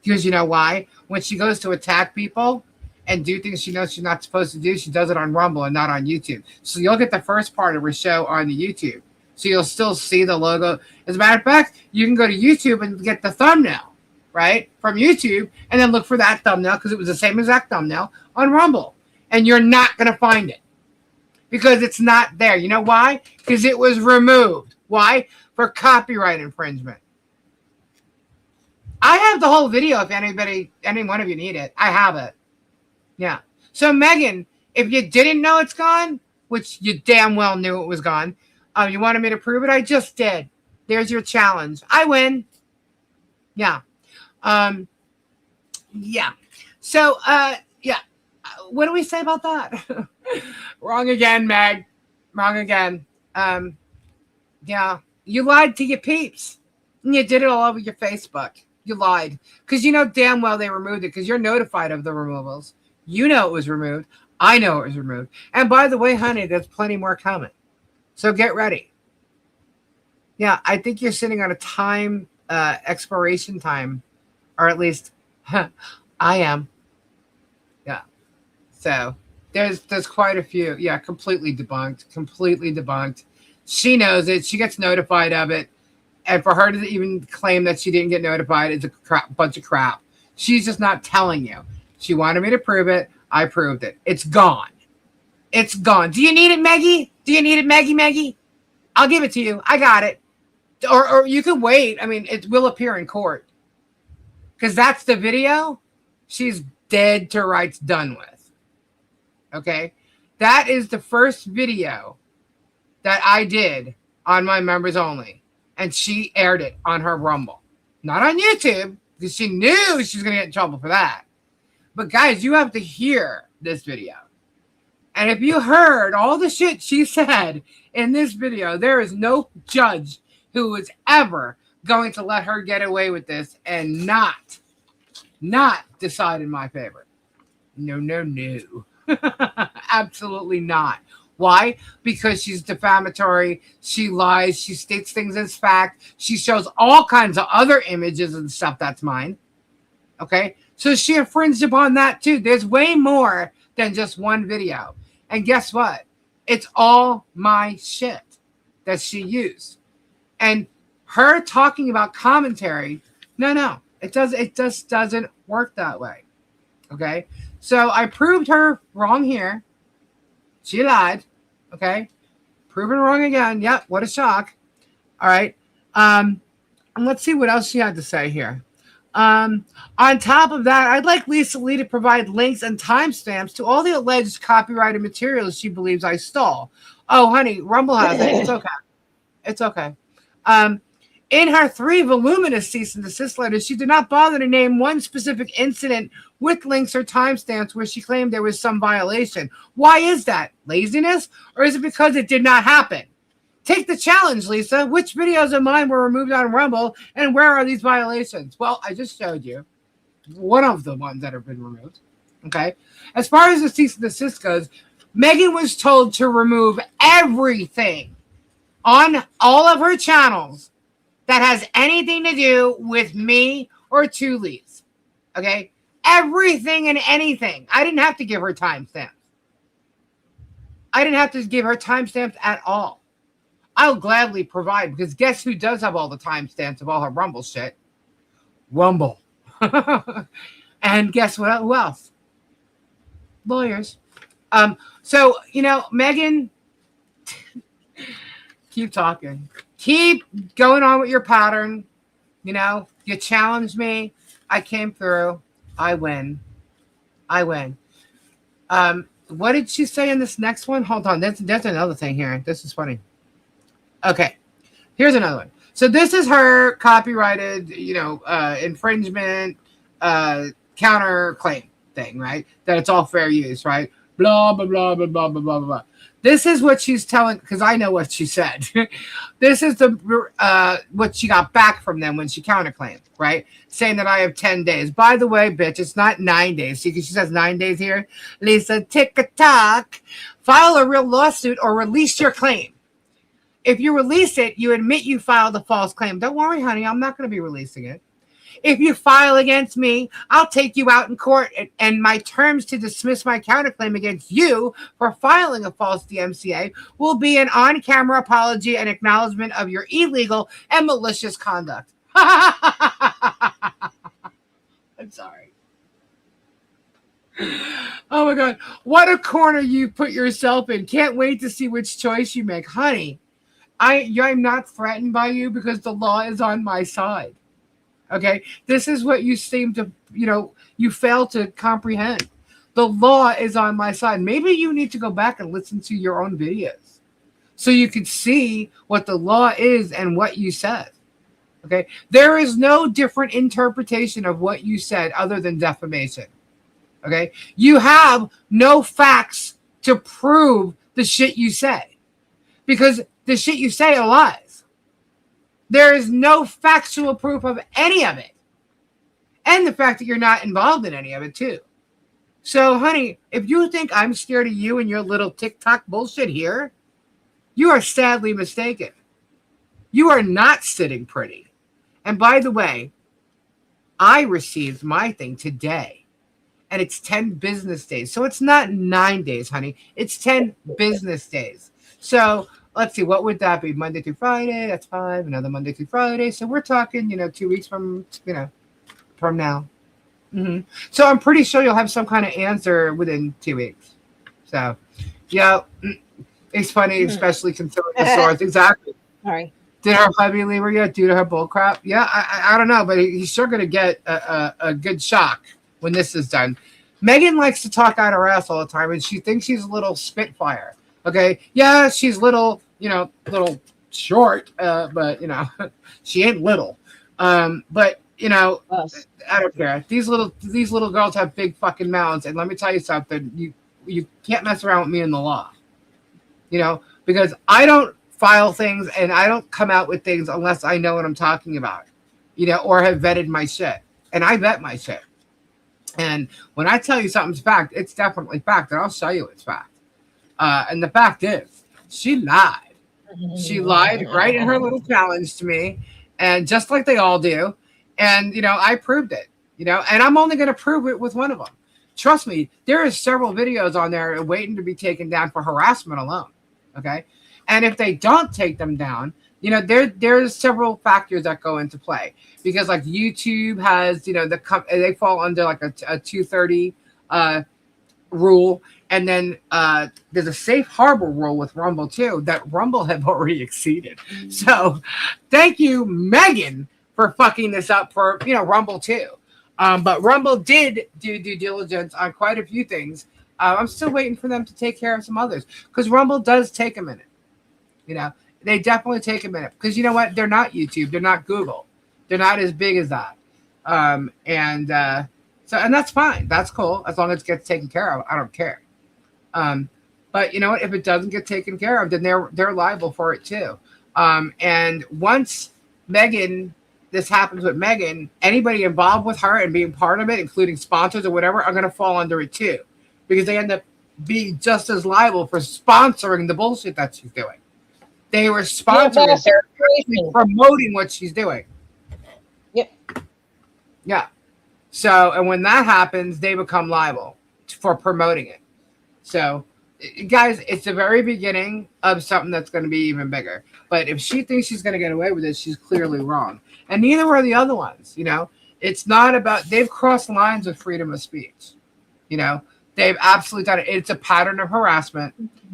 Because you know why? When she goes to attack people and do things she knows she's not supposed to do, she does it on Rumble and not on YouTube. So you'll get the first part of her show on the YouTube. So you'll still see the logo. As a matter of fact, you can go to YouTube and get the thumbnail, right, from YouTube, and then look for that thumbnail because it was the same exact thumbnail on Rumble. And you're not going to find it because it's not there. You know why? Because it was removed. Why? For copyright infringement. I have the whole video if any one of you need it. I have it. Yeah. So, Megan, if you didn't know it's gone, which you damn well knew it was gone, you wanted me to prove it? I just did. There's your challenge. I win. Yeah. Yeah. So, yeah. What do we say about that? Wrong again, Meg. Wrong again. Yeah. You lied to your peeps. And you did it all over your Facebook. You lied. Because you know damn well they removed it because you're notified of the removals. You know it was removed. I know it was removed. And by the way, honey, there's plenty more coming. So get ready. Yeah, I think you're sitting on a time, expiration time. Or at least, I am. Yeah. So there's quite a few. Yeah, completely debunked. Completely debunked. She knows it. She gets notified of it. And for her to even claim that she didn't get notified is a bunch of crap. She's just not telling you. She wanted me to prove it. I proved it. It's gone. It's gone. Do you need it, Maggie? Do you need it, Maggie? I'll give it to you. I got it. Or you can wait. I mean, it will appear in court. Because that's the video she's dead to rights done with. Okay? That is the first video that I did on my members only. And she aired it on her Rumble. Not on YouTube, because she knew she was going to get in trouble for that. But guys, you have to hear this video. And if you heard all the shit she said in this video, there is no judge who is ever going to let her get away with this and not decide in my favor. No. Absolutely not. Why? Because she's defamatory. She lies. She states things as fact. She shows all kinds of other images and stuff that's mine. Okay? So she infringed upon that too. There's way more than just one video. And guess what? It's all my shit that she used. And her talking about commentary, no. It just doesn't work that way. Okay? So I proved her wrong here. She lied. Okay. Proven wrong again. Yep. What a shock. All right. And let's see what else she had to say here. On top of that, I'd like Lisa Lee to provide links and timestamps to all the alleged copyrighted materials she believes I stole. Oh, honey, Rumble has it. It's okay. It's okay. In her 3 voluminous cease and desist letters, she did not bother to name one specific incident with links or timestamps where she claimed there was some violation. Why is that? Laziness? Or is it because it did not happen? Take the challenge, Lisa. Which videos of mine were removed on Rumble, and where are these violations? Well, I just showed you one of the ones that have been removed. Okay? As far as the cease and desist goes, Megan was told to remove everything on all of her channels that has anything to do with me or Tuli's. Okay? Everything and anything. I didn't have to give her timestamps. I didn't have to give her timestamps at all. I'll gladly provide, because guess who does have all the timestamps of all her Rumble shit? Rumble. And guess what? Who else? Lawyers. So, Megan, keep talking. Keep going on with your pattern. You challenged me. I came through. I win. What did she say in this next one? Hold on. There's another thing here. This is funny. Okay. Here's another one. So this is her copyrighted, infringement, counterclaim thing, right? That it's all fair use, right? Blah, blah, blah, blah, blah, blah, blah, blah. This is what she's telling, because I know what she said. This is what she got back from them when she counterclaimed, right? Saying that I have 10 days. By the way, bitch, it's not 9 days. See, because she says 9 days here. Lisa, tick-a-tock. File a real lawsuit or release your claim. If you release it, you admit you filed a false claim. Don't worry, honey. I'm not going to be releasing it. If you file against me, I'll take you out in court, and my terms to dismiss my counterclaim against you for filing a false DMCA will be an on-camera apology and acknowledgement of your illegal and malicious conduct. I'm sorry. Oh my God. What a corner you put yourself in. Can't wait to see which choice you make. Honey, I'm not threatened by you because the law is on my side. Okay? This is what you seem to, you fail to comprehend. The law is on my side. Maybe you need to go back and listen to your own videos so you can see what the law is and what you said. Okay? There is no different interpretation of what you said other than defamation. Okay? You have no facts to prove the shit you say because the shit you say are lies. There is no factual proof of any of it. And the fact that you're not involved in any of it too. So, honey, if you think I'm scared of you and your little TikTok bullshit here, you are sadly mistaken. You are not sitting pretty. And by the way, I received my thing today. And it's 10 business days. So it's not 9 days, honey. It's 10 business days. So let's see, what would that be? Monday through Friday, that's 5. Another Monday through Friday. So we're talking, 2 weeks from now. Mm-hmm. So I'm pretty sure you'll have some kind of answer within 2 weeks. So, yeah, it's funny, especially considering the source. Exactly. Sorry. Did her hubby leave her yet due to her bull crap? Yeah, I don't know, but he's sure going to get a good shock when this is done. Megan likes to talk out her ass all the time, and she thinks she's a little spitfire. Okay, yeah, she's little short, but she ain't little. But I don't care. These little girls have big fucking mouths, and let me tell you something. You can't mess around with me in the law. Because I don't file things and I don't come out with things unless I know what I'm talking about, or have vetted my shit, and I vet my shit. And when I tell you something's fact, it's definitely fact, and I'll show you it's fact. And the fact is, she lied. She lied right in her little challenge to me, and just like they all do. And, I proved it, and I'm only going to prove it with one of them. Trust me, there is several videos on there waiting to be taken down for harassment alone, okay? And if they don't take them down, there's several factors that go into play because like YouTube has, they fall under like a 230 rule. And then there's a safe harbor rule with Rumble too that Rumble have already exceeded. So thank you, Megan, for fucking this up for, Rumble too. But Rumble did do due diligence on quite a few things. I'm still waiting for them to take care of some others because Rumble does take a minute. They definitely take a minute because you know what? They're not YouTube. They're not Google. They're not as big as that. And that's fine. That's cool. As long as it gets taken care of, I don't care. But you know what? If it doesn't get taken care of, then they're liable for it too. And once this happens with Megan, anybody involved with her and being part of it, including sponsors or whatever, are going to fall under it too, because they end up being just as liable for sponsoring the bullshit that she's doing. They were sponsoring, they're promoting what she's doing. Yep. Yeah. So, and when that happens, they become liable for promoting it. So, guys, it's the very beginning of something that's going to be even bigger. But if she thinks she's going to get away with it, she's clearly wrong. And neither are the other ones. It's not about, they've crossed lines with freedom of speech. They've absolutely done it. It's a pattern of harassment,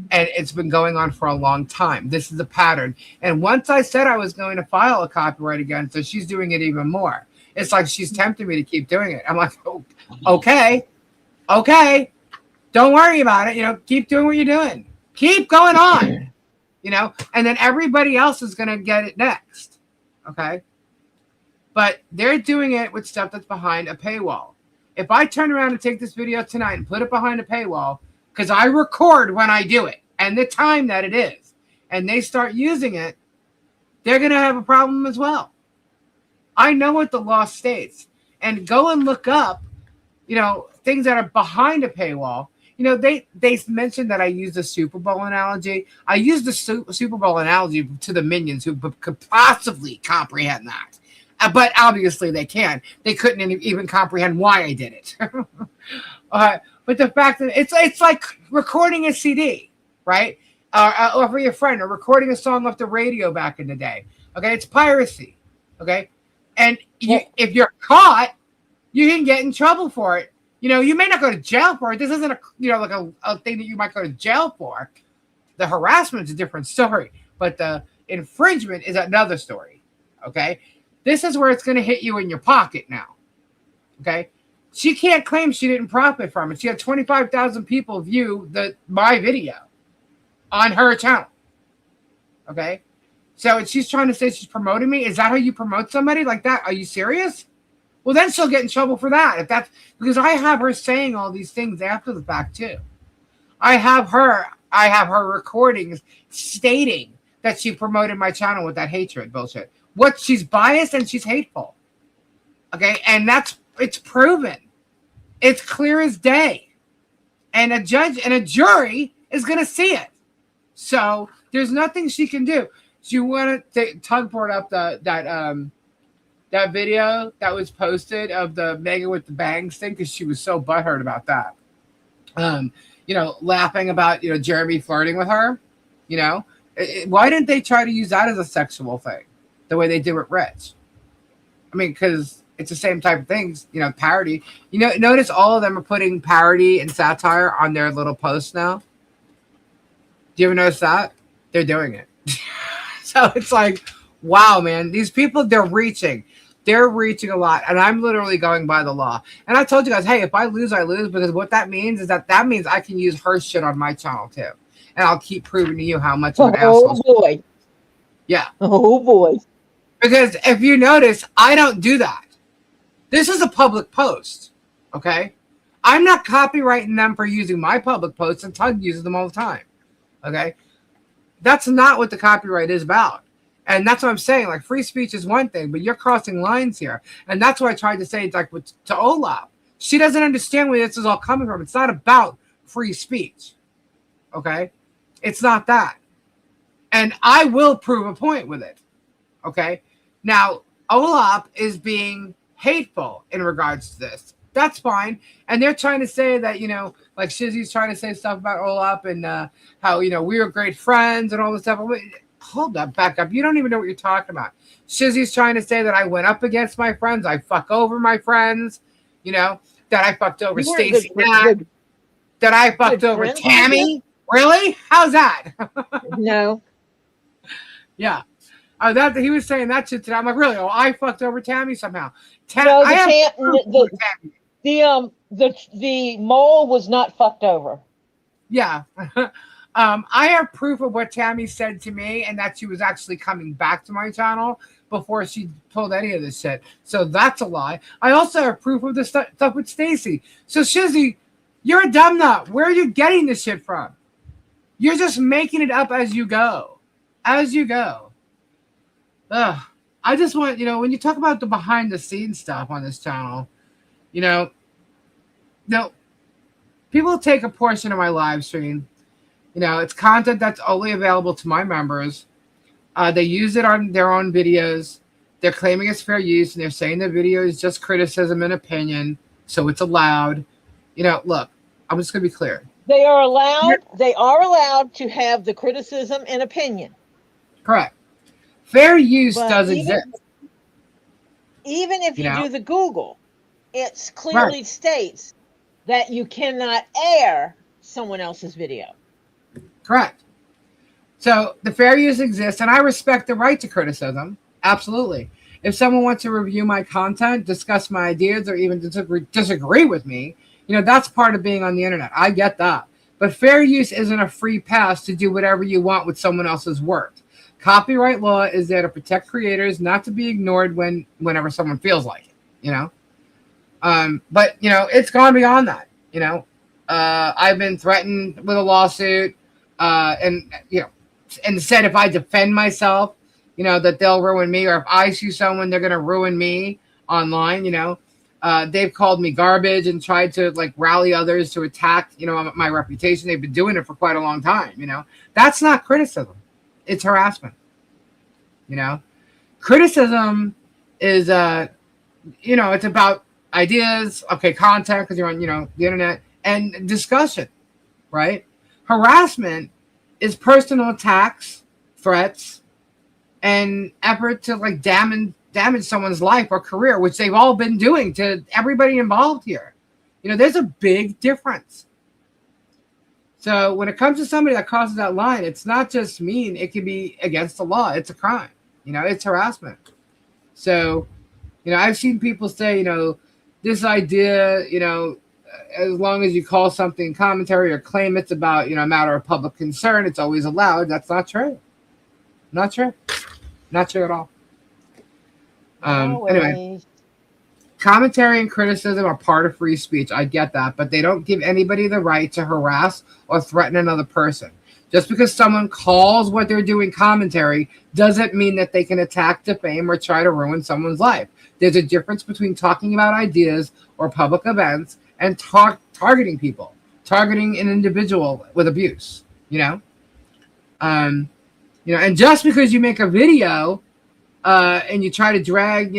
and it's been going on for a long time. This is a pattern. And once I said I was going to file a copyright again, so she's doing it even more. It's like she's tempting me to keep doing it. I'm like, oh, okay. Don't worry about it. Keep doing what you're doing. Keep going on. And then everybody else is going to get it next. Okay. But they're doing it with stuff that's behind a paywall. If I turn around and take this video tonight and put it behind a paywall, because I record when I do it and the time that it is, and they start using it, they're going to have a problem as well. I know what the law states. And go and look up, things that are behind a paywall. They mentioned that I use the Super Bowl analogy. I use the Super Bowl analogy to the minions who could possibly comprehend that. But obviously they can. They couldn't even comprehend why I did it. But the fact that it's like recording a CD, right? Or for your friend, or recording a song off the radio back in the day. Okay, it's piracy. Okay, and if you're caught, you can get in trouble for it. You may not go to jail for it. This isn't like a thing that you might go to jail for. The harassment is a different story, but the infringement is another story. Okay, this is where it's going to hit you in your pocket now. Okay, she can't claim she didn't profit from it. She had 25,000 people view my video on her channel. Okay, so she's trying to say she's promoting me. Is that how you promote somebody like that? Are you serious? Well, then she'll get in trouble for that. If that's because I have her saying all these things after the fact too. I have her recordings stating that she promoted my channel with that hatred bullshit. What, she's biased and she's hateful. Okay, and it's proven. It's clear as day. And a judge and a jury is gonna see it. So there's nothing she can do. So you want to Tug brought up that video that was posted of the Megan with the bangs thing because she was so butthurt about that. Laughing about Jeremy flirting with her. Why didn't they try to use that as a sexual thing, the way they did with Rich? I mean, because it's the same type of things. Parody. Notice all of them are putting parody and satire on their little posts now. Do you ever notice that? They're doing it. So it's like, wow, man, these people, they're reaching a lot, and I'm literally going by the law. And I told you guys, hey, if I lose, I lose, because what that means is that means I can use her shit on my channel too, and I'll keep proving to you how much of an asshole. Oh boy. Yeah. Oh boy. Because if you notice, I don't do that. This is a public post, okay? I'm not copyrighting them for using my public posts, and Tug uses them all the time, okay? That's not what the copyright is about. And that's what I'm saying. Like, free speech is one thing, but you're crossing lines here. And that's what I tried to say, like, to Olaf. She doesn't understand where this is all coming from. It's not about free speech. Okay? It's not that. And I will prove a point with it. Okay? Now, Olaf is being hateful in regards to this. That's fine. And they're trying to say that, like Shizzy's trying to say stuff about Olaf and how, we were great friends and all this stuff. Hold up, back up. You don't even know what you're talking about. Shizzy's trying to say that I went up against my friends. I fuck over my friends. That I fucked over Stacy Mack. That I fucked over Tammy. Really? How's that? No. Yeah. That he was saying that shit today. I'm like, really? Oh, I fucked over Tammy somehow. No, the mole was not fucked over. Yeah. I have proof of what Tammy said to me, and that she was actually coming back to my channel before she pulled any of this shit. So that's a lie. I also have proof of the stuff with Stacy. So Shizzy, you're a dumb nut. Where are you getting this shit from? You're just making it up as you go. As you go. Ugh. I just want, when you talk about the behind the scenes stuff on this channel, people take a portion of my live stream. It's content that's only available to my members. They use it on their own videos. They're claiming it's fair use, and they're saying the video is just criticism and opinion, so it's allowed. Look, I'm just going to be clear. They are allowed to have the criticism and opinion. Correct. Fair use does exist. Even if you do the Google, it clearly states that you cannot air someone else's video. Correct. So the fair use exists, and I respect the right to criticism. Absolutely. If someone wants to review my content, discuss my ideas, or even disagree with me, that's part of being on the internet. I get that. But fair use isn't a free pass to do whatever you want with someone else's work. Copyright law is there to protect creators, not to be ignored whenever someone feels like it, But, it's gone beyond that, I've been threatened with a lawsuit, and said if I defend myself, that they'll ruin me, or if I sue someone, they're going to ruin me online, They've called me garbage and tried to, rally others to attack, my reputation. They've been doing it for quite a long time, That's not criticism. It's harassment. Criticism is it's about ideas, okay, content, because you're on, the internet, and discussion, right? Harassment is personal attacks, threats, and effort to like damage someone's life or career, which they've all been doing to everybody involved here. There's a big difference. So when it comes to somebody that crosses that line, it's not just mean, it can be against the law. It's a crime. It's harassment. So, I've seen people say, this idea, as long as you call something commentary or claim it's about, a matter of public concern, it's always allowed. That's not true. Not true. Not true at all. Anyway, commentary and criticism are part of free speech. I get that, but they don't give anybody the right to harass or threaten another person. Just because someone calls what they're doing commentary doesn't mean that they can attack, defame, or try to ruin someone's life. There's a difference between talking about ideas or public events and targeting people, targeting an individual with abuse, and just because you make a video and you try to drag,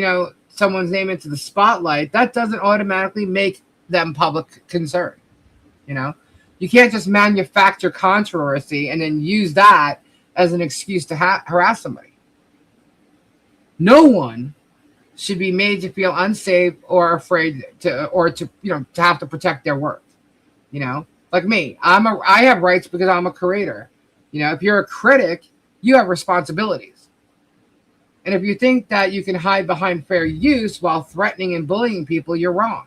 someone's name into the spotlight, that doesn't automatically make them public concern. You can't just manufacture controversy and then use that as an excuse to harass somebody. No one should be made to feel unsafe or afraid to have to protect their work. Like me, I have rights because I'm a creator. If you're a critic, you have responsibilities. And if you think that you can hide behind fair use while threatening and bullying people, you're wrong.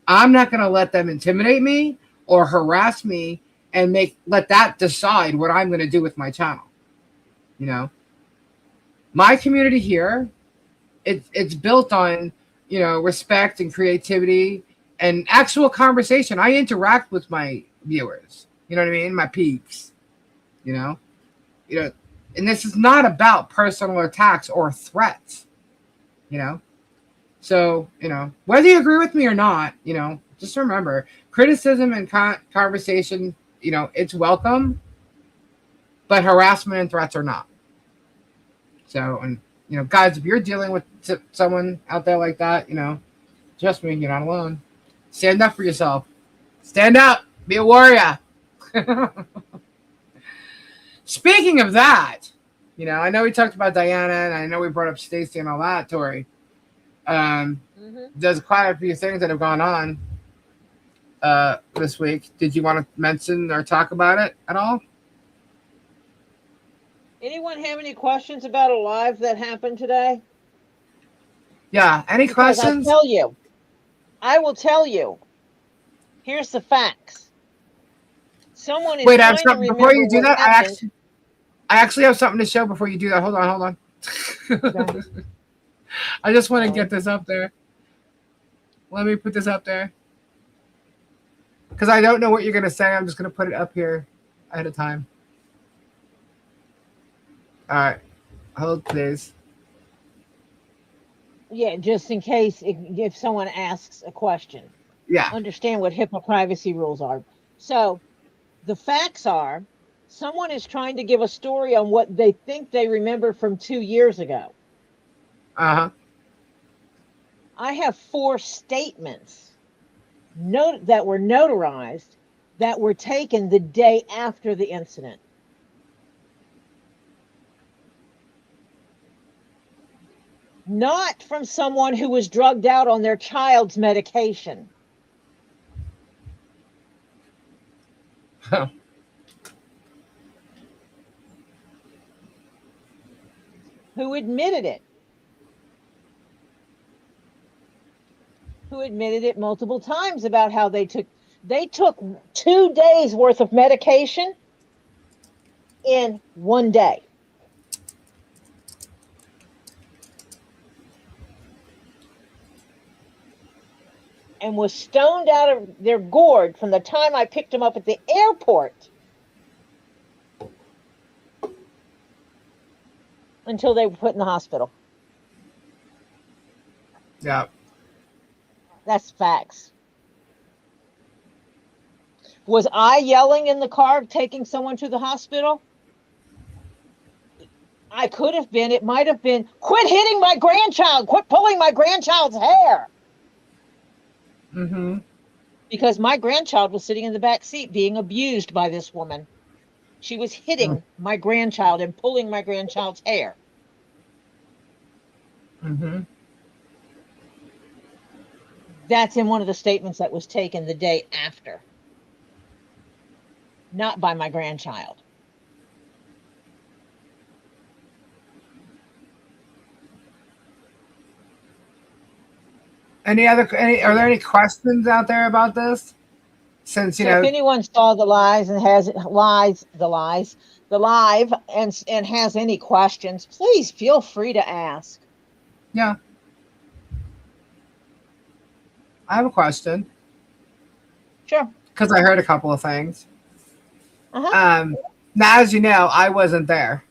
I'm not going to let them intimidate me or harass me and let that decide what I'm going to do with my channel. My community here, it's built on, respect and creativity and actual conversation. I interact with my viewers, you know what I mean? My peeps, and this is not about personal attacks or threats, So, whether you agree with me or not, just remember, criticism and conversation, it's welcome, but harassment and threats are not. So, and, guys, if you're dealing with someone out there like that, trust me, you're not alone. Stand up for yourself. Stand up. Be a warrior. Speaking of that, I know we talked about Diana, and I know we brought up Stacey and all that, Tori. There's quite a few things that have gone on this week. Did you want to mention or talk about it at all? Anyone have any questions about a live that happened today? Yeah, any questions? I will tell you. Here's the facts. Someone is Wait, trying to remember before you do that, happened. I actually have something to show before you do that. Hold on. I just want to get this up there. Let me put this up there. Because I don't know what you're going to say. I'm just going to put it up here ahead of time. All right. Hold, please. Yeah, just in case if someone asks a question. Yeah. Understand what HIPAA privacy rules are. So the facts are, someone is trying to give a story on what they think they remember from 2 years ago. Uh-huh. I have 4 statements that were notarized that were taken the day after the incident. Not from someone who was drugged out on their child's medication. Huh. Who admitted it. Who admitted it multiple times about how they took 2 days worth of medication in 1 day. And was stoned out of their gourd from the time I picked them up at the airport until they were put in the hospital. Yeah. That's facts. Was I yelling in the car taking someone to the hospital? I could have been. It might have been, quit hitting my grandchild. Quit pulling my grandchild's hair. Mm-hmm. Because my grandchild was sitting in the back seat being abused by this woman. She was hitting my grandchild and pulling my grandchild's hair. Mm-hmm. That's in one of the statements that was taken the day after. Not by my grandchild. Are there any questions out there about this? Since So if anyone saw the live and has any questions, please feel free to ask. Yeah. I have a question. Sure. Because I heard a couple of things. Uh-huh. Now, as you know, I wasn't there,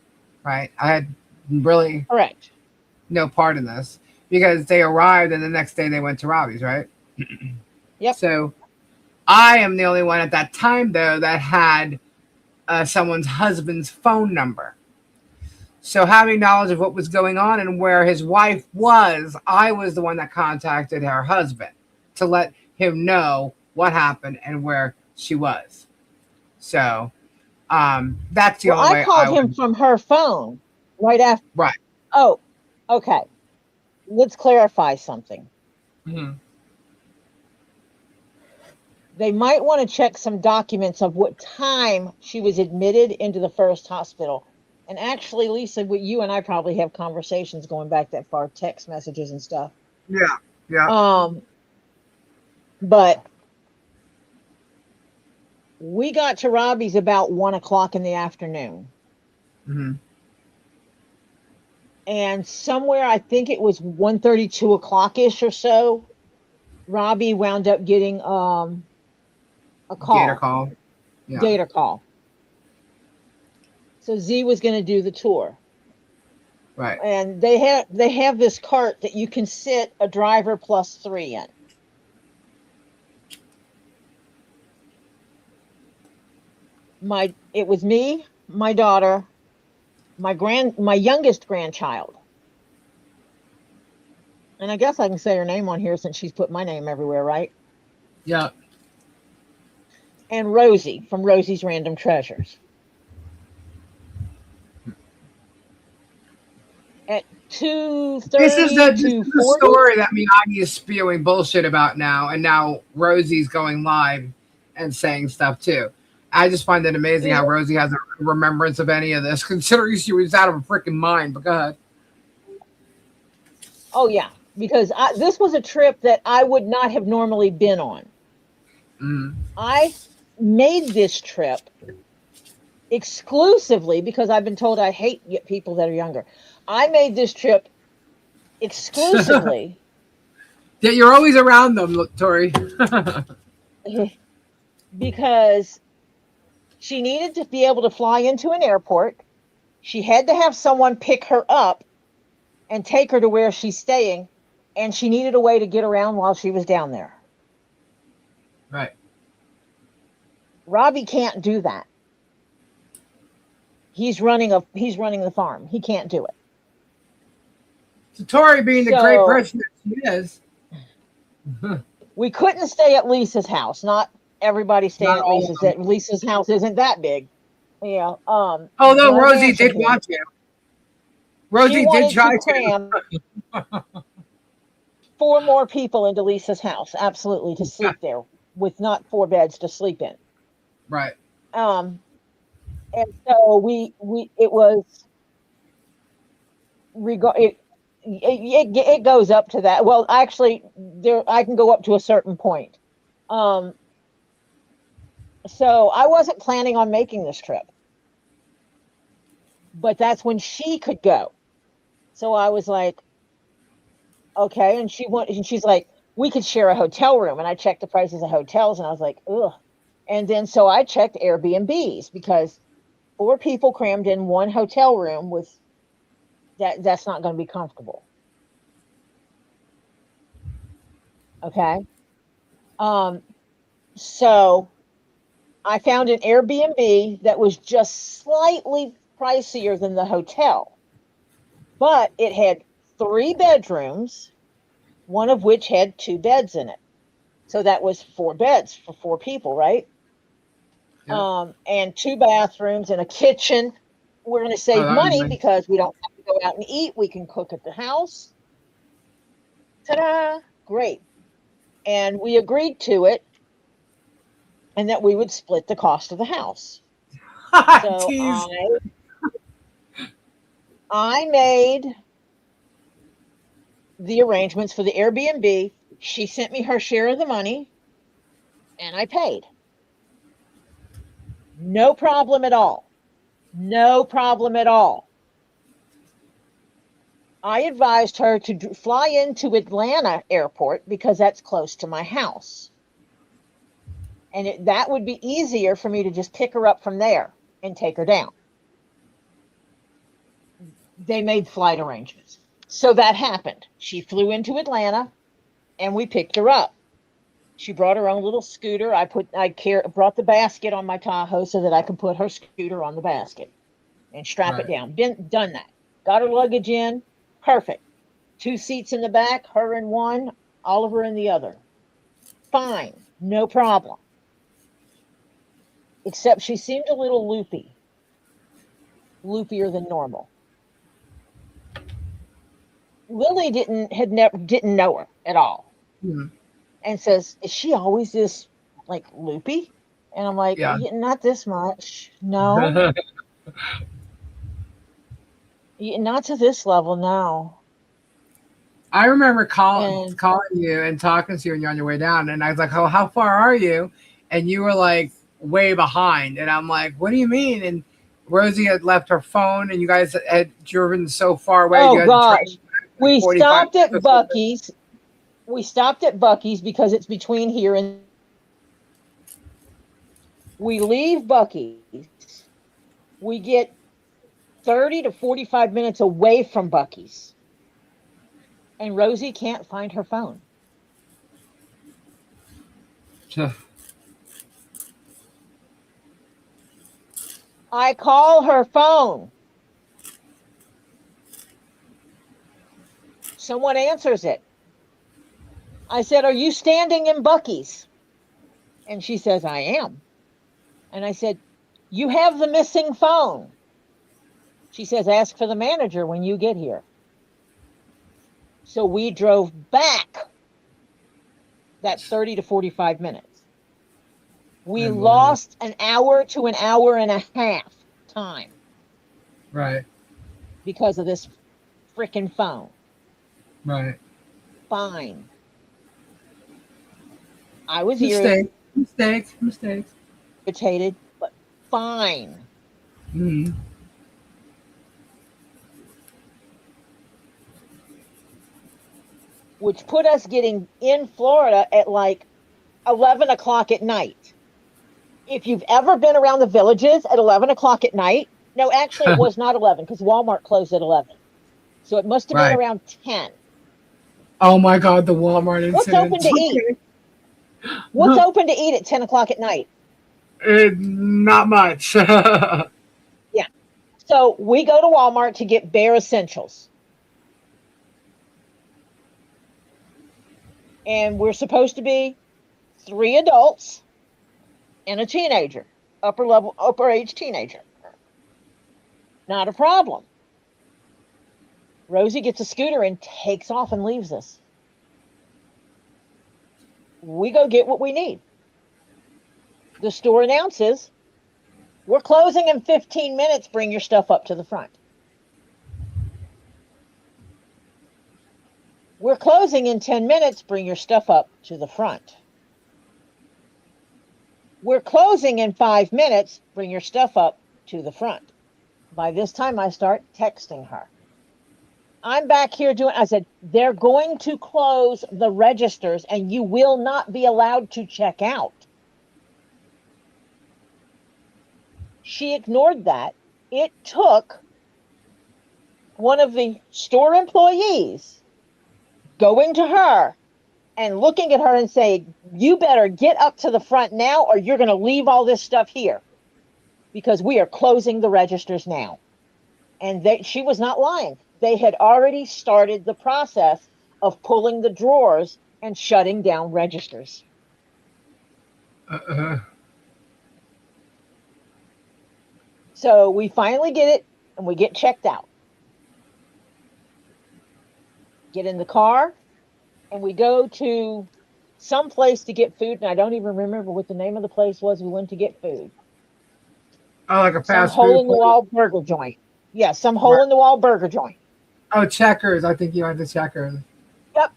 right? I had really correct no part in this because they arrived and the next day they went to Robbie's, right? Yep. So I am the only one at that time, though, that had someone's husband's phone number. So having knowledge of what was going on and where his wife was, I was the one that contacted her husband to let him know what happened and where she was. So that's the only way. I called him from her phone right after. Right. Oh, okay. Let's clarify something. Mm-hmm. They might want to check some documents of what time she was admitted into the first hospital. And actually, Lisa, you and I probably have conversations going back that far, text messages and stuff. Yeah. Yeah. But we got to Robbie's about 1:00 in the afternoon. Mm-hmm. And somewhere, I think it was 1:30, 2:00-ish or so, Robbie wound up getting a call. Gator call. Yeah. Gator call. So Z was going to do the tour. Right. And they have this cart that you can sit a driver plus 3 in. It was me, my daughter, my youngest grandchild. And I guess I can say her name on here since she's put my name everywhere, right? Yeah. And Rosie from Rosie's Random Treasures. At 2:30 This is the to story that Miyagi is spewing bullshit about now, and now Rosie's going live and saying stuff too. I just find it amazing how Rosie has a remembrance of any of this, considering she was out of her freaking mind. But go ahead. Oh yeah, because this was a trip that I would not have normally been on. Mm. I made this trip exclusively because I've been told I hate people that are younger. I made this trip exclusively. Yeah, you're always around them, Tori. Because she needed to be able to fly into an airport. She had to have someone pick her up and take her to where she's staying. And she needed a way to get around while she was down there. Right. Robbie can't do that. He's running the farm. He can't do it. So Tori, being the great person that she is, we couldn't stay at Lisa's house. Not everybody staying at Lisa's. Lisa's house isn't that big. Yeah. Although Rosie did want to. Rosie did try to cram 4 more people into Lisa's house, absolutely, to sleep there with not 4 beds to sleep in. Right. And so it goes up to that. Well, actually, I can go up to a certain point. So I wasn't planning on making this trip, but that's when she could go. So I was like, okay. And she's like, we could share a hotel room. And I checked the prices of hotels and I was like, ugh. And then, so I checked Airbnbs because 4 people crammed in 1 hotel room that's not going to be comfortable. Okay. So I found an Airbnb that was just slightly pricier than the hotel. But it had 3 bedrooms, one of which had 2 beds in it. So that was 4 beds for 4 people, right? Yeah. And 2 bathrooms and a kitchen. We're going to save that'd be money nice. because we don't have to go out and eat. We can cook at the house. Ta-da! Great. And we agreed to it, and that we would split the cost of the house. So Tease. I made the arrangements for the Airbnb. She sent me her share of the money, and I paid. No problem at all. No problem at all. I advised her to fly into Atlanta airport because that's close to my house. And that would be easier for me to just pick her up from there and take her down. They made flight arrangements. So that happened. She flew into Atlanta and we picked her up. She brought her own little scooter. I brought the basket on my Tahoe so that I could put her scooter on the basket and strap it down. Done that. Got her luggage in. Perfect. 2 seats in the back, her in one, Oliver in the other. Fine. No problem. Except she seemed a little loopy. Loopier than normal. Lily didn't know her at all. Hmm. And says, "Is she always this like loopy?" And I'm like, Yeah. Not this much. No. Not to this level, no." I remember calling you and talking to you when you're on your way down, and I was like, "Oh, how far are you?" And you were like, "Way behind." And I'm like, "What do you mean?" And Rosie had left her phone, and you guys had driven so far away. You Oh had gosh. We 45 stopped at minutes. Buc-ee's. We stopped at Buc-ee's because it's between here and we leave Buc-ee's. We get 30 to 45 minutes away from Buc-ee's. And Rosie can't find her phone. I call her phone. Someone answers it. I said, "Are you standing in Buc-ee's?" And she says, "I am." And I said, "You have the missing phone." She says, "Ask for the manager when you get here." So we drove back that 30 to 45 minutes. We lost an hour to an hour and a half time. Right. Because of this freaking phone. Right. Fine. I was Mistake. irritated, but fine. Mm-hmm. Which put us getting in Florida at like 11 o'clock at night. If you've ever been around the Villages at 11 o'clock at night, no, actually it was not 11 because Walmart closed at 11. So it must have been around 10. Oh my God, the Walmart incident. What's open to eat? What's open to eat at 10 o'clock at night? Not much. Yeah. So we go to Walmart to get bare essentials. And we're supposed to be 3 adults and a teenager, upper age teenager. Not a problem. Rosie gets a scooter and takes off and leaves us. We go get what we need. The store announces, "We're closing in 15 minutes. Bring your stuff up to the front." "We're closing in 10 minutes. Bring your stuff up to the front." "We're closing in 5 minutes. Bring your stuff up to the front." By this time, I start texting her. I'm back here I said, "They're going to close the registers and you will not be allowed to check out." She ignored that. It took one of the store employees going to her and looking at her and saying, "You better get up to the front now or you're going to leave all this stuff here because we are closing the registers now." And she was not lying. they had already started the process of pulling the drawers and shutting down registers. So we finally get it and we get checked out. Get in the car and we go to some place to get food. And I don't even remember what the name of the place was. We went to get food. Oh, like a Some fast hole food in the place? wall burger joint. Yeah, some hole in the wall burger joint. Oh, Checkers. I think you went to Checkers. Yep.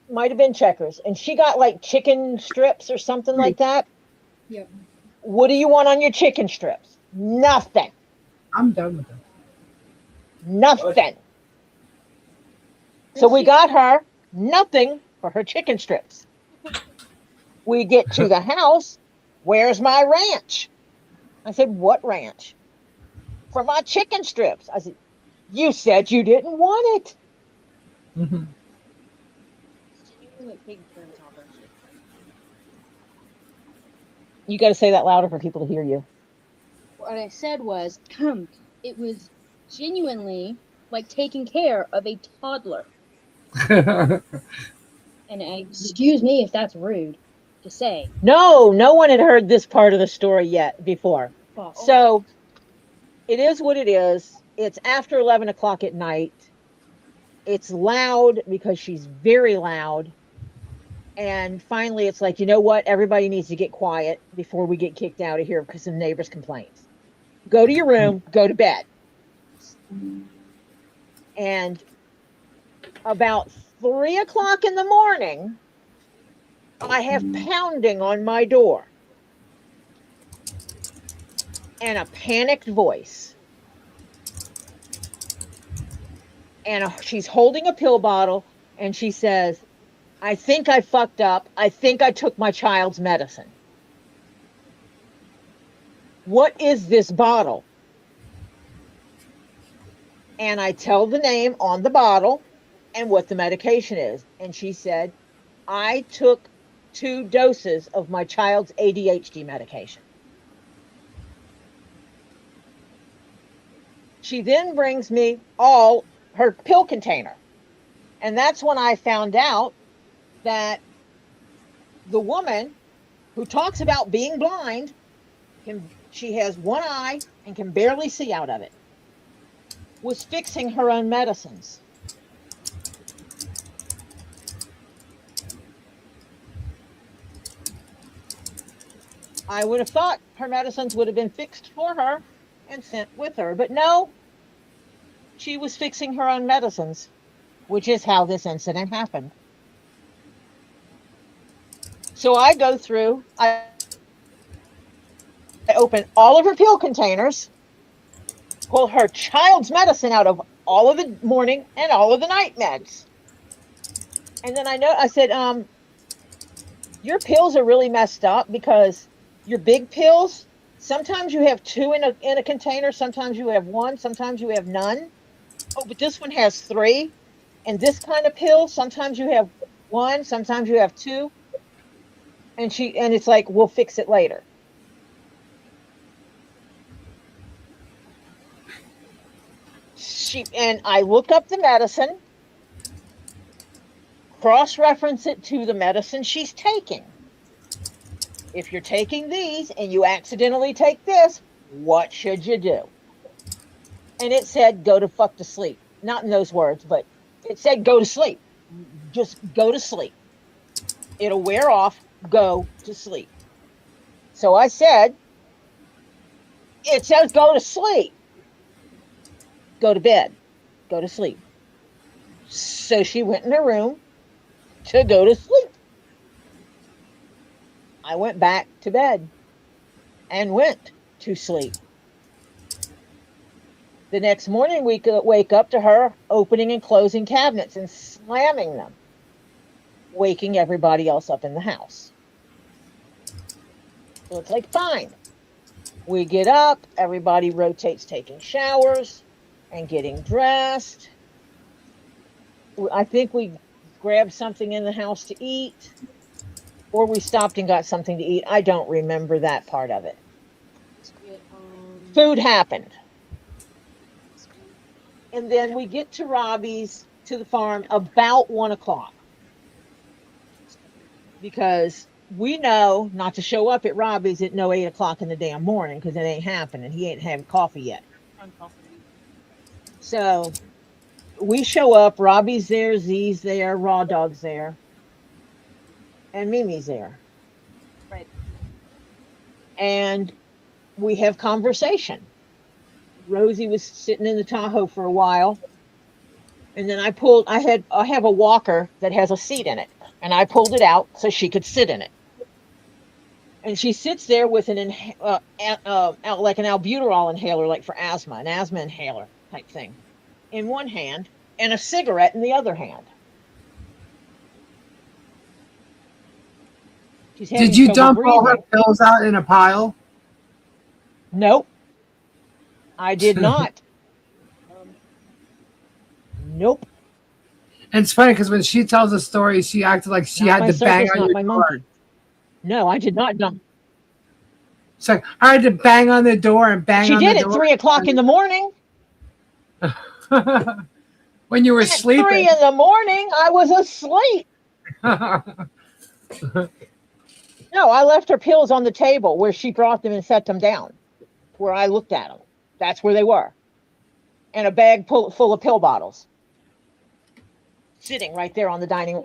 Might have been Checkers. And she got like chicken strips or something like that. Yep. What do you want on your chicken strips? Nothing. I'm done with them. Nothing. So we got her nothing for her chicken strips. We get to the house. Where's my ranch? I said, what ranch? For my chicken strips. I said, you said you didn't want it. You got to say that louder for people to hear you. What I said was, it was genuinely like taking care of a toddler. And excuse me if that's rude to say. No one had heard this part of the story yet before. Oh. So it is what it is. It's after 11 o'clock at night. It's loud because she's very loud. And finally, it's like, you know what? Everybody needs to get quiet before we get kicked out of here because of neighbors' complaints. Go to your room, go to bed. And about 3 o'clock in the morning, I have pounding on my door and a panicked voice. And she's holding a pill bottle and she says, I think I fucked up. I think I took my child's medicine. What is this bottle? And I tell the name on the bottle and what the medication is. And she said, I took 2 doses of my child's ADHD medication. She then brings me all her pill container. And that's when I found out that the woman who talks about being blind, she has one eye and can barely see out of it, was fixing her own medicines. I would have thought her medicines would have been fixed for her and sent with her, but no, she was fixing her own medicines, which is how this incident happened. So I go through, I open all of her pill containers, pull her child's medicine out of all of the morning and all of the night meds. And then I said, your pills are really messed up because your big pills, sometimes you have 2 in a container, sometimes you have 1, sometimes you have none. Oh, but this one has 3. And this kind of pill, sometimes you have 1, sometimes you have 2. And it's like, we'll fix it later. And I look up the medicine, cross-reference it to the medicine she's taking. If you're taking these and you accidentally take this, what should you do? And it said, go to fuck to sleep. Not in those words, but it said, go to sleep. Just go to sleep. It'll wear off. Go to sleep. So I said, it says go to sleep. Go to bed. Go to sleep. So she went in her room to go to sleep. I went back to bed and went to sleep. The next morning, we wake up to her opening and closing cabinets and slamming them, waking everybody else up in the house. So it's like, fine. We get up, everybody rotates taking showers and getting dressed. I think we grabbed something in the house to eat, or we stopped and got something to eat. I don't remember that part of it. Food happened. And then we get to Robbie's, to the farm, about 1 o'clock. Because we know not to show up at Robbie's at no 8 o'clock in the damn morning, because it ain't happening. He ain't having coffee yet. So we show up, Robbie's there, Z's there, Raw Dog's there, and Mimi's there. Right. And we have conversation. Rosie was sitting in the Tahoe for a while, and then I have a walker that has a seat in it, and I pulled it out so she could sit in it. And she sits there with like an albuterol inhaler, like for asthma, an asthma inhaler type thing, in one hand, and a cigarette in the other hand. Did you dump all her pills out in a pile? Nope. I did not. Nope. And it's funny because when she tells the story, she acted like she had to bang on your door. No, I did not dump. It's like, I had to bang on the door and bang on the door. She did at 3 o'clock in the morning. When you were sleeping. 3 in the morning, I was asleep. No, I left her pills on the table where she brought them and set them down, where I looked at them. That's where they were. And a bag full of pill bottles, sitting right there on the dining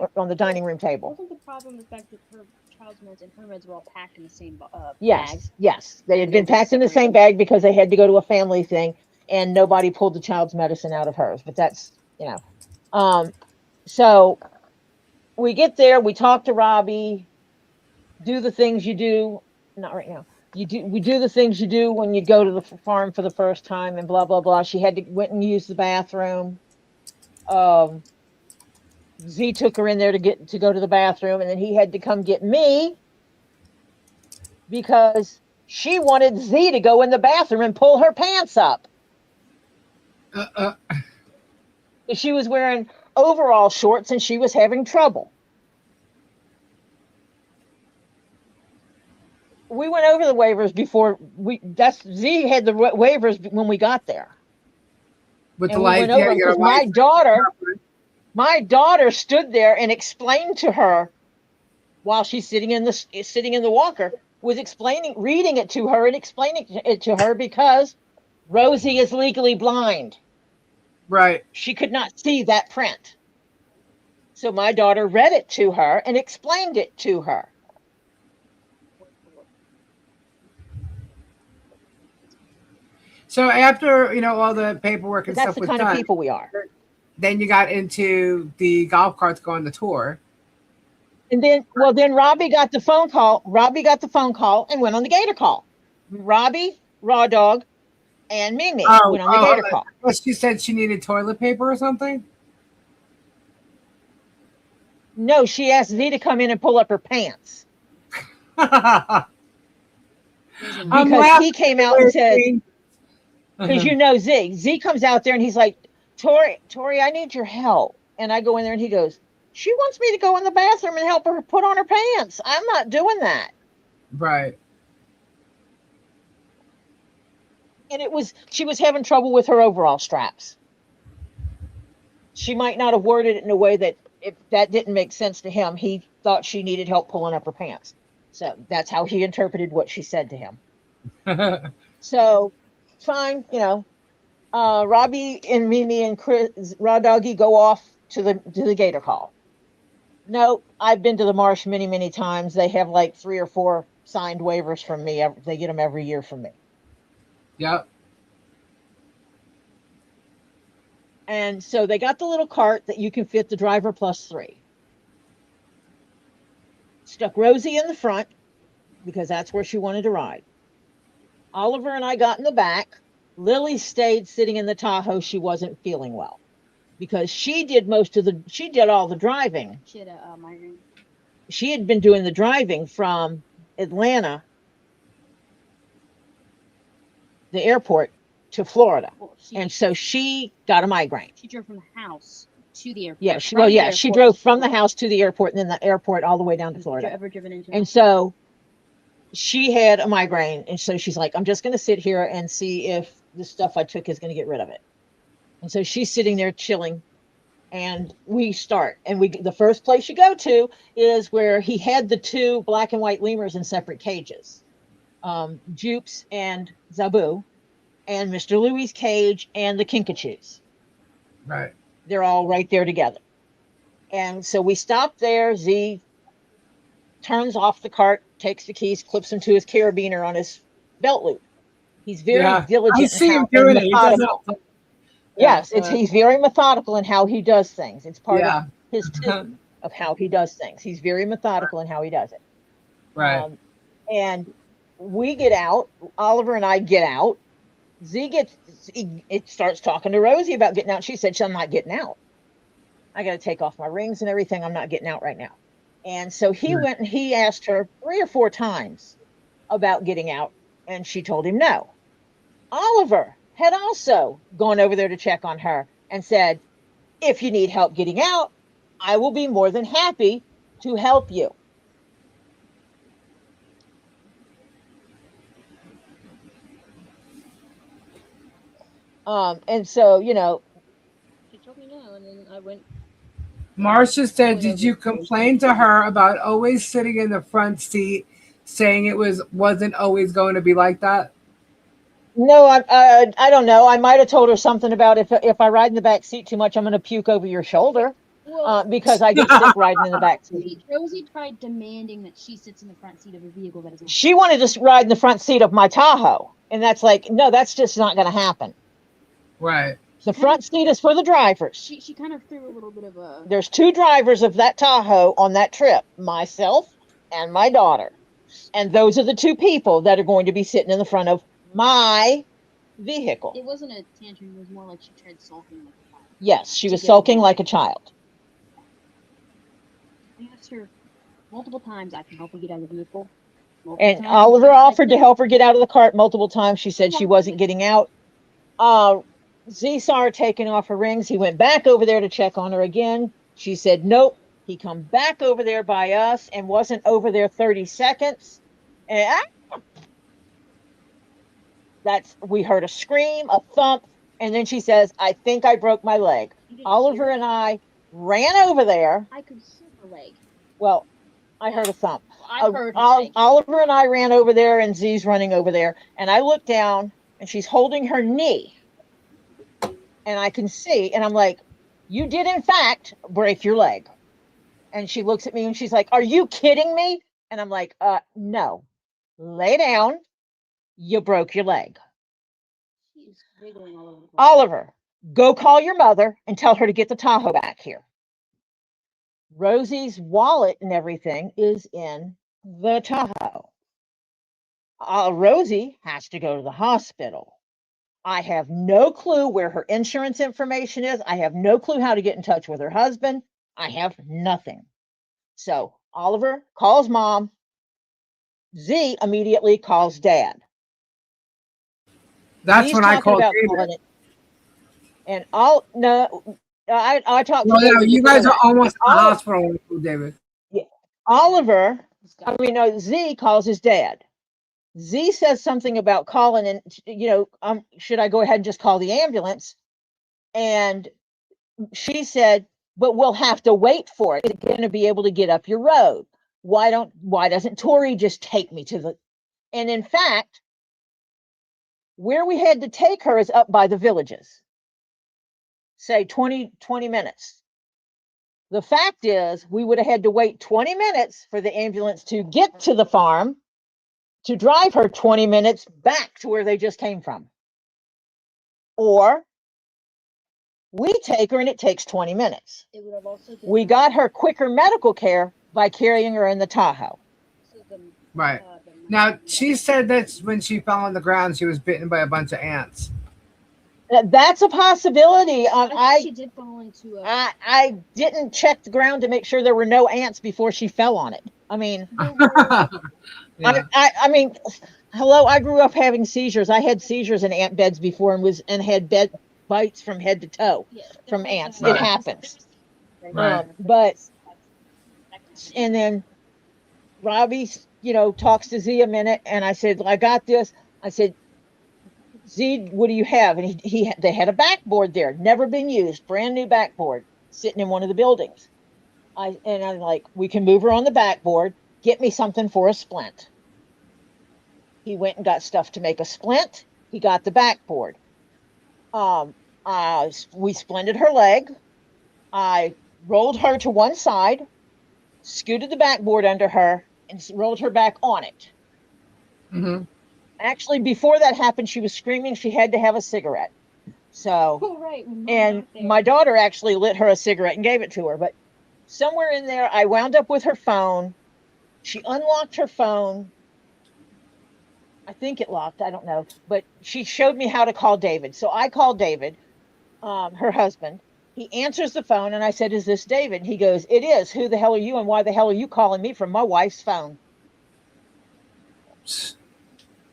room table. Wasn't the problem the fact that her child's meds and her meds were all packed in the same bag? Yes, they had been packed in the same bag because they had to go to a family thing, and nobody pulled the child's medicine out of hers. But that's, so we get there, we talk to Robbie, do the things you do. Not right now. We do the things you do when you go to the farm for the first time, and blah blah blah. She went and used the bathroom. Z took her in there to go to the bathroom, and then he had to come get me because she wanted Z to go in the bathroom and pull her pants up. She was wearing overall shorts and she was having trouble. We went over the waivers before Z had the waivers when we got there. With the light, my daughter stood there and explained to her while she's sitting in the walker, was reading it to her and explaining it to her because Rosie is legally blind. Right. She could not see that print. So my daughter read it to her and explained it to her. So after, all the paperwork and that's stuff was the kind done, of people we are. Then you got into the golf carts going the tour. And then Robbie got the phone call. And went on the Gator call. Robbie, Raw Dog, and Mimi went on the Gator call. Well, she said she needed toilet paper or something? No, she asked Z to come in and pull up her pants. Because he came out and said, because Z comes out there and he's like, Tori, I need your help. And I go in there and he goes, she wants me to go in the bathroom and help her put on her pants. I'm not doing that. Right. And she was having trouble with her overall straps. She might not have worded it in a way that if that didn't make sense to him, he thought she needed help pulling up her pants. So that's how he interpreted what she said to him. So fine, Robbie and Mimi and Chris, Raw Doggy go off to the Gator call. No, I've been to the marsh many, many times. They have like 3 or 4 signed waivers from me. They get them every year from me. Yep. And so they got the little cart that you can fit the driver plus 3. Stuck Rosie in the front because that's where she wanted to ride. Oliver and I got in the back. Lily stayed sitting in the Tahoe. She wasn't feeling well because she did all the driving. She had a migraine. She had been doing the driving from Atlanta, the airport, to Florida. Well, and so she got a migraine. She drove from the house to the airport. Yeah, she drove from the house to the airport and then the airport all the way down to Florida. Ever driven into and so she had a migraine. And so she's like, I'm just going to sit here and see if the stuff I took is going to get rid of it. And so she's sitting there chilling, and we start. And the first place you go to is where he had the two black and white lemurs in separate cages, Jupes and Zabu, and Mr. Louie's cage and the Kinkajous. Right. They're all right there together. And so we stop there. Z turns off the cart, takes the keys, clips them to his carabiner on his belt loop. He's very diligent. I see him and doing it. He doesn't. Yes, he's very methodical in how he does things. It's part Yeah. of his tune of how he does things. He's very methodical in how he does it. Right. And we get out. Oliver and I get out. It starts talking to Rosie about getting out. She said, I'm not getting out. I got to take off my rings and everything. I'm not getting out right now. And so he went and he asked her 3 or 4 times about getting out, and she told him no. Oliver had also gone over there to check on her and said, if you need help getting out, I will be more than happy to help you. And so, you know, She told me no, and then I went. Marcia said, did you complain to her about always sitting in the front seat, saying it wasn't always going to be like that? No, I don't know. I might have told her something about if I ride in the back seat too much, I'm going to puke over your shoulder, because I get sick riding in the back seat. Rosie tried demanding that she sits in the front seat of a vehicle that is. She wanted to ride in the front seat of my Tahoe, and that's like, no, that's just not going to happen. Right. The front seat is for the drivers. She kind of threw a little bit of a. There's 2 drivers of that Tahoe on that trip, myself and my daughter. And those are the 2 people that are going to be sitting in the front of my vehicle. It wasn't a tantrum. It was more like she tried sulking like a child. Yes, she was sulking like a child. I asked her multiple times, I can help you get out of the vehicle. And Oliver offered to help her get out of the cart multiple times. She said she wasn't getting out. Z saw her taking off her rings. He went back over there to check on her again. She said nope. He come back over there by us and wasn't over there 30 seconds. And we heard a scream, a thump, and then she says, I think I broke my leg. Oliver and I ran over there. I could see her leg. Well, I heard a thump. I heard her leg. Oliver and I ran over there, and Z's running over there, and I look down, and she's holding her knee. And I can see, and I'm like, you did in fact break your leg. And she looks at me and she's like, are you kidding me? And I'm like, no. Lay down. You broke your leg. She's wiggling all over the place. Oliver, go call your mother and tell her to get the Tahoe back here. Rosie's wallet and everything is in the Tahoe. Rosie has to go to the hospital. I have no clue where her insurance information is. I have no clue how to get in touch with her husband. I have nothing. So Oliver calls mom. Z immediately calls dad. That's He's when I talking called about David. calling it. And I talked to Well, yeah, David you guys before are almost in the Oliver- hospital when we called David. Z calls his dad. Z says something about calling and, should I go ahead and just call the ambulance? And she said, but we'll have to wait for it. It's going to be able to get up your road. Why doesn't Tori just take me to the, and in fact, where we had to take her is up by the villages. Say 20 minutes. The fact is we would have had to wait 20 minutes for the ambulance to get to the farm to drive her 20 minutes back to where they just came from. Or we take her and it takes 20 minutes. It would have also been, We got her quicker medical care by carrying her in the Tahoe. Right. Now, she said that when she fell on the ground, she was bitten by a bunch of ants. That's a possibility. I think she did fall into a. I didn't check the ground to make sure there were no ants before she fell on it. I mean, Yeah. I mean, hello. I grew up having seizures. I had seizures in ant beds before and had bed bites from head to toe from ants. Right. It happens. Right. And then Robbie, talks to Z a minute, and I said, I got this. I said, Z, what do you have? And they had a backboard there, never been used, brand new backboard, sitting in one of the buildings. I'm like, we can move her on the backboard. Get me something for a splint. He went and got stuff to make a splint. He got the backboard. We splinted her leg. I rolled her to one side, scooted the backboard under her, and rolled her back on it. Mm-hmm. Actually, before that happened, she was screaming she had to have a cigarette. So, Oh, right. and my daughter actually lit her a cigarette and gave it to her. But somewhere in there, I wound up with her phone. She unlocked her phone. I think it locked. I don't know. But she showed me how to call David. So I called David, her husband. He answers the phone, and I said, "Is this David?" He goes, "It is. Who the hell are you, and why the hell are you calling me from my wife's phone?"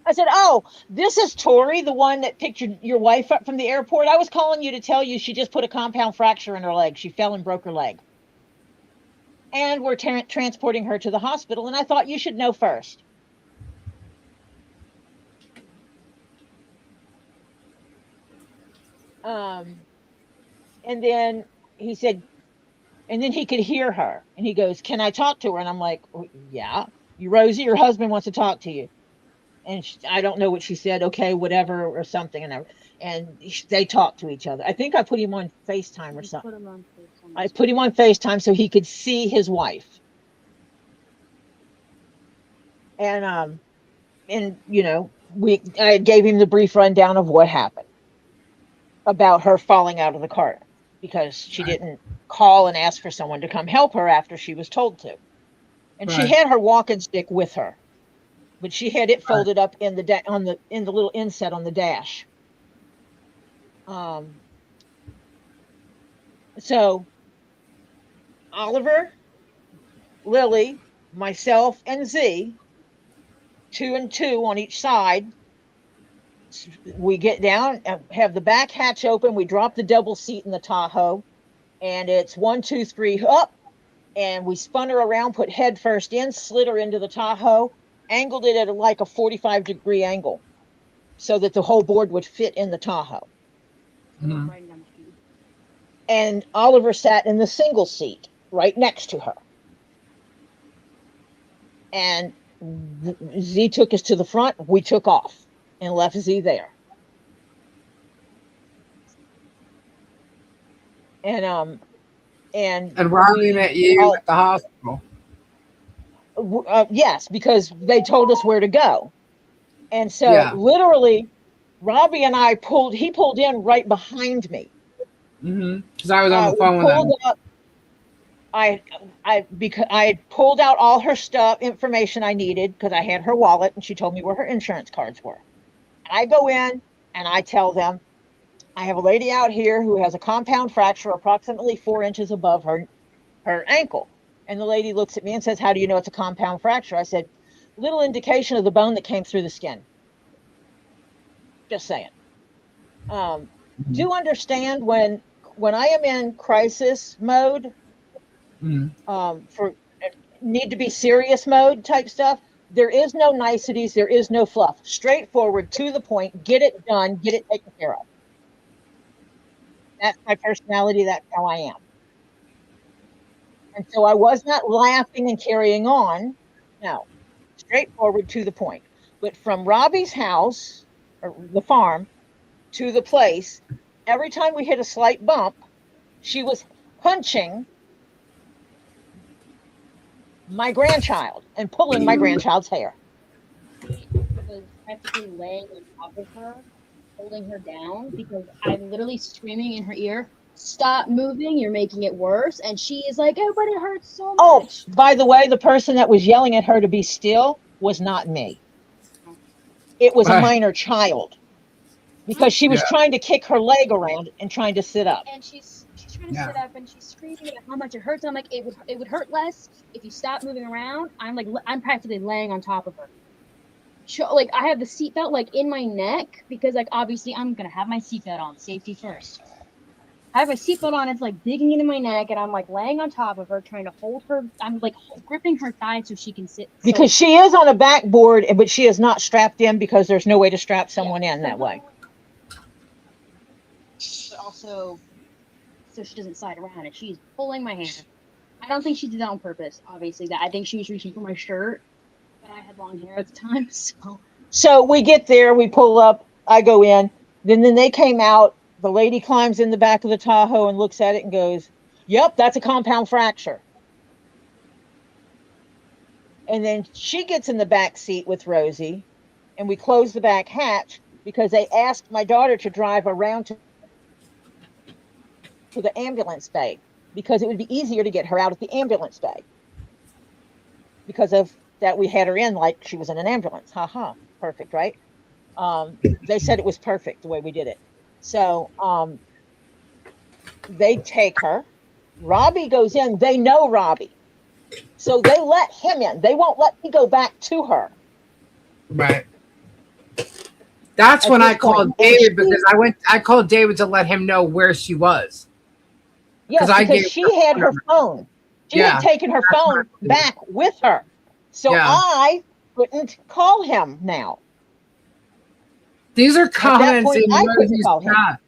I said, "Oh, this is Tori, the one that picked your wife up from the airport. I was calling you to tell you she just put a compound fracture in her leg. She fell and broke her leg. And we're transporting her to the hospital, and I thought you should know first." And then he said, and then he could hear her, and he goes, "Can I talk to her?" And I'm like, "Yeah, Rosie, your husband wants to talk to you." And I don't know what she said. Okay, whatever, or something. And they talked to each other. I think I put him on FaceTime or something. I put him on FaceTime so he could see his wife. And you know, I gave him the brief rundown of what happened about her falling out of the cart because she didn't call and ask for someone to come help her after she was told to. And she had her walking stick with her, but she had it folded up in the little inset on the dash. So Oliver, Lily, myself, and Z, 2 and 2 on each side. We get down and have the back hatch open. We drop the double seat in the Tahoe, and it's 1, 2, 3 up. And we spun her around, put head first in, slid her into the Tahoe, angled it at like a 45-degree angle so that the whole board would fit in the Tahoe. Mm-hmm. And Oliver sat in the single seat right next to her. And Z took us to the front. We took off and left Z there. And Riley met you at the hospital. Yes, because they told us where to go. And so literally, Robbie and I he pulled in right behind me. Mm-hmm. Because I was on the phone with him. Because I had pulled out all her stuff, information I needed, because I had her wallet, and she told me where her insurance cards were. I go in and I tell them, I have a lady out here who has a compound fracture approximately 4 inches above her ankle. And the lady looks at me and says, "How do you know it's a compound fracture?" I said, "Little indication of the bone that came through the skin." Just saying. Do understand when I am in crisis mode, for need to be serious mode type stuff, there is no niceties, there is no fluff. Straightforward, to the point, get it done, get it taken care of. That's my personality, that's how I am. And so I was not laughing and carrying on. No, straightforward, to the point. But from Robbie's house, or the farm, to the place, every time we hit a slight bump, she was punching my grandchild and pulling my grandchild's hair. Was practically laying on top of her, holding her down, because I'm literally screaming in her ear, "Stop moving, you're making it worse." And she is like, "Oh, but it hurts so much." Oh, by the way, the person that was yelling at her to be still was not me. It was a minor child, because she was trying to kick her leg around and trying to sit up. And she's trying to sit up, and she's screaming at how much it hurts. I'm like, it would hurt less if you stop moving around. I'm practically laying on top of her. Like, I have the seatbelt like in my neck, because like obviously I'm gonna have my seatbelt on, safety first. I have my seatbelt on, it's like digging into my neck, and I'm like laying on top of her, trying to hold her. I'm like gripping her thigh so she can sit. Because she is on a backboard, but she is not strapped in, because there's no way to strap someone in that way. so she doesn't slide around, and she's pulling my hair. I don't think she did that on purpose, obviously. I think she was reaching for my shirt, but I had long hair at the time, so. So we get there, we pull up, I go in, then they came out, the lady climbs in the back of the Tahoe and looks at it and goes, "Yep, that's a compound fracture." And then she gets in the back seat with Rosie, and we close the back hatch because they asked my daughter to drive around to the ambulance bay because it would be easier to get her out at the ambulance bay. Because of that, we had her in like she was in an ambulance. Perfect, right? They said it was perfect the way we did it. So they take her. Robbie goes in. They know Robbie. So they let him in. They won't let me go back to her. Right. That's when I called David because I called David to let him know where she was. Yes, because she had her phone. She had taken her phone back with her. So I couldn't call him now. These are comments in Rosie's chat.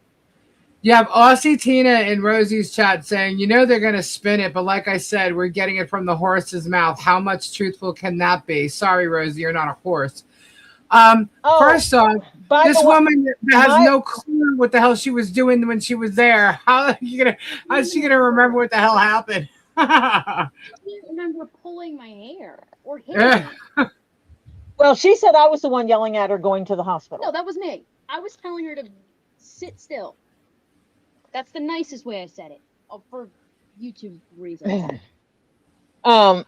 You have Aussie Tina in Rosie's chat saying, they're going to spin it, but like I said, we're getting it from the horse's mouth. How much truthful can that be? Sorry, Rosie, you're not a horse. First off, this woman has no clue what the hell she was doing when she was there. How's she gonna remember what the hell happened? I didn't remember pulling my hair or hitting me. Well, she said I was the one yelling at her going to the hospital. No, that was me. I was telling her to sit still. That's the nicest way I said it, for YouTube reasons. And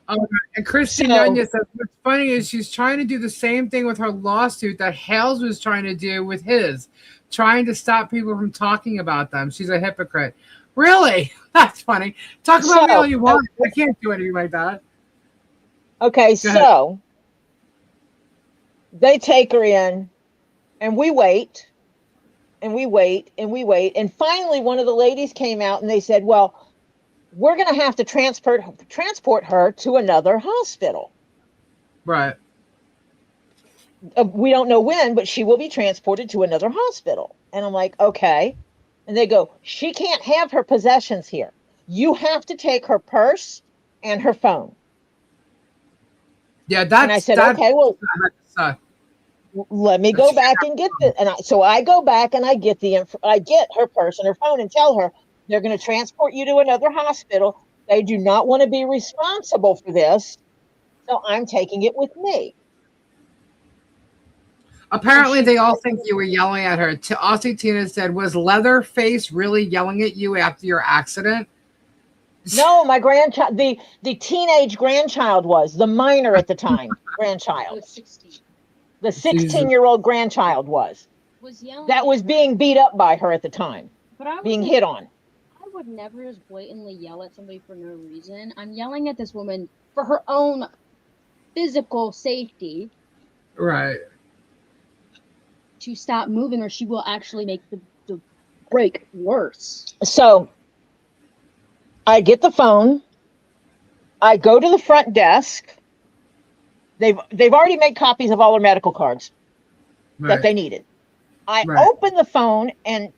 Christy Nunez says what's funny is she's trying to do the same thing with her lawsuit that Hales was trying to do with his, trying to stop people from talking about them. She's a hypocrite. Really? That's funny. Talk about me all you want. I can't do anything like that. Okay, so they take her in, and we wait, and we wait, and we wait, and finally one of the ladies came out and they said, well, we're going to have to transport her to another hospital. Right. We don't know when, but she will be transported to another hospital. And I'm like, okay. And they go, she can't have her possessions here. You have to take her purse and her phone. Yeah, that's. And I said, okay, well, let me go back and get this. And so I go back and I get her purse and her phone and tell her they're going to transport you to another hospital. They do not want to be responsible for this, so I'm taking it with me. Apparently, they all think you were yelling at her. Aussie Tina said, was Leatherface really yelling at you after your accident? No, my grandchild, the teenage grandchild was, the minor at the time, grandchild. The 16-year-old grandchild was yelling. That was being beat up by her at the time, being hit on. I would never just blatantly yell at somebody for no reason. I'm yelling at this woman for her own physical safety. Right. To stop moving or she will actually make the break worse. So I get the phone. I go to the front desk. They've already made copies of all her medical cards that they needed. I open the phone and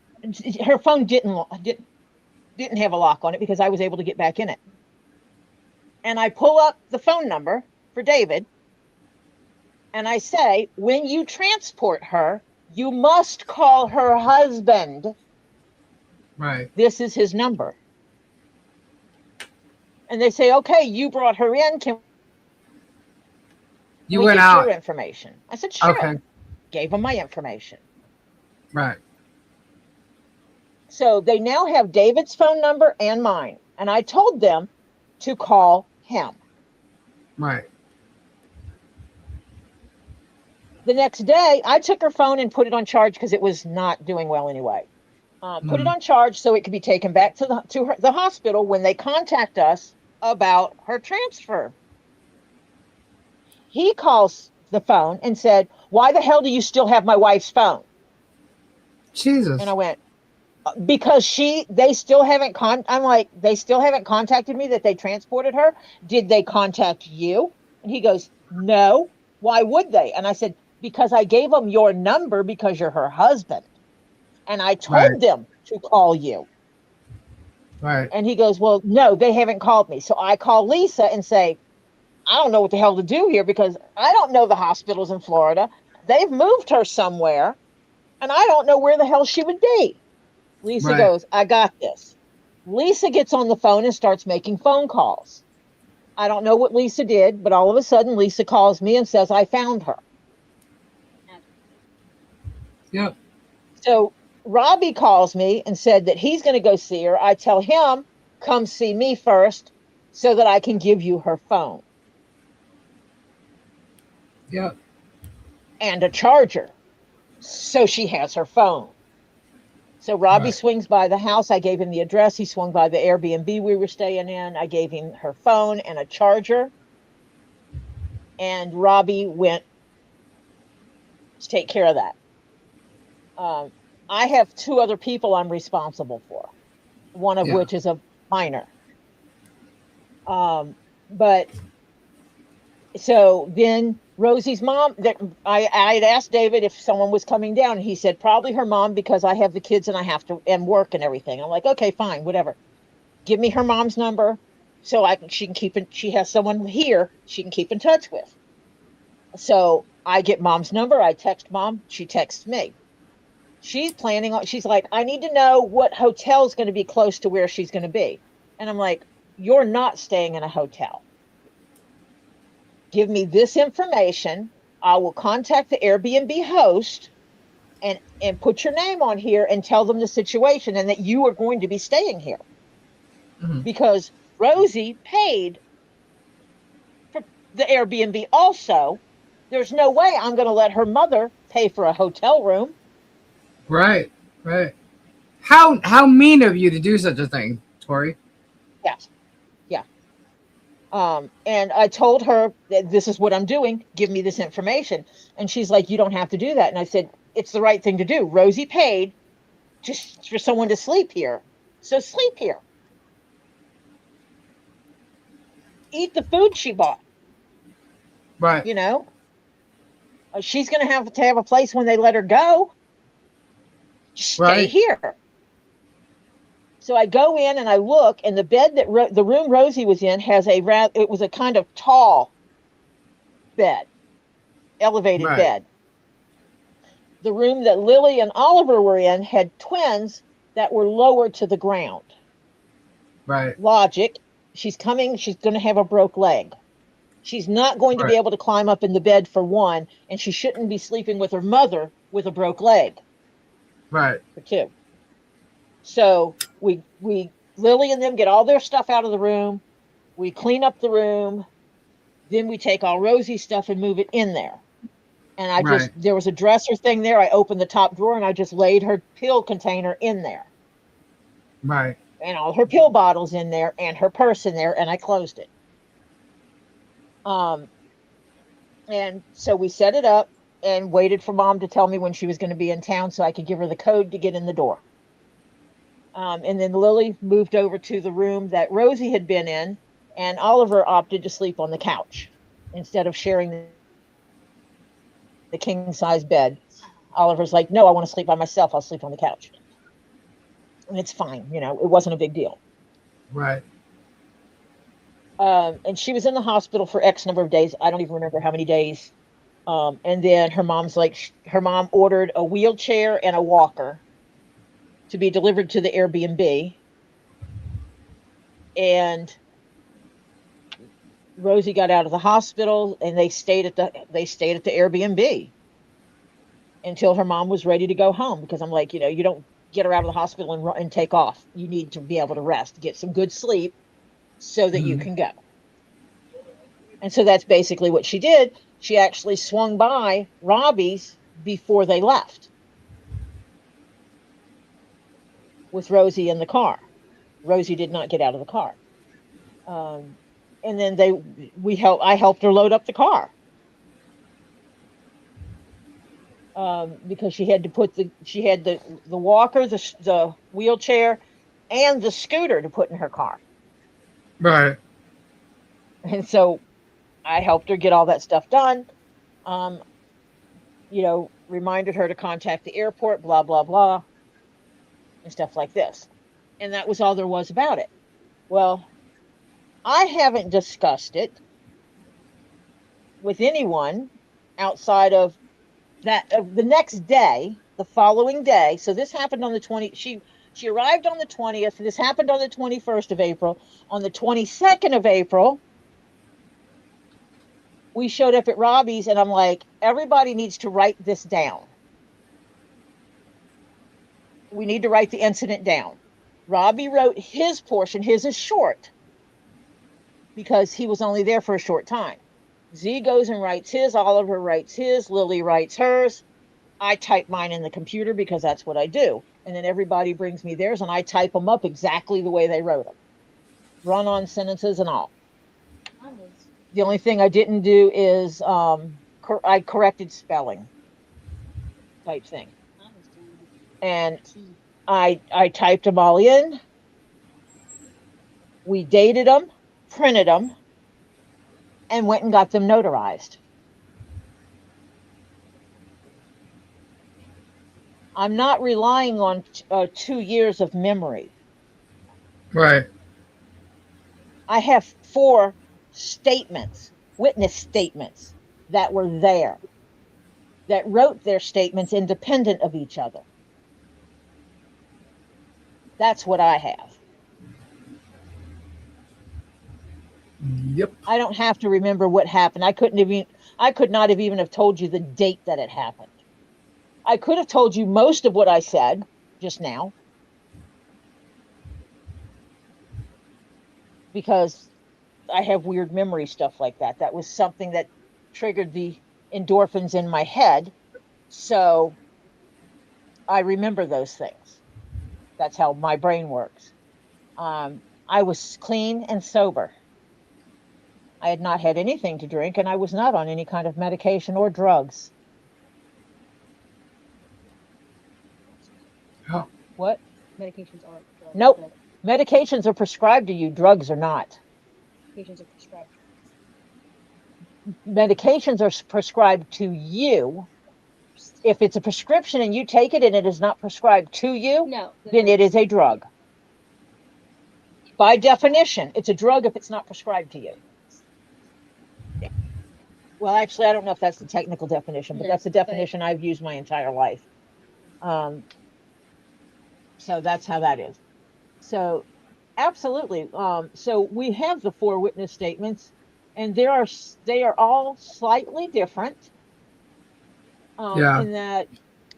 her phone didn't have a lock on it because I was able to get back in it. And I pull up the phone number for David and I say, when you transport her, you must call her husband. Right. This is his number. And they say, okay, you brought her in. Can you went out? Your information. I said, sure. Okay. Gave them my information. Right. So they now have David's phone number and mine. And I told them to call him. Right. The next day, I took her phone and put it on charge because it was not doing well anyway. Put it on charge so it could be taken back to the hospital when they contact us about her transfer. He calls the phone and said, why the hell do you still have my wife's phone? Jesus. And I went, because they still haven't they still haven't contacted me that they transported her. Did they contact you? And he goes, no. Why would they? And I said, because I gave them your number because you're her husband. and I told them to call you. Right. And he goes, well, no, they haven't called me. So I call Lisa and say, I don't know what the hell to do here because I don't know the hospitals in Florida. They've moved her somewhere, and I don't know where the hell she would be. Lisa goes, I got this. Lisa gets on the phone and starts making phone calls. I don't know what Lisa did, but all of a sudden Lisa calls me and says, I found her. Yep. So Robbie calls me and said that he's going to go see her. I tell him, come see me first so that I can give you her phone. Yep. And a charger. So she has her phone. So Robbie swings by the house. I gave him the address. He swung by the Airbnb we were staying in. I gave him her phone and a charger. And Robbie went to take care of that. I have 2 other people I'm responsible for, one of which is a minor. But so then Rosie's mom, I had asked David if someone was coming down, and he said probably her mom because I have the kids and I have to and work and everything. I'm like, okay, fine, whatever. Give me her mom's number so she can keep it. She has someone here she can keep in touch with. So I get mom's number. I text mom. She texts me. She's like, I need to know what hotel is going to be close to where she's going to be. And I'm like, you're not staying in a hotel. Give me this information. I will contact the Airbnb host and put your name on here and tell them the situation and that you are going to be staying here. Mm-hmm. Because Rosie paid for the Airbnb also. There's no way I'm going to let her mother pay for a hotel room. Right. How mean of you to do such a thing, Tori? Yes. Yeah. And I told her that this is what I'm doing. Give me this information. And she's like, you don't have to do that. And I said, it's the right thing to do. Rosie paid just for someone to sleep here. So sleep here. Eat the food she bought. Right. You know? She's going to have a place when they let her go. Stay here. So I go in and I look, and the bed the room Rosie was in has it was a kind of tall bed, elevated bed. The room that Lily and Oliver were in had twins that were lower to the ground. Right. Logic. She's going to have a broke leg. She's not going to be able to climb up in the bed for one, and she shouldn't be sleeping with her mother with a broke leg. Right. For 2. So we Lily and them get all their stuff out of the room. We clean up the room. Then we take all Rosie's stuff and move it in there. And there was a dresser thing there. I opened the top drawer and I just laid her pill container in there. Right. And all her pill bottles in there and her purse in there, and I closed it. And so we set it up and waited for mom to tell me when she was going to be in town so I could give her the code to get in the door. And then Lily moved over to the room that Rosie had been in, and Oliver opted to sleep on the couch instead of sharing the king-size bed. Oliver's like, no, I want to sleep by myself. I'll sleep on the couch. And it's fine. You know, it wasn't a big deal. Right. And she was in the hospital for X number of days. I don't even remember how many days. And then her mom ordered a wheelchair and a walker to be delivered to the Airbnb. And Rosie got out of the hospital and they stayed at the Airbnb until her mom was ready to go home, because I'm like, you don't get her out of the hospital and take off. You need to be able to rest, get some good sleep so that you can go. And so that's basically what she did. She actually swung by Robbie's before they left with Rosie in the car. Rosie did not get out of the car. And then I helped her load up the car. Because she had to put the walker, the wheelchair, and the scooter to put in her car. Right. And so I helped her get all that stuff done. Reminded her to contact the airport, blah, blah, blah. and stuff like this. And that was all there was about it. Well, I haven't discussed it with anyone outside of that the next day, the following day. So this happened on the 20th. She arrived on the 20th. This happened on the 21st of April. On the 22nd of April, we showed up at Robbie's, and I'm like, everybody needs to write this down. We need to write the incident down. Robbie wrote his portion. His is short because he was only there for a short time. Z goes and writes his. Oliver writes his. Lily writes hers. I type mine in the computer because that's what I do. And then everybody brings me theirs, and I type them up exactly the way they wrote them. Run-on sentences and all. The only thing I didn't do is I corrected spelling type thing. And I typed them all in. We dated them, printed them, and went and got them notarized. I'm not relying on 2 years of memory. Right. I have 4 statements, witness statements that were there, that wrote their statements independent of each other. That's what I have. Yep. I don't have to remember what happened. I could not have even have told you the date that it happened. I could have told you most of what I said just now, because I have weird memory stuff like that. That was something that triggered the endorphins in my head. So I remember those things. That's how my brain works. I was clean and sober. I had not had anything to drink, and I was not on any kind of medication or drugs. Oh. What? Medications are drugs. Nope. Medications are prescribed to you. Drugs are not. Medications are prescribed. Medications are prescribed to you. If it's a prescription and you take it and it is not prescribed to you, No. then it is a drug. By definition, it's a drug if it's not prescribed to you. Well, actually, I don't know if that's the technical definition, but that's the definition I've used my entire life. So that's how that is. So absolutely. So we have the 4 witness statements, and they are all slightly different. In that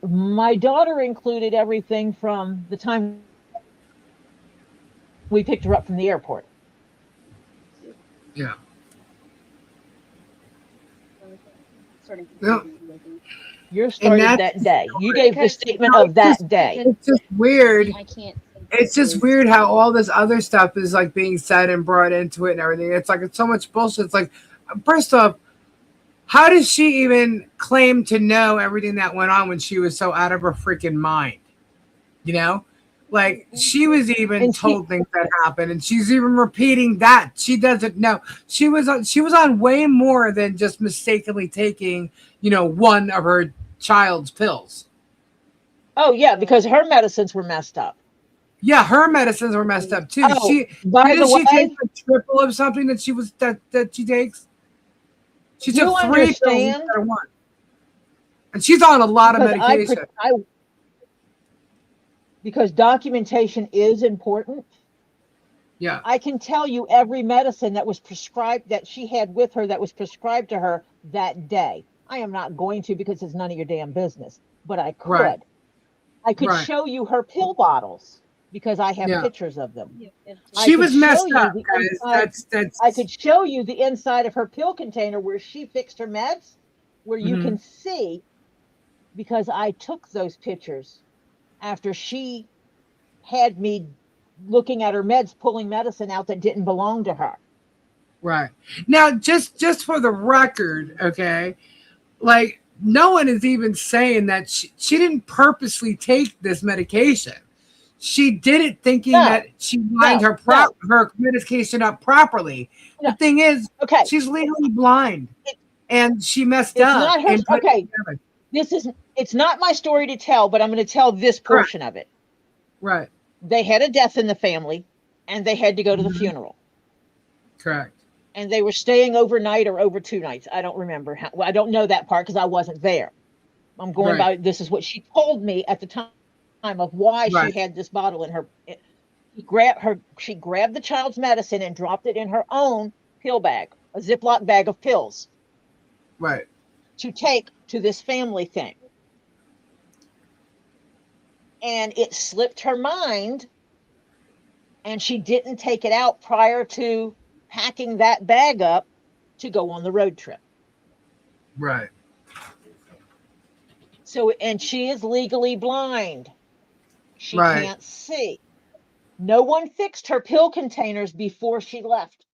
my daughter included everything from the time we picked her up from the airport. Yeah. Yeah. Yours started that day. You gave the statement of that day. It's just weird. I can't. It's just weird how all this other stuff is like being said and brought into it and everything. It's like it's so much bullshit. It's like, first off, how does she even claim to know everything that went on when she was so out of her freaking mind? You know, like she was even told things that happened, and she's even repeating that she doesn't know. She was on way more than just mistakenly taking, one of her child's pills. Oh yeah, because her medicines were messed up. Yeah, her medicines were messed up too. Oh, She take a triple of something that she takes? She took 3 pills instead of 1. And she's on a lot of medication. Because documentation is important. Yeah. I can tell you every medicine that was prescribed, that she had with her, that was prescribed to her that day. I am not going to because it's none of your damn business, but I could. Right. I could show you her pill bottles because I have pictures of them. She was messed up, guys. I could show you the inside of her pill container where she fixed her meds, where you can see, because I took those pictures after she had me looking at her meds, pulling medicine out that didn't belong to her. Right. Now, just for the record, okay, like no one is even saying that she didn't purposely take this medication. She did it thinking that she lined her medication up properly. The thing is, she's legally blind, and she messed up. Not her, it's not my story to tell, but I'm going to tell this portion of it. Right. They had a death in the family, and they had to go to the funeral. Correct. And they were staying overnight or over 2 nights. I don't remember how. Well, I don't know that part because I wasn't there. I'm going by this is what she told me at the time of why she had this bottle in her. She grabbed the child's medicine and dropped it in her own pill bag, a Ziploc bag of pills. Right. To take to this family thing. And it slipped her mind, and she didn't take it out prior to packing that bag up to go on the road trip. Right. So, and she is legally blind. She Right. can't see. No one fixed her pill containers before she left.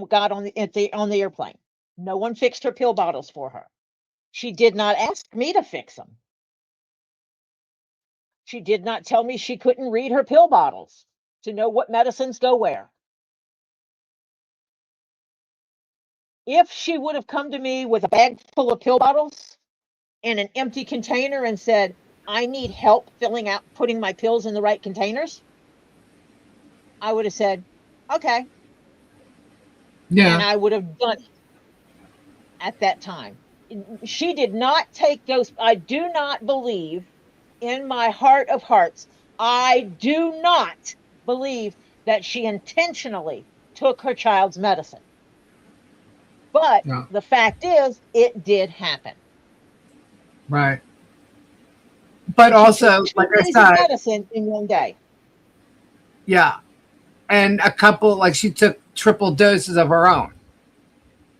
Got on the airplane. No one fixed her pill bottles for her. She did not ask me to fix them. She did not tell me she couldn't read her pill bottles to know what medicines go where. If she would have come to me with a bag full of pill bottles and an empty container and said, I need help putting my pills in the right containers, I would have said, okay. Yeah. And I would have done it at that time. She did not take those. I do not believe in my heart of hearts, I do not believe that she intentionally took her child's medicine. But the fact is, it did happen. Right. But also, like I said, medicine in one day. Yeah. And a couple, like she took triple doses of her own.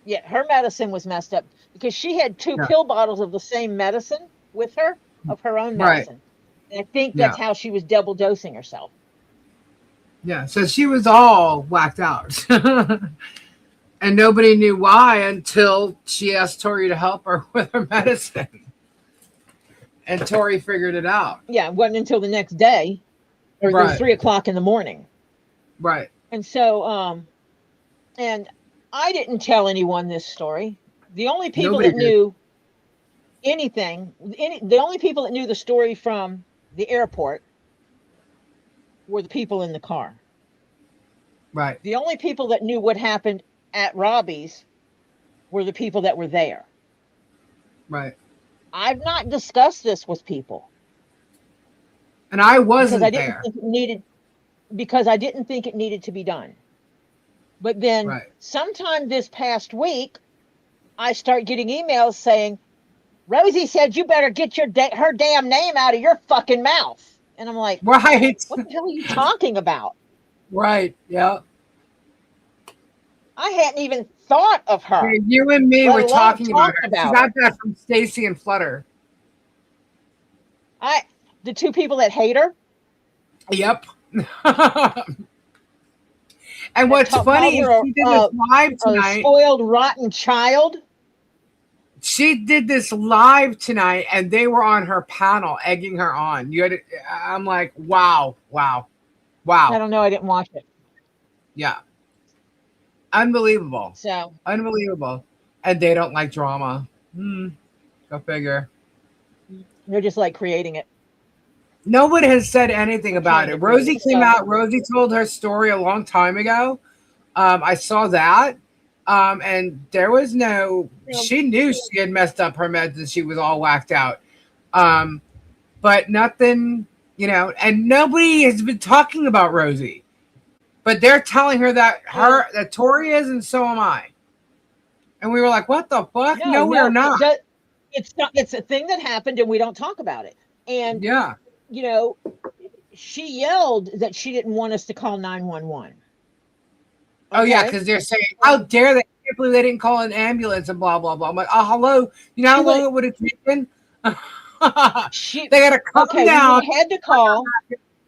Yeah, her medicine was messed up because she had 2 pill bottles of the same medicine with her, of her own medicine. Right. And I think that's how she was double dosing herself. Yeah, so she was all whacked out. And nobody knew why until she asked Tori to help her with her medicine. And Tori figured it out. Yeah, it wasn't until the next day, or it was 3 o'clock in the morning. Right. And so, and I didn't tell anyone this story. The only people that knew anything, the only people that knew the story from the airport were the people in the car. Right. The only people that knew what happened at Robbie's were the people that were there. Right. I've not discussed this with people. And I wasn't there. Because I didn't think it needed to be done. But then sometime this past week, I start getting emails saying, Rosie said you better get her damn name out of your fucking mouth. And I'm like, right. What the hell are you talking about? Right. Yeah. I hadn't even thought of her. Yeah, you and me were talking about her. She got that from Stacy and Flutter. The 2 people that hate her? Yep. And what's funny is she did this live tonight. A spoiled, rotten child. She did this live tonight, and they were on her panel, egging her on. I'm like, wow. I don't know. I didn't watch it. Yeah. Unbelievable. So unbelievable. And they don't like drama. Go figure. They're just like creating it. Nobody has said anything about it. Rosie came out. Rosie told her story a long time ago. I saw that. And there was she knew she had messed up her meds and she was all whacked out. But nothing, and nobody has been talking about Rosie. But they're telling her that Tori is and so am I. And we were like, what the fuck? No, we're not. It's a thing that happened and we don't talk about it. And she yelled that she didn't want us to call 911. Oh, yeah, because they're saying, how dare they? I can't believe they didn't call an ambulance and blah, blah, blah. I'm like, oh, hello. You know how long it would have taken? They got to come down. They had to call.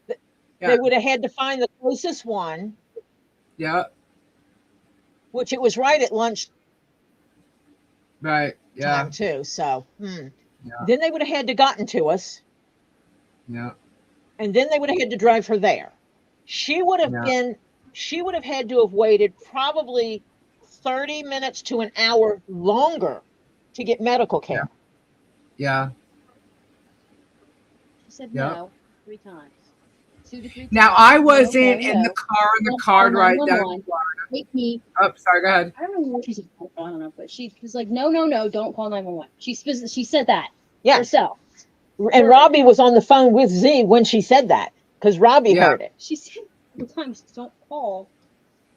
They would have had to find the closest one. Yeah. Which it was right at lunch. Right. Yeah. Time too. So, Then they would have had to gotten to us. Yeah. And then they would have had to drive her there. She would have had to have waited probably 30 minutes to an hour longer to get medical care. Yeah. She said no 3 times. 2 to 3 Now times. I No, wasn't no, in the no. car on the Don't car call ride down to 911. Florida. Take me. Oh, sorry, go ahead. I don't know what she's I don't know, but she was like, no, no, no, don't call 911. She said that Yeah. herself. And Robbie was on the phone with Z when she said that because Robbie Yeah. heard it. She said the times don't call.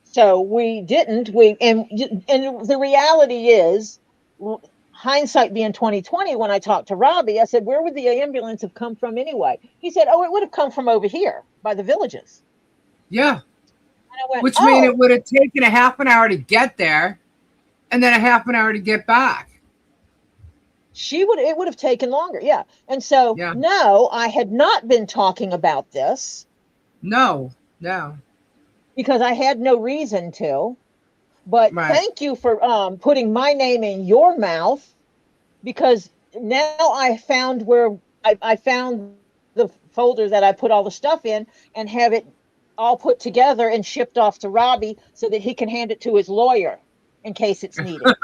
So we didn't. And the reality is, hindsight being 2020, when I talked to Robbie, I said, "Where would the ambulance have come from anyway?" He said, "Oh, it would have come from over here by the villages." Yeah. And I went, Which "Oh, means it would have taken a half an hour to get there and then a half an hour to get back. it would have taken longer." Yeah. And so, Yeah. no, I had not been talking about this No. because I had no reason to. But Right. thank you for putting my name in your mouth, because now I found where I found the folder that I put all the stuff in and have it all put together and shipped off to Robbie so that he can hand it to his lawyer in case it's needed.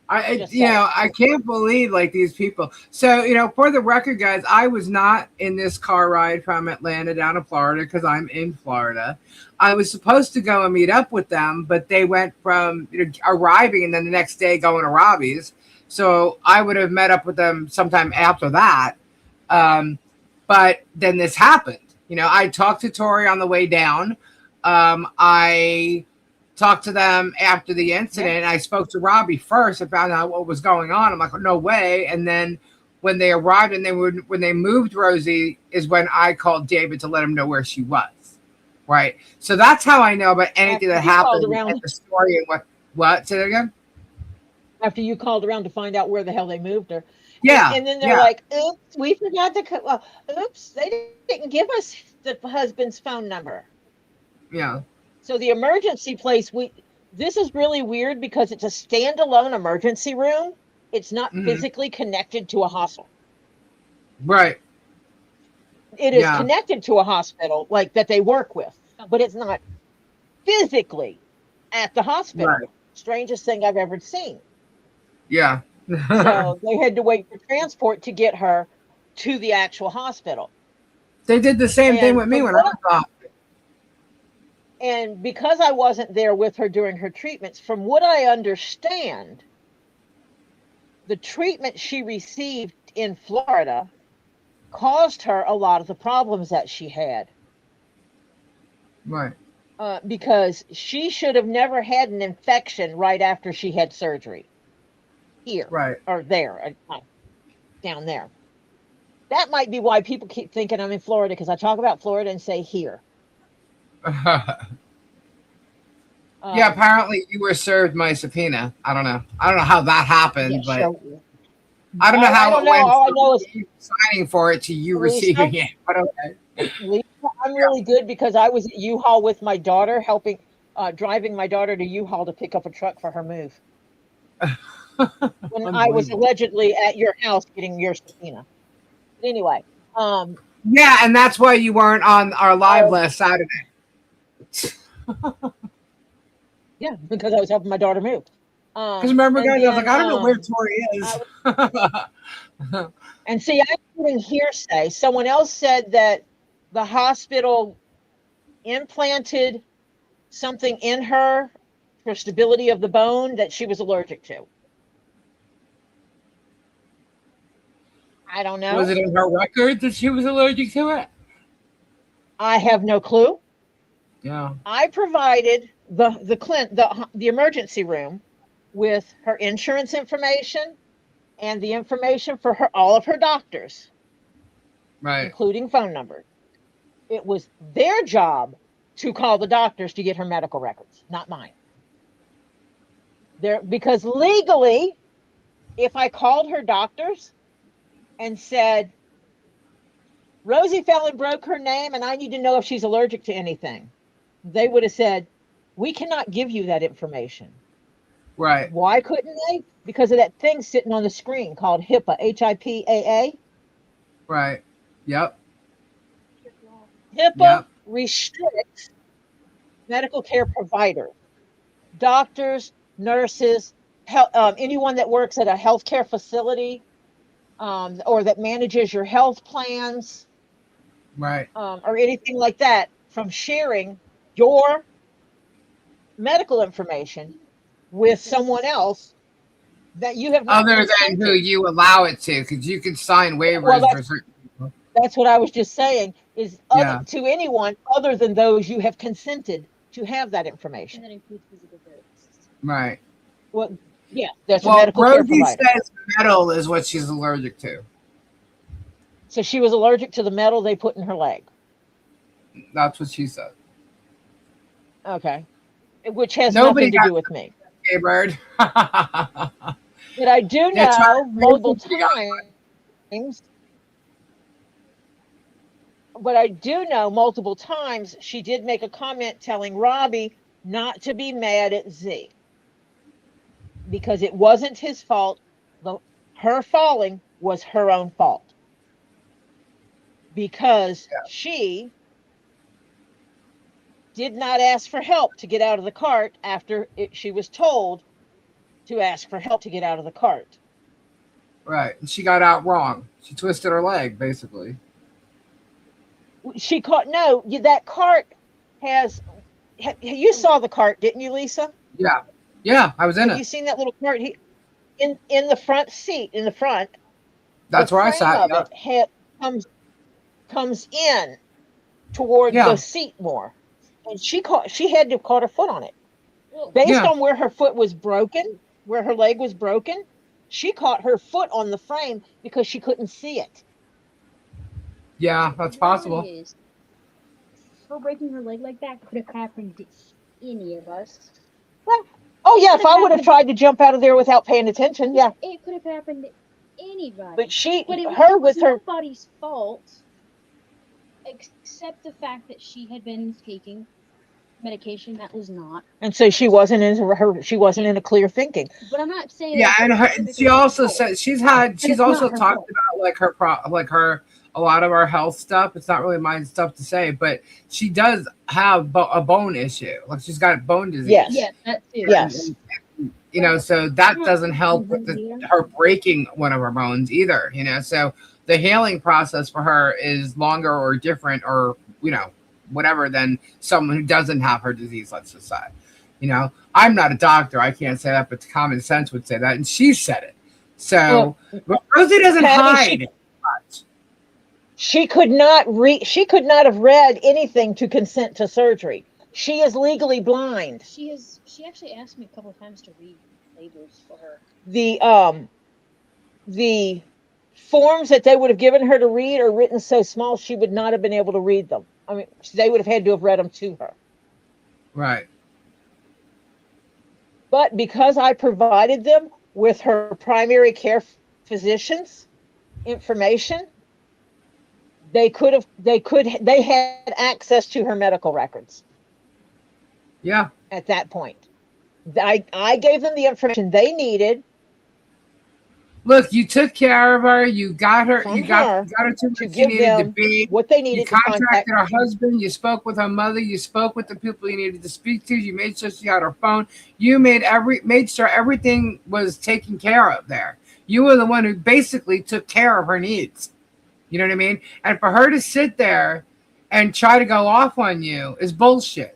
Just saying. I can't believe like these people. So, for the record, guys, I was not in this car ride from Atlanta down to Florida because I'm in Florida. I was supposed to go and meet up with them, but they went from arriving and then the next day going to Robbie's. So I would have met up with them sometime after that. But then this happened. I talked to Tori on the way down. I talked to them after the incident. I spoke to Robbie first. I found out what was going on. I'm like, no way. And then when they arrived and when they moved Rosie is when I called David to let him know where she was. Right. So that's how I know about anything that happened in the story and what? Say that again? After you called around to find out where the hell they moved her. Yeah. And then they're like, oops, we forgot to oops, they didn't give us the husband's phone number. Yeah. So the emergency place, this is really weird because it's a standalone emergency room. It's not physically connected to a hospital. Right. It is connected to a hospital like that they work with, but it's not physically at the hospital. Right. Strangest thing I've ever seen. Yeah. So they had to wait for transport to get her to the actual hospital. They did the same thing with me when I was off. And because I wasn't there with her during her treatments, from what I understand, the treatment she received in Florida caused her a lot of the problems that she had. Right. Because she should have never had an infection right after she had surgery. Here. Right. Or there. Down there. That might be why people keep thinking I'm in Florida, because I talk about Florida and say here. Yeah, apparently you were served my subpoena. I don't know how that happened, but sure. I don't know how it went All I know is signing for it to you receiving it. But okay. Lisa, I'm really good because I was at U-Haul with my daughter, helping driving my daughter to U-Haul to pick up a truck for her move. When I was allegedly at your house getting your subpoena. But anyway, yeah, and that's why you weren't on our live last Saturday. Yeah, because I was helping my daughter move. Because remember, guys, I was like, I don't know where Tori is. And see, I'm getting hearsay. Someone else said that the hospital implanted something in her for stability of the bone that she was allergic to. I don't know. Was it in her record that she was allergic to it? I have no clue. Yeah. I provided the emergency room with her insurance information and the information for all of her doctors, right, including phone numbers. It was their job to call the doctors to get her medical records, not mine. Because legally, if I called her doctors and said, Rosie fell and broke her name and I need to know if she's allergic to anything, they would have said, we cannot give you that information. Right. Why couldn't they? Because of that thing sitting on the screen called HIPAA, H-I-P-A-A. Right. Yep. HIPAA restricts medical care providers, doctors, nurses, anyone that works at a healthcare facility or that manages your health plans, Right. or anything like that, from sharing your medical information with someone else that you have not Other than who consented. you allow it to, because you can sign waivers Well, for certain people. that's what I was just saying, is Yeah. to anyone other than those you have consented to have that And information. that includes physical therapists. Right. Well, yeah, that's a Well, medical care Rosie provider. says metal is what she's allergic to. So she was allergic to the metal they put in her leg. That's what she said. Okay. Which has Nobody nothing to got- do with me. Okay, Bird. But I do That's know right. multiple Nobody got times. But I do know multiple times she did make a comment telling Robbie not to be mad at Z, because it wasn't his fault. Her falling was her own fault, because she did not ask for help to get out of the cart after she was told to ask for help to get out of the cart. Right. And she got out wrong. She twisted her leg, basically. She caught that cart has. You saw the cart, didn't you, Lisa? Yeah. Yeah, I was in Have you it. seen that little cart? In the front seat, in the front. That's the where I frame sat. of it comes in toward Yeah. the seat more, and she had to have caught her foot on it. Well, Based Yeah. on where her foot was broken, where her leg was broken, she caught her foot on the frame because she couldn't see it. Yeah, that's the reality possible. is, her breaking her leg like that could have happened to any of us. Oh yeah, if I would have tried to jump out of there without paying attention, yeah. It could have happened to anybody. But it her was with her. nobody's fault, except the fact that she had been taking medication that was not. And so she wasn't in a clear thinking. But I'm not saying. Yeah, that and it's she her also fault. said she's it's also not her talked fault. about a lot of our health stuff. It's not really my stuff to say, but she does have a bone issue. Like she's got bone disease. Yes. Yeah, that too. Yes. You know, so that doesn't help with her breaking one of her bones either. You know, so the healing process for her is longer or different, or whatever, than someone who doesn't have her disease. Let's just say, I'm not a doctor. I can't say that, but common sense would say that, and she said it. So Rosie doesn't Patty, hide much. She could not have read anything to consent to surgery. She is legally blind. She actually asked me a couple of times to read labels for her. The forms that they would have given her to read are written so small she would not have been able to read them. I mean, they would have had to have read them to her. Right. But because I provided them with her primary care physician's information, they had access to her medical records. Yeah. At that point, I gave them the information they needed. Look, you took care of her. You got her. From You got her her to where she give needed to them be. what they You needed to contact. contacted her husband. You spoke with her mother. You spoke with the people you needed to speak to. You made sure she had her phone. You made sure everything was taken care of there. You were the one who basically took care of her needs. You know what I mean? And for her to sit there and try to go off on you is bullshit.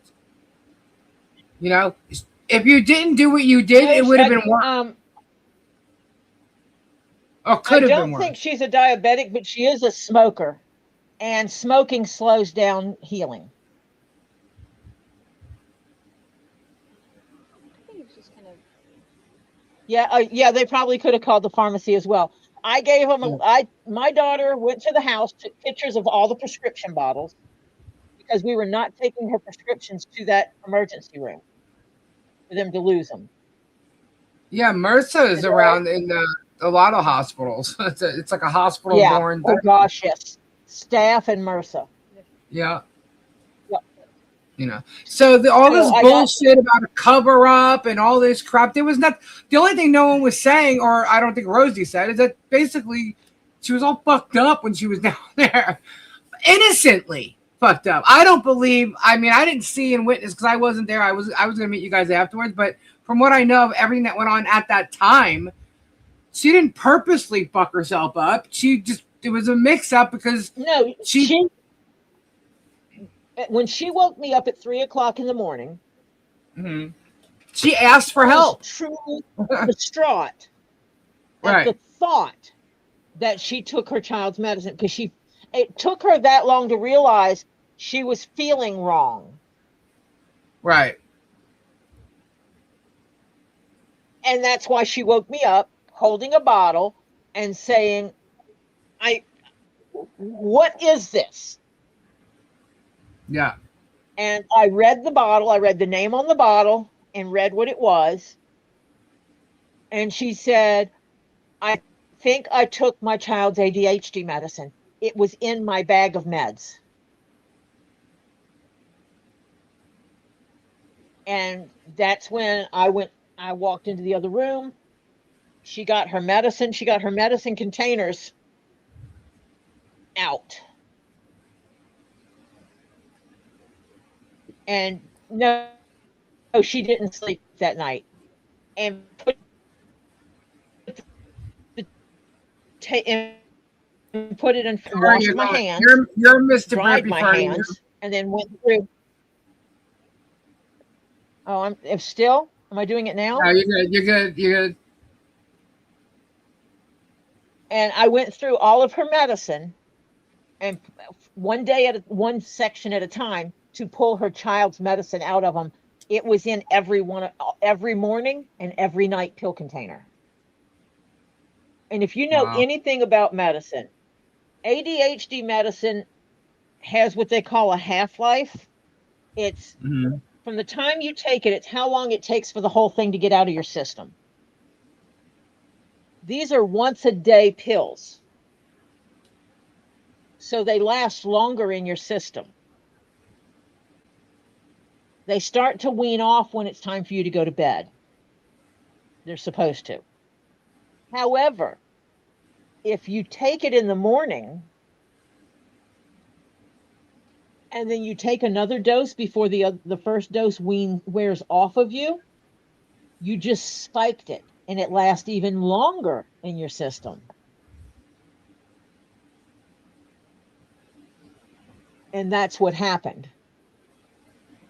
You know, if you didn't do what you did, it would have been worse. Or could have been I don't worse. think she's a diabetic, but she is a smoker, and smoking slows down healing. I think it's just kind of. Yeah, they probably could have called the pharmacy as well. I gave them. My daughter went to the house, took pictures of all the prescription bottles, because we were not taking her prescriptions to that emergency room for them to lose them. Yeah, MRSA is around in a lot of hospitals. It's like a hospital-born. Oh gosh, yes. Staph and MRSA. Yeah. Yep. So all this So bullshit about a cover up and all this crap. There was not. The only thing no one was saying, or I don't think Rosie said, is that basically she was all fucked up when she was down there, innocently fucked up. I don't believe. I mean, I didn't see and witness because I wasn't there. I was going to meet you guys afterwards, but from what I know of everything that went on at that time, she didn't purposely fuck herself up. It was a mix up because No, she when she woke me up at 3 o'clock in the morning, she asked for I was help. truly distraught at Right. the thought that she took her child's medicine because it took her that long to realize she was feeling wrong. Right. And that's why she woke me up holding a bottle and saying, what is this? Yeah. And I read the bottle, I read the name on the bottle and read what it was. And she said, I think I took my child's ADHD medicine. It was in my bag of meds. And that's when I walked into the other room. She got her medicine. She got her medicine containers out. And no, she didn't sleep that night. And put it in, washed my hands. You're Mr. dried Burpee my Farty. hands, and then went through. Oh, am I doing it now? No, you're good. And I went through all of her medicine, and one section at a time to pull her child's medicine out of them. It was in every morning and every night pill container. And if you know anything about medicine, ADHD medicine has what they call a half-life. It's from the time you take it, it's how long it takes for the whole thing to get out of your system. These are once-a-day pills. So they last longer in your system. They start to wean off when it's time for you to go to bed. They're supposed to. However, if you take it in the morning and then you take another dose before the first dose wears off of you, you just spiked it and it lasts even longer in your system. And that's what happened.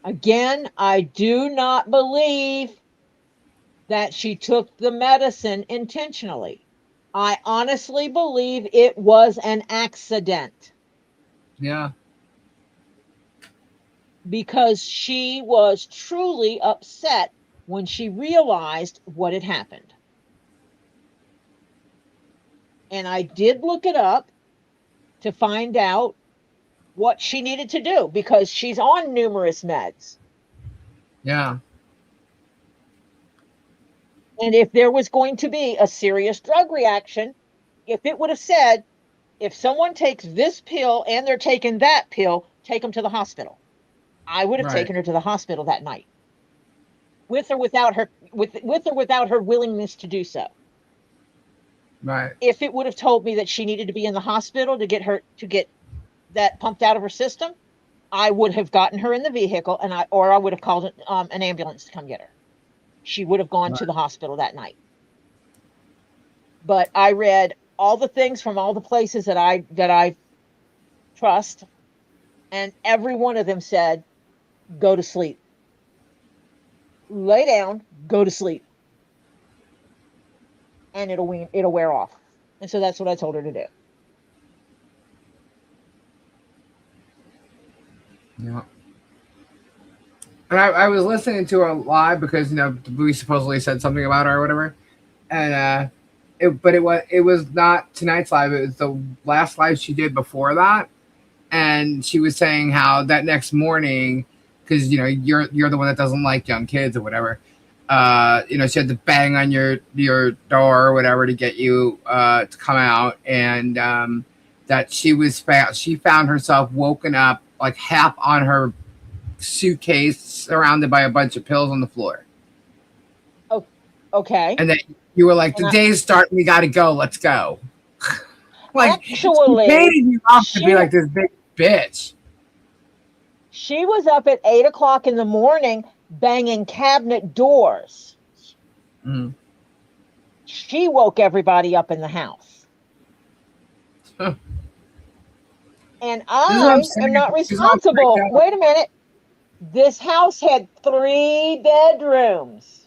Again, I do not believe that she took the medicine intentionally. I honestly believe it was an accident. Yeah. Because she was truly upset when she realized what had happened. And I did look it up to find out what she needed to do because she's on numerous meds. Yeah. And if there was going to be a serious drug reaction, if it would have said, if someone takes this pill and they're taking that pill, take them to the hospital. I would have taken her to the hospital that night. With or without her willingness to do so. Right. If it would have told me that she needed to be in the hospital to get that pumped out of her system, I would have gotten her in the vehicle I would have called an ambulance to come get her. She would have gone to the hospital that night. But I read all the things from all the places that I trust, and every one of them said, go to sleep. Lay down, go to sleep. And it'll wear off. And so that's what I told her to do. Yeah. And I was listening to her live because we supposedly said something about her or whatever, and it was not tonight's live. It was the last live she did before that, and she was saying how that next morning, because you're the one that doesn't like young kids or whatever, she had to bang on your door or whatever to get you to come out, and that she found herself woken up like half on her suitcase surrounded by a bunch of pills on the floor. Oh, okay. And then you were like, the day's starting, we gotta go, let's go. Like, actually, she you off to be like this big bitch. She was up at 8 o'clock in the morning banging cabinet doors. Mm. She woke everybody up in the house. Huh. And This is what I I'm saying. am not She's all freaked responsible. out. Wait a minute. This house had 3 bedrooms.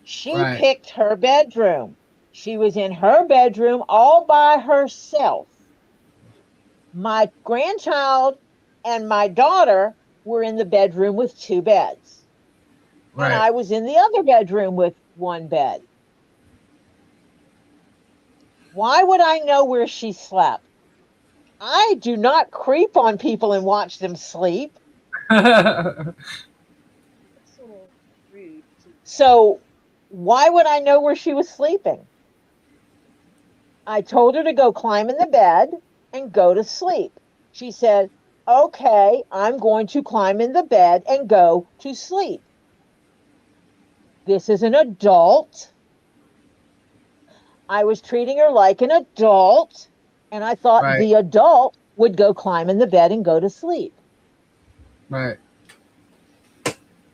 She Right. picked her bedroom. She was in her bedroom all by herself. My grandchild and my daughter were in the bedroom with 2 beds. And Right. I was in the other bedroom with 1 bed. Why would I know where she slept? I do not creep on people and watch them sleep. That's a little rude. So why would I know where she was sleeping? I told her to go climb in the bed and go to sleep. She said, okay, I'm going to climb in the bed and go to sleep. This is an adult. I was treating her like an adult, and I thought Right. the adult would go climb in the bed and go to sleep. Right.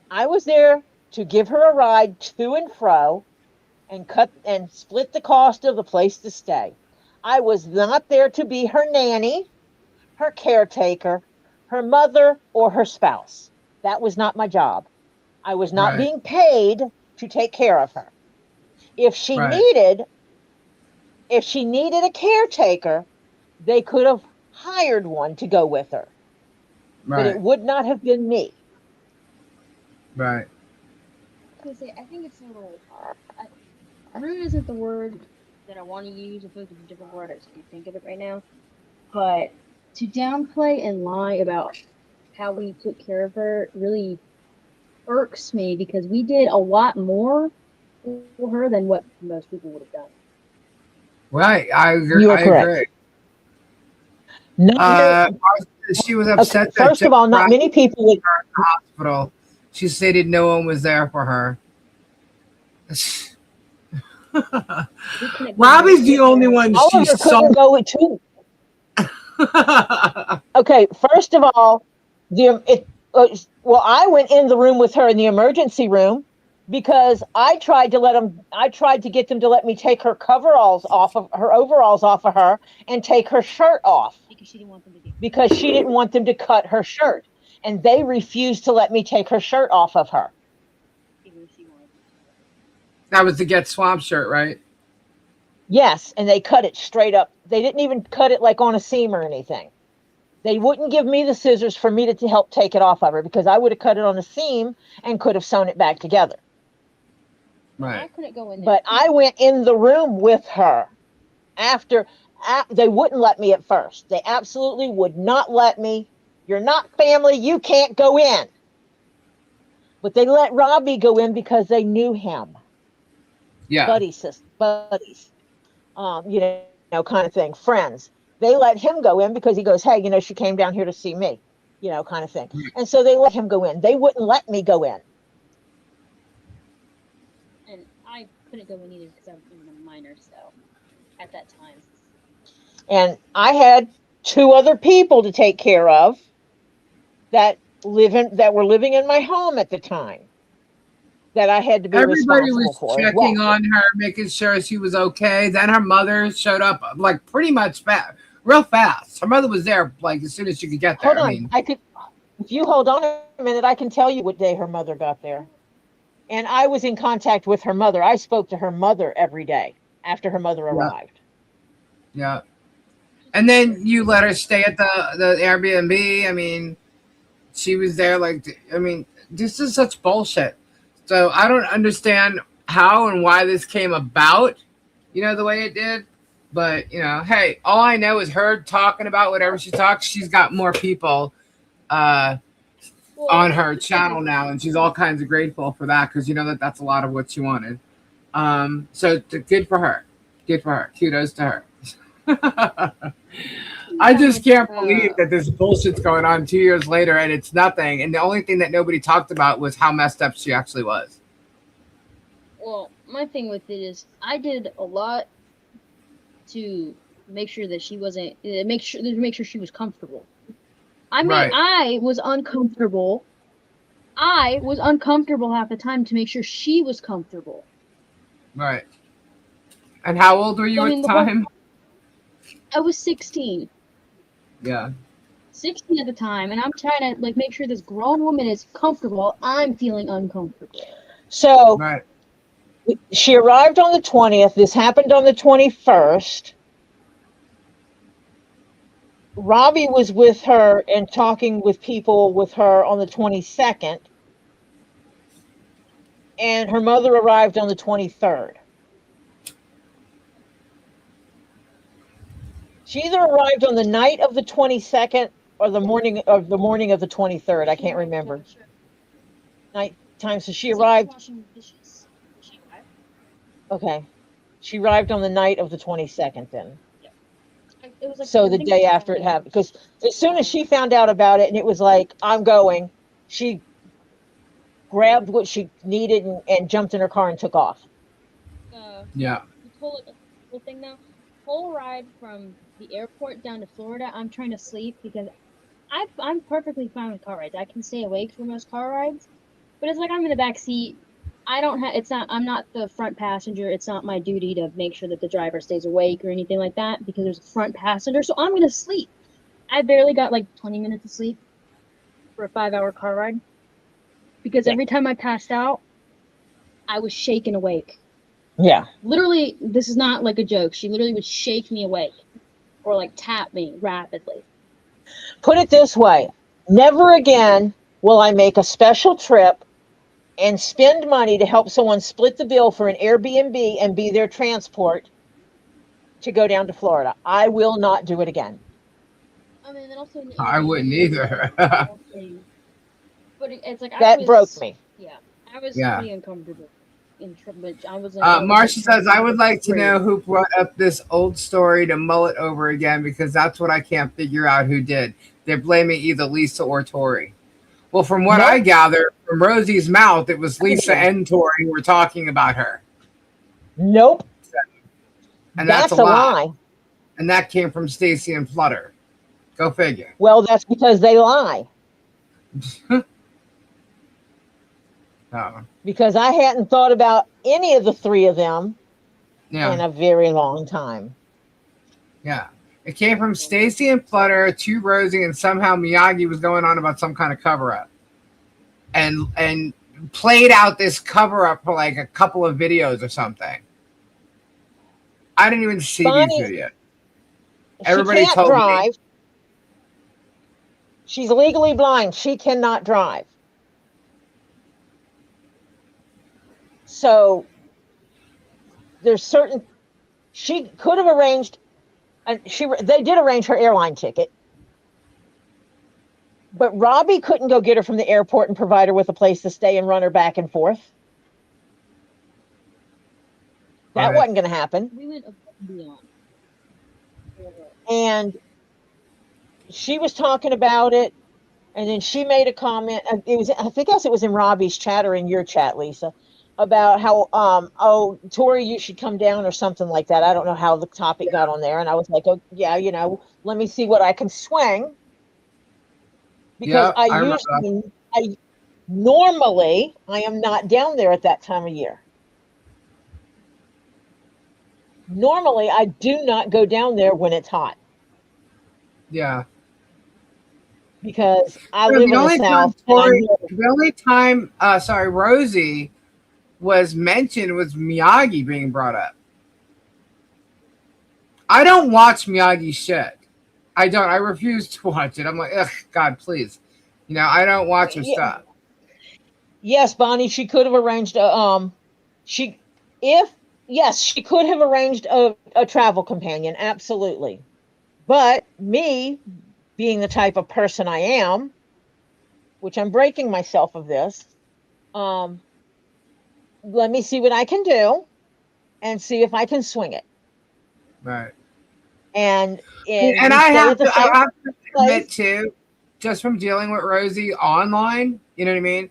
I was there to give her a ride to and fro and cut and split the cost of the place to stay. I was not there to be her nanny, her caretaker, her mother, or her spouse. That was not my job. I was not Right. being paid to take care of her. If she Right. needed a caretaker, they could have hired one to go with her. But it Right. would not have been me. Right. I think it's a little. Rude isn't the word that I want to use. I feel like it's a different word. I just can't think of it right now. But to downplay and lie about how we took care of her really irks me because we did a lot more for her than what most people would have done. Right. I agree. You are I correct. agree. Not She was okay, upset that first of all, not many people would. in the hospital. She stated no one was there for her. Robbie's the only one she Oliver saw. couldn't go with two. Okay, first of all, I went in the room with her in the emergency room because I tried to get them to let me take her overalls off of her and take her shirt off Because she didn't want them to cut her shirt, and they refused to let me take her shirt off of her. That was the Get Swamp shirt, right? Yes, and they cut it straight up. They didn't even cut it like on a seam or anything. They wouldn't give me the scissors for me to help take it off of her because I would have cut it on a seam and could have sewn it back together. I Right. couldn't go in there. But I went in the room with her they wouldn't let me at first. They absolutely would not let me. You're not family. You can't go in. But they let Robbie go in because they knew him. Yeah. Buddies, kind of thing, friends. They let him go in because he goes, hey, she came down here to see me, kind of thing. And so they let him go in. They wouldn't let me go in. And I couldn't go in either because I was even a minor, so at that time. And I had 2 other people to take care of that were living in my home at the time that I had to be Everybody responsible was for as checking well. on her, making sure she was okay. Then her mother showed up like pretty much real fast. Her mother was there like as soon as she could get there. Hold on. If you hold on a minute, I can tell you what day her mother got there. And I was in contact with her mother. I spoke to her mother every day after her mother arrived. Yeah. And then you let her stay at the Airbnb. I mean, she was there this is such bullshit. So I don't understand how and why this came about, the way it did. But, hey, all I know is her talking about whatever she talks. She's got more people on her channel now, and she's all kinds of grateful for that because that's a lot of what she wanted. So good for her. Good for her. Kudos to her. I just can't believe that this bullshit's going on 2 years later and it's nothing. And the only thing that nobody talked about was how messed up she actually was. Well, my thing with it is I did a lot to make sure that she wasn't make sure she was comfortable. I mean, Right. I was uncomfortable. I was uncomfortable half the time to make sure she was comfortable. Right. And how old were you I at mean, the the whole- time? I was 16. Yeah. 16 at the time, and I'm trying to like make sure this grown woman is comfortable. I'm feeling uncomfortable. So Right. she arrived on the 20th. This happened on the 21st. Robbie was with her and talking with people with her on the 22nd. And her mother arrived on the 23rd. She either arrived on the night of the 22nd or the morning of the 23rd. I can't remember. Night time. So she arrived. Okay. She arrived on the night of the 22nd then. It was like So the day after it happened. Because as soon as she found out about it and it was like, I'm going, she grabbed what she needed and jumped in her car and took off. Yeah. Whole thing now. Whole ride from the airport down to Florida, I'm trying to sleep because I'm perfectly fine with car rides. I can stay awake for most car rides, but it's like I'm in the back seat. I don't have. It's not. I'm not the front passenger. It's not my duty to make sure that the driver stays awake or anything like that because there's a front passenger. So I'm gonna sleep. I barely got like 20 minutes of sleep for a 5-hour car ride because every time I passed out, I was shaken awake. Yeah. Literally, this is not like a joke. She literally would shake me awake or like tap me rapidly. Put it this way, never again will I make a special trip and spend money to help someone split the bill for an Airbnb and be their transport to go down to Florida. I will not do it again. I mean, and also I wouldn't either. But it's like That broke me. Yeah, I was Yeah. pretty uncomfortable. I was Marcia says, I would like to know who brought up this old story to mull it over again because that's what I can't figure out who did. They're blaming either Lisa or Tori. Well, from what I gather from Rosie's mouth, it was Lisa and Tori who were talking about her. Nope. And that's a lie. And that came from Stacy and Flutter. Go figure. Well, that's because they lie. Because I hadn't thought about any of the three of them in a very long time. Yeah. It came from Stacy and Flutter to Rosie, and somehow Miyagi was going on about some kind of cover-up. And played out this cover-up for like a couple of videos or something. I didn't even see these videos. Everybody she can't told drive. me. She's legally blind. She cannot drive. So there's certain she could have arranged, and they did arrange her airline ticket, but Robbie couldn't go get her from the airport and provide her with a place to stay and run her back and forth. That wasn't going to happen. We went above and beyond. And she was talking about it, and then she made a comment. It was, I guess it was in Robbie's chat or in your chat, Lisa, about how, oh, Tori, you should come down or something like that. I don't know how the topic got on there. And I was like, oh, yeah, let me see what I can swing. Because normally I am not down there at that time of year. Normally I do not go down there when it's hot. Yeah. Because I live in the South. The only time, Rosie was mentioned was Miyagi being brought up. I don't watch Miyagi's shit. I don't. I refuse to watch it. I'm like, ugh, God, please. I don't watch her stuff. Yes, Bonnie, she could have arranged she could have arranged a travel companion, absolutely. But me, being the type of person I am, which I'm breaking myself of this, let me see what I can do and see if I can swing it. Right. And I have to admit too, just from dealing with Rosie online, you know what I mean,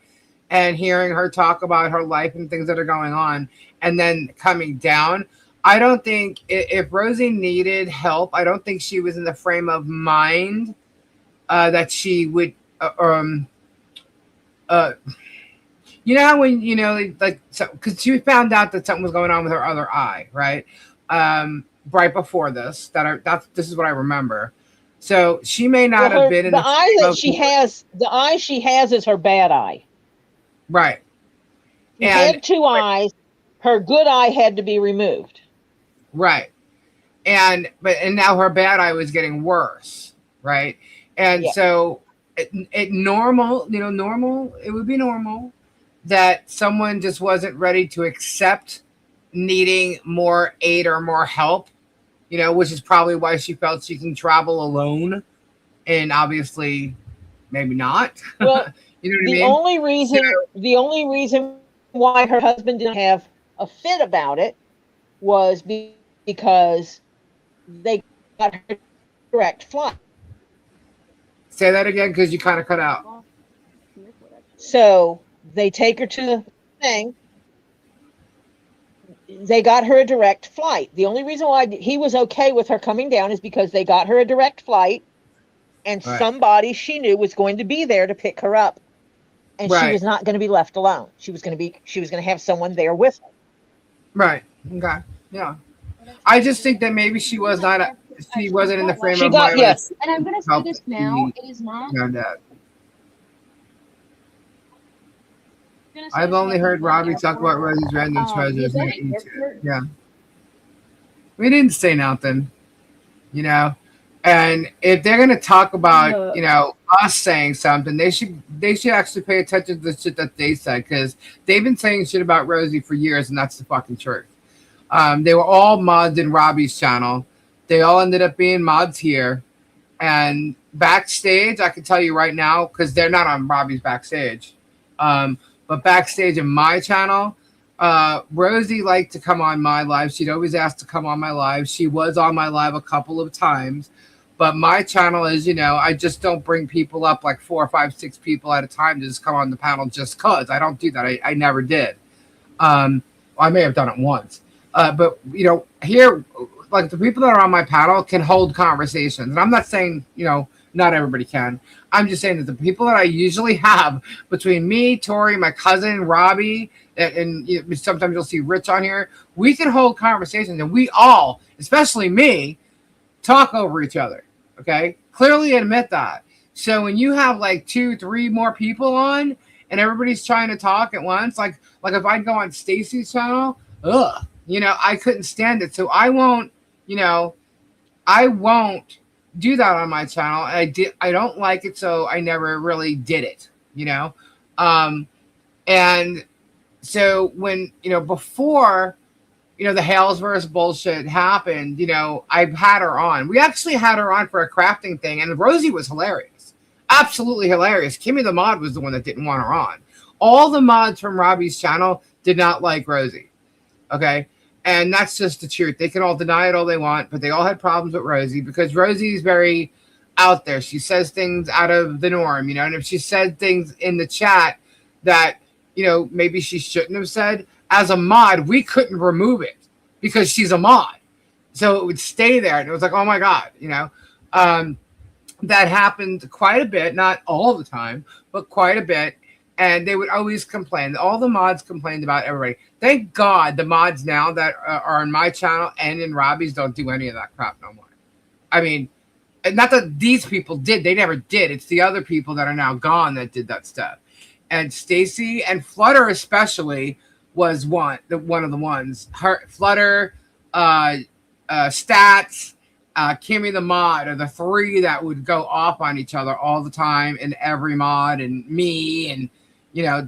and hearing her talk about her life and things that are going on, and then coming down, I don't think if Rosie needed help, I don't think she was in the frame of mind that she would how when because she found out that something was going on with her other eye, right? right before this. This is what I remember. So she may not Well, have been in the eye that she before. has, the eye she has is her bad eye. Right. She And had two eyes. Her good eye had to be removed. right. And now her bad eye was getting worse, right? And Yeah. so it normal, it would be normal that someone just wasn't ready to accept needing more aid or more help, which is probably why she felt she can travel alone, and obviously maybe not. Well, you know what I the mean? only reason why her husband didn't have a fit about it was because they got her direct flight. Say that again, because you kind of cut out. So they take her to the thing. They got her a direct flight. The only reason why he was okay with her coming down is because they got her a direct flight, and Right. somebody she knew was going to be there to pick her up, and she Right. was not going to be left alone. She was going to have someone there with her. Right. Okay. Yeah. I just think that maybe she wasn't in the frame She of got- mind. yes. And I'm gonna say Help this now. It is not. That. I've only heard Robbie talk about Rosie's random treasures. the not eat it. airport- Yeah. We didn't say nothing, And if they're gonna talk about, us saying something, they should actually pay attention to the shit that they said, because they've been saying shit about Rosie for years, and that's the fucking truth. They were all mods in Robbie's channel. They all ended up being mods here. And backstage, I can tell you right now, because they're not on Robbie's backstage. But backstage in my channel, Rosie liked to come on my live. She'd always ask to come on my live. She was on my live a couple of times. But my channel is, I just don't bring people up like 4, 5, 6 people at a time to just come on the panel just because. I don't do that. I never did. I may have done it once. But, here, like the people that are on my panel can hold conversations. And I'm not saying, not everybody can. I'm just saying that the people that I usually have between me, Tori, my cousin, Robbie, and sometimes you'll see Rich on here, we can hold conversations. And we all, especially me, talk over each other. Okay? Clearly admit that. So when you have like 2, 3 more people on and everybody's trying to talk at once, like if I go on Stacy's channel, I couldn't stand it. So I won't do that on my channel. I don't like it, so I never really did it, and so when, before, the Hales versus bullshit happened, I've had her on. We actually had her on for a crafting thing, and Rosie was hilarious. Absolutely hilarious. Kimmy the mod was the one that didn't want her on. All the mods from Robbie's channel did not like Rosie. Okay? And that's just the truth. They can all deny it all they want, but they all had problems with Rosie because Rosie's very out there. She says things out of the norm, and if she said things in the chat that, maybe she shouldn't have said, as a mod, we couldn't remove it because she's a mod. So it would stay there. And it was like, oh my God, that happened quite a bit, not all the time, but quite a bit. And they would always complain. All the mods complained about everybody. Thank God the mods now that are on my channel and in Robbie's don't do any of that crap no more. I mean, not that these people did. They never did. It's the other people that are now gone that did that stuff. And Stacy and Flutter especially was one of the ones. Flutter, Stats, Kimmy the mod are the 3 that would go off on each other all the time in every mod, and me, and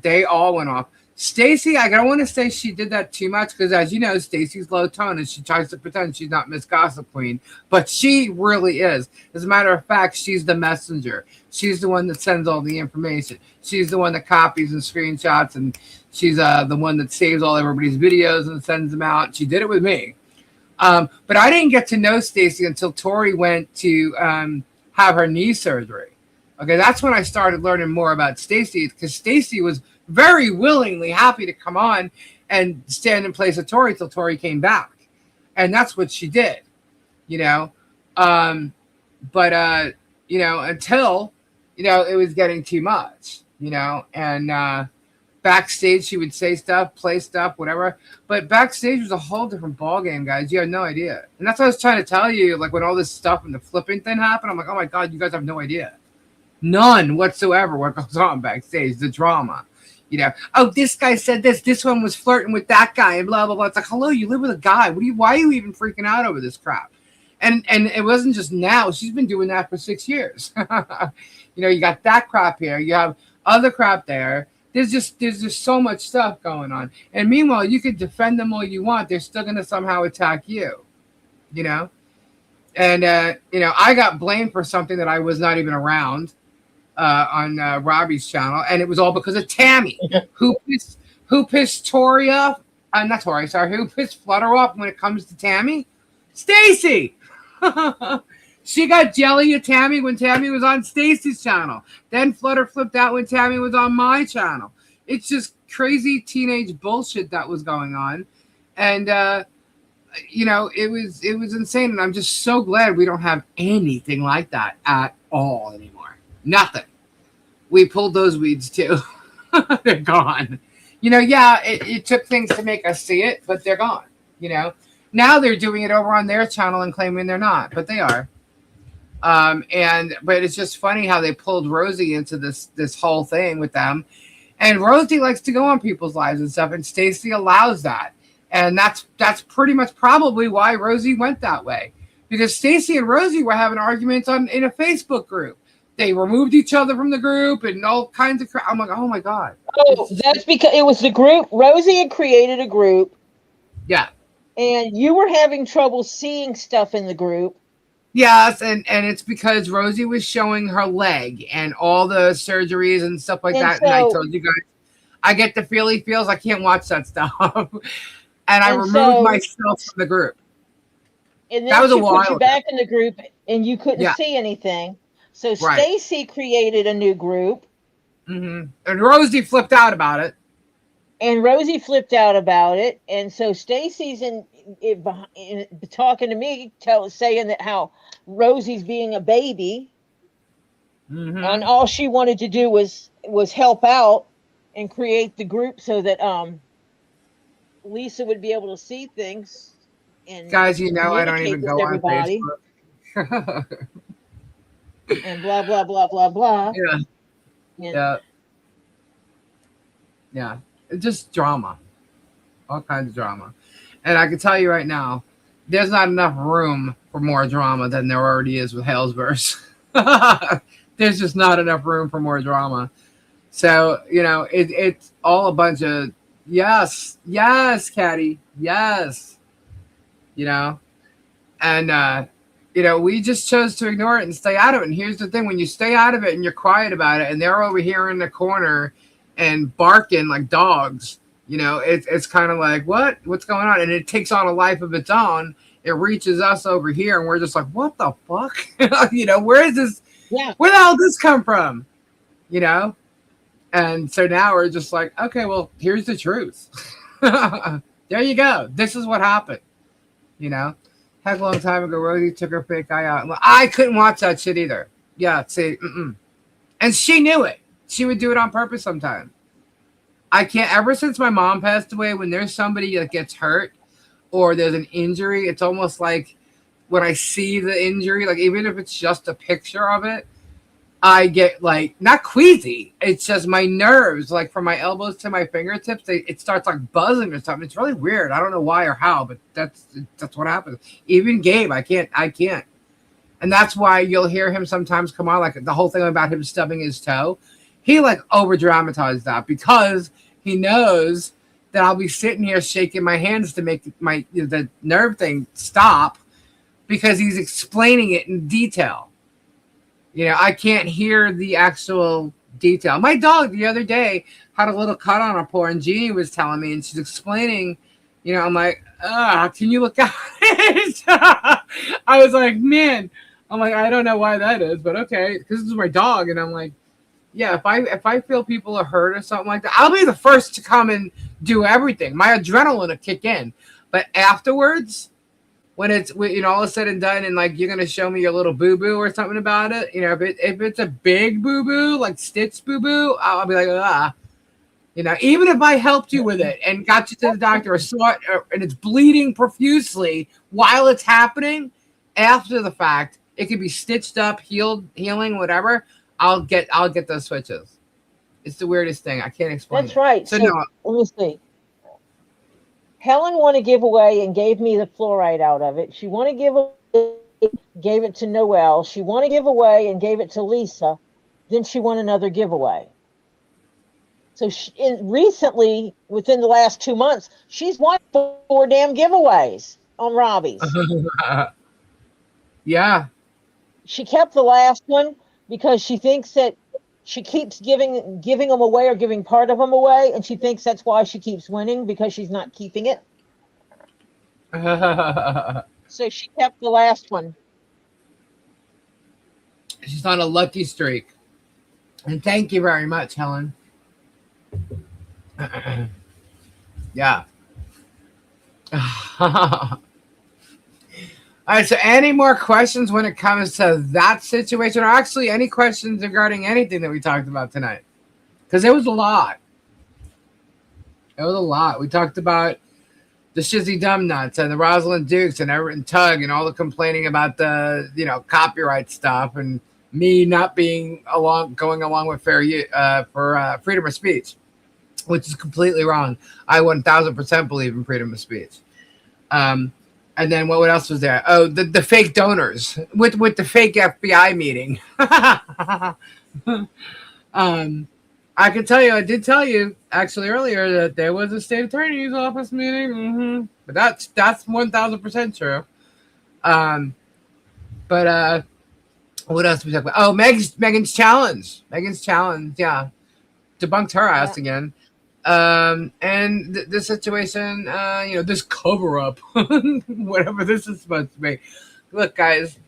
they all went off. Stacy, I don't want to say she did that too much because, as you know, Stacy's low tone and she tries to pretend she's not Miss Gossip Queen, but she really is. As a matter of fact, she's the messenger. She's the one that sends all the information. She's the one that copies and screenshots, and she's the one that saves all everybody's videos and sends them out. She did it with me. But I didn't get to know Stacy until Tori went to have her knee surgery. Okay, that's when I started learning more about Stacy, because Stacy was very willingly happy to come on and stand in place of Tori till Tori came back. And that's what she did, until, it was getting too much, and backstage she would say stuff, play stuff, whatever. But backstage was a whole different ball game, guys. You have no idea. And that's what I was trying to tell you. Like when all this stuff and the flipping thing happened, I'm like, oh my God, you guys have no idea. None whatsoever what goes on backstage, the drama. You know, oh, this guy said this one was flirting with that guy and blah, blah, blah. It's like, hello, you live with a guy. Why are you even freaking out over this crap? And it wasn't just now. She's been doing that for 6 years. You know, you got that crap here. You have other crap there. There's just so much stuff going on. And meanwhile, you could defend them all you want. They're still going to somehow attack you, you know? And, you know, I got blamed for something that I was not even around on Robbie's channel. And it was all because of Tammy, who pissed Tori off. Not Tori, sorry. Who pissed Flutter off when it comes to Tammy? Stacy. She got jelly at Tammy when Tammy was on Stacy's channel. Then Flutter flipped out when Tammy was on my channel. It's just crazy teenage bullshit that was going on. And, you know, it was insane. And I'm just so glad we don't have anything like that at all anymore. Nothing. We pulled those weeds too. They're gone. You know, yeah, it took things to make us see it, but they're gone, you know. Now they're doing it over on their channel and claiming they're not, but they are. But it's just funny how they pulled Rosie into this whole thing with them. And Rosie likes to go on people's lives and stuff, and Stacy allows that. And that's pretty much probably why Rosie went that way. Because Stacy and Rosie were having arguments in a Facebook group. They removed each other from the group and all kinds of crap. I'm like, oh my God. Oh, that's because it was the group. Rosie had created a group. Yeah. And you were having trouble seeing stuff in the group. Yes, and it's because Rosie was showing her leg and all the surgeries and stuff like that. And I told you guys, I get the feels. I can't watch that stuff. and I removed myself from the group. And then that was a while put you back in the group and you couldn't see anything. So Stacy created a new group. Mm-hmm. And Rosie flipped out about it. And so Stacy's talking to me, saying that how Rosie's being a baby, and all she wanted to do was help out and create the group so that Lisa would be able to see things. And guys, you know, I don't even go on Facebook. And blah blah blah blah blah. Yeah. It's just drama, all kinds of drama. And I can tell you right now, there's not enough room for more drama than there already is with Hellsverse. There's just not enough room for more drama. So, you know, it's all a bunch of yes, Caddy, yes. You know, and, you know, we just chose to ignore it and stay out of it. And here's the thing, when you stay out of it and you're quiet about it and they're over here in the corner and barking like dogs, you know, it's kind of like, what's going on? And it takes on a life of its own. It reaches us over here and we're just like, what the fuck? You know, where is this? Yeah. Where the hell did this come from? You know? And so now we're just like, okay, well, here's the truth. There you go. This is what happened. You know? Heck, a long time ago, Rosie took her fake eye out. I couldn't watch that shit either. Yeah, see, and she knew it. She would do it on purpose sometimes. I can't, ever since my mom passed away, when there's somebody that gets hurt or there's an injury, it's almost like when I see the injury, like even if it's just a picture of it, I get like, not queasy. It's just my nerves, like from my elbows to my fingertips, it starts like buzzing or something. It's really weird. I don't know why or how, but that's what happens. Even Gabe, I can't. And that's why you'll hear him sometimes come on, like the whole thing about him stubbing his toe. He like over dramatized that because he knows that I'll be sitting here shaking my hands to make the nerve thing stop because he's explaining it in detail. You know, I can't hear the actual detail. My dog the other day had a little cut on her paw, and Jeannie was telling me, and she's explaining, you know, I'm like, can you look at it? I was like, man, I'm like, I don't know why that is, but okay, because this is my dog, and I'm like, yeah, if I feel people are hurt or something like that, I'll be the first to come and do everything. My adrenaline will kick in. But afterwards, when it's, you know, all is said and done, and like you're gonna show me your little boo boo or something about it, you know, if it's a big boo boo like Stitch boo boo, I'll be like, You know, even if I helped you with it and got you to the doctor or saw it and it's bleeding profusely while it's happening, after the fact, it could be stitched up, healing, whatever. I'll get those switches. It's the weirdest thing. I can't explain. That's right. So no, let me see. Helen wanted to give away and gave me the fluoride out of it. She wanted to give away, gave it to Noelle. She wanted to give away and gave it to Lisa. Then she won another giveaway. So recently, within the last 2 months, she's won 4 damn giveaways on Robbie's. Yeah. She kept the last one because she thinks that she keeps giving them away or giving part of them away, and she thinks that's why she keeps winning, because she's not keeping it. So she kept the last one. She's on a lucky streak. And thank you very much, Helen. Yeah. All right, so any more questions when it comes to that situation, or actually any questions regarding anything that we talked about tonight? Because it was a lot. It was a lot. We talked about the Shizzy Dumbnuts and the Rosalind Dukes and Everett Tug and all the complaining about the, copyright stuff and me not being going along with for freedom of speech, which is completely wrong. I 1000% believe in freedom of speech. And then what else was there? Oh, the fake donors with the fake FBI meeting. I could tell you, I did tell you actually earlier that there was a state attorney's office meeting. But that's 1000% true. But what else did we talk about? Oh, Megan's challenge. Yeah, debunked her ass again. And the situation, this cover up, whatever this is supposed to be. Look, guys,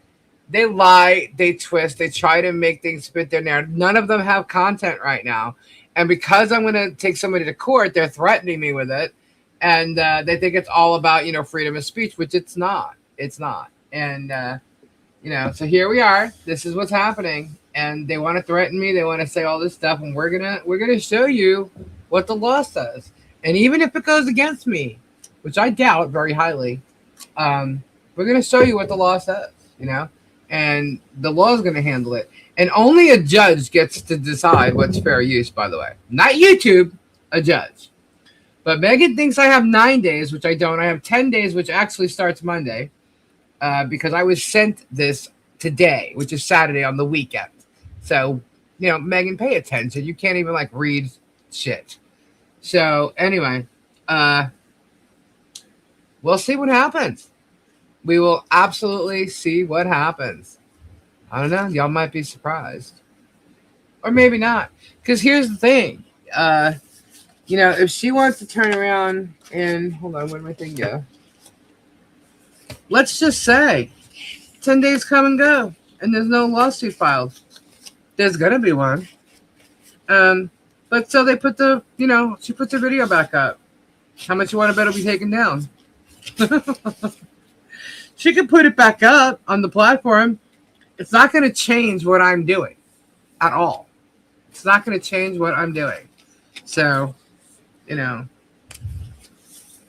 they lie, they twist, they try to make things fit their narrative. None of them have content right now. And because I'm going to take somebody to court, they're threatening me with it. And they think it's all about, freedom of speech, which it's not. It's not. And, so here we are. This is what's happening. And they want to threaten me. They want to say all this stuff. And we're gonna show you what the law says. And even if it goes against me, which I doubt very highly, we're going to show you what the law says, and the law is going to handle it. And only a judge gets to decide what's fair use, by the way. Not YouTube, a judge. But Megan thinks I have 9 days, which I don't. I have 10 days, which actually starts Monday, because I was sent this today, which is Saturday on the weekend. So, Megan, pay attention. You can't even read shit. So anyway, we'll see what happens. We will absolutely see what happens. I don't know. Y'all might be surprised, or maybe not. Because here's the thing. If she wants to turn around and hold on, where did my thing go? Let's just say 10 days come and go, and there's no lawsuit filed. There's gonna be one. But so they put she puts her video back up. How much you want to bet it'll be taken down? She can put it back up on the platform. It's not going to change what I'm doing at all. It's not going to change what I'm doing. So,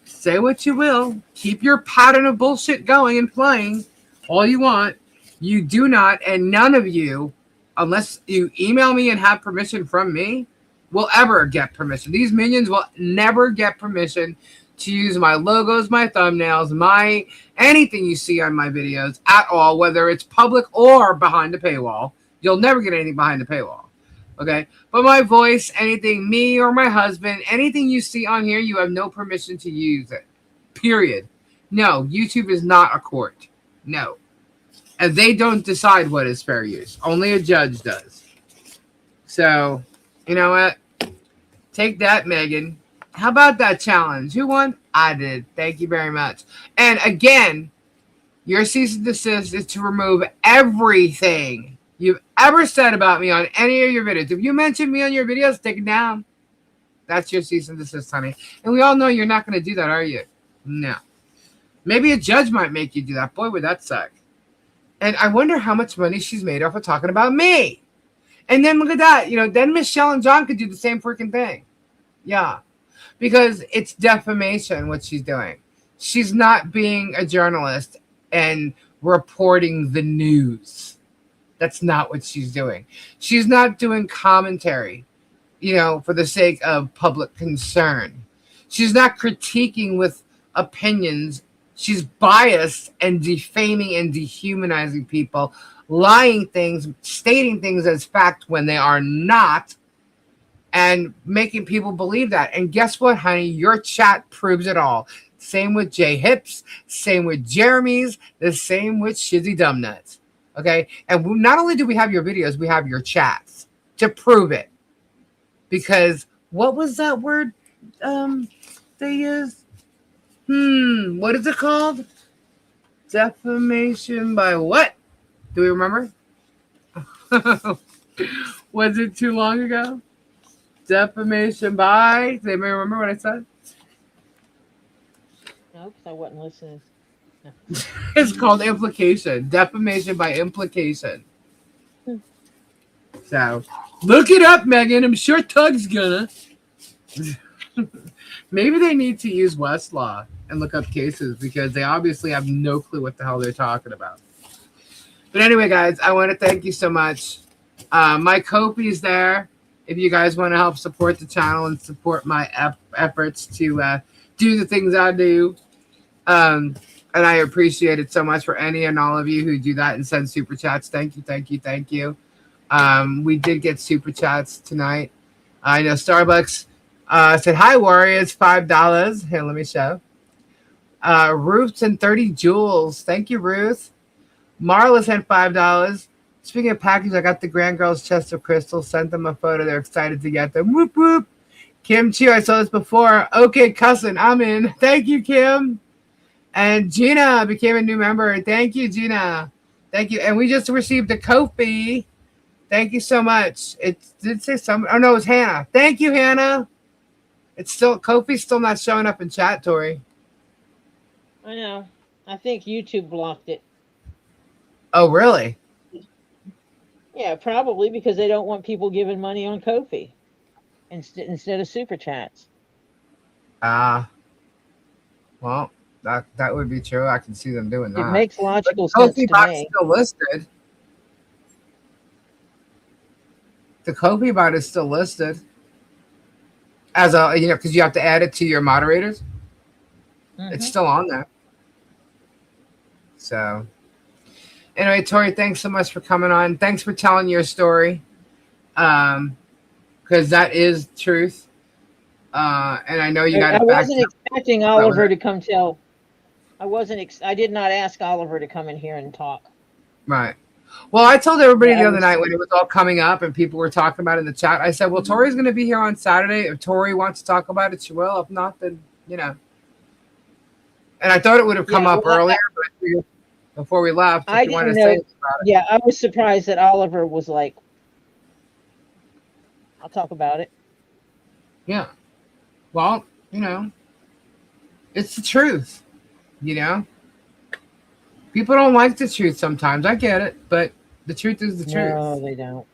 say what you will. Keep your pattern of bullshit going and playing all you want. You do not, and none of you, unless you email me and have permission from me, will ever get permission. These minions will never get permission to use my logos, my thumbnails, anything you see on my videos at all, whether it's public or behind the paywall. You'll never get anything behind the paywall. Okay? But my voice, anything, me or my husband, anything you see on here, you have no permission to use it. Period. No, YouTube is not a court. No. And they don't decide what is fair use. Only a judge does. So, you know what? Take that, Megan. How about that challenge? Who won? I did. Thank you very much. And again, your cease and desist is to remove everything you've ever said about me on any of your videos. If you mention me on your videos, take it down. That's your cease and desist, honey. And we all know you're not going to do that, are you? No. Maybe a judge might make you do that. Boy, would that suck. And I wonder how much money she's made off of talking about me. And then look at that. Then Michelle and John could do the same freaking thing. Yeah, because it's defamation what she's doing. She's not being a journalist and reporting the news. That's not what she's doing. She's not doing commentary, for the sake of public concern. She's not critiquing with opinions. She's biased and defaming and dehumanizing people, lying things, stating things as fact when they are not, and making people believe that. And guess what, honey? Your chat proves it all. Same with Jay Hips, same with Jeremy's, the same with Shizzy Dumbnuts. Okay? And not only do we have your videos, we have your chats to prove it. Because what was that word they used? What is it called? Defamation by what? Do we remember? Was it too long ago? Defamation by... Does anybody remember what I said? No, because I wasn't listening. No. It's called implication. Defamation by implication. So, look it up, Megan. I'm sure Tug's gonna. Maybe they need to use Westlaw and look up cases because they obviously have no clue what the hell they're talking about. But anyway, guys, I want to thank you so much. My Ko-fi is there if you guys want to help support the channel and support my efforts to do the things I do. And I appreciate it so much for any and all of you who do that and send super chats. Thank you, thank you, thank you. We did get super chats tonight. I know Starbucks said, hi, Warriors, $5. Here, let me show. Ruth and 30 jewels. Thank you, Ruth. Marla sent $5. Speaking of package, I got the Grand Girls chest of crystals. Sent them a photo. They're excited to get them. Whoop, whoop. Kim Chu, I saw this before. Okay, cussing. I'm in. Thank you, Kim. And Gina became a new member. Thank you, Gina. Thank you. And we just received a Ko-fi. Thank you so much. It did say some. Oh, no, it was Hannah. Thank you, Hannah. It's still, Ko-fi's still not showing up in chat, Tori. I know. I think YouTube blocked it. Oh, really? Yeah, probably because they don't want people giving money on Ko-fi instead of super chats. Well, that would be true. I can see them doing that. It makes logical sense Ko-fi to bot is me. still listed. The Ko-fi bot is still listed as a, because you have to add it to your moderators. It's still on there. So, anyway, Tori, thanks so much for coming on. Thanks for telling your story, because that is truth. And I know you got. I wasn't expecting Oliver to come tell. I did not ask Oliver to come in here and talk. Right. Well, I told everybody the other night when it was all coming up and people were talking about it in the chat. I said, "Well, Tori's going to be here on Saturday. If Tori wants to talk about it, she will. If not, then And I thought it would have come up earlier, but before we left, if you wanted to say about it. Yeah, I was surprised that Oliver was like, "I'll talk about it." Yeah. Well, it's the truth. People don't like the truth sometimes. I get it, but the truth is the truth. No, they don't.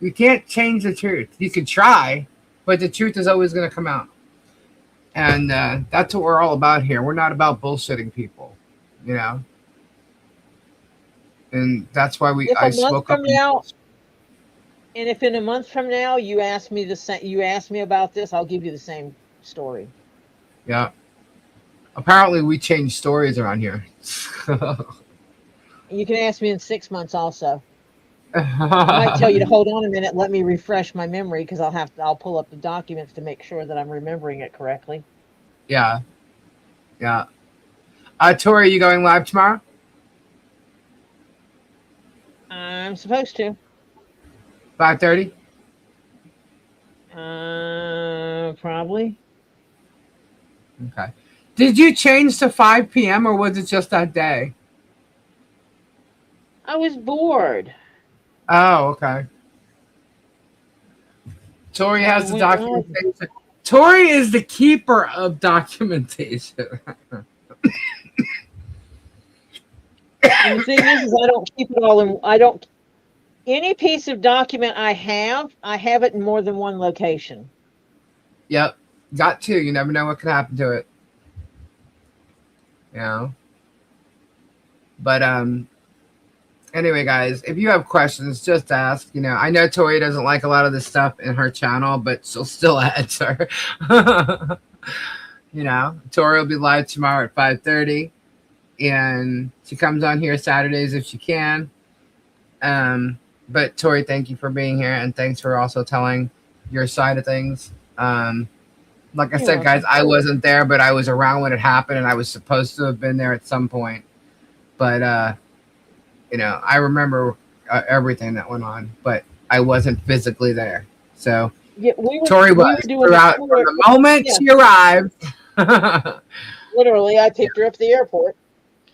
You can't change the truth. You can try, but the truth is always going to come out. And that's what we're all about here. We're not about bullshitting people, And that's why I spoke up. And if in a month from now you ask me about this, I'll give you the same story. Yeah. Apparently we change stories around here. You can ask me in 6 months also. I might tell you to hold on a minute, let me refresh my memory because I'll pull up the documents to make sure that I'm remembering it correctly. Yeah. Yeah. Tori, are you going live tomorrow? I'm supposed to. 5:30? Probably. Okay. Did you change to 5 p.m. or was it just that day? I was bored. Oh, okay. Tori has the documentation. Tori is the keeper of documentation. And the thing is I don't keep it all in. I don't Any piece of document I have it in more than one location. Yep. Got to. You never know what could happen to it. You know? But anyway, guys, if you have questions, just ask. You know, I know Tori doesn't like a lot of this stuff in her channel, but she'll still answer. You know, Tori will be live tomorrow at 5:30, and she comes on here Saturdays if she can. But Tori, thank you for being here, and thanks for also telling your side of things. Like I said, guys, I wasn't there, but I was around when it happened, and I was supposed to have been there at some point. But you know, I remember everything that went on, but I wasn't physically there. So Yeah, Tori was throughout from the moment she arrived. Literally, I picked her up at the airport.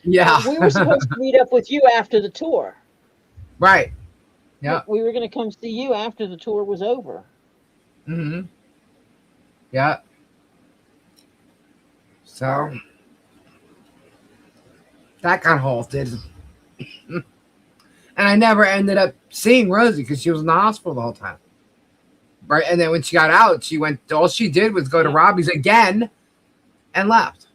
Yeah. We were supposed to meet up with you after the tour. Right. Yeah. We were going to come see you after the tour was over. Mm-hmm. Yeah. So that got halted. And I never ended up seeing Rosie because she was in the hospital the whole time. Right. And then when she got out, she went, all she did was go to Robbie's again and left.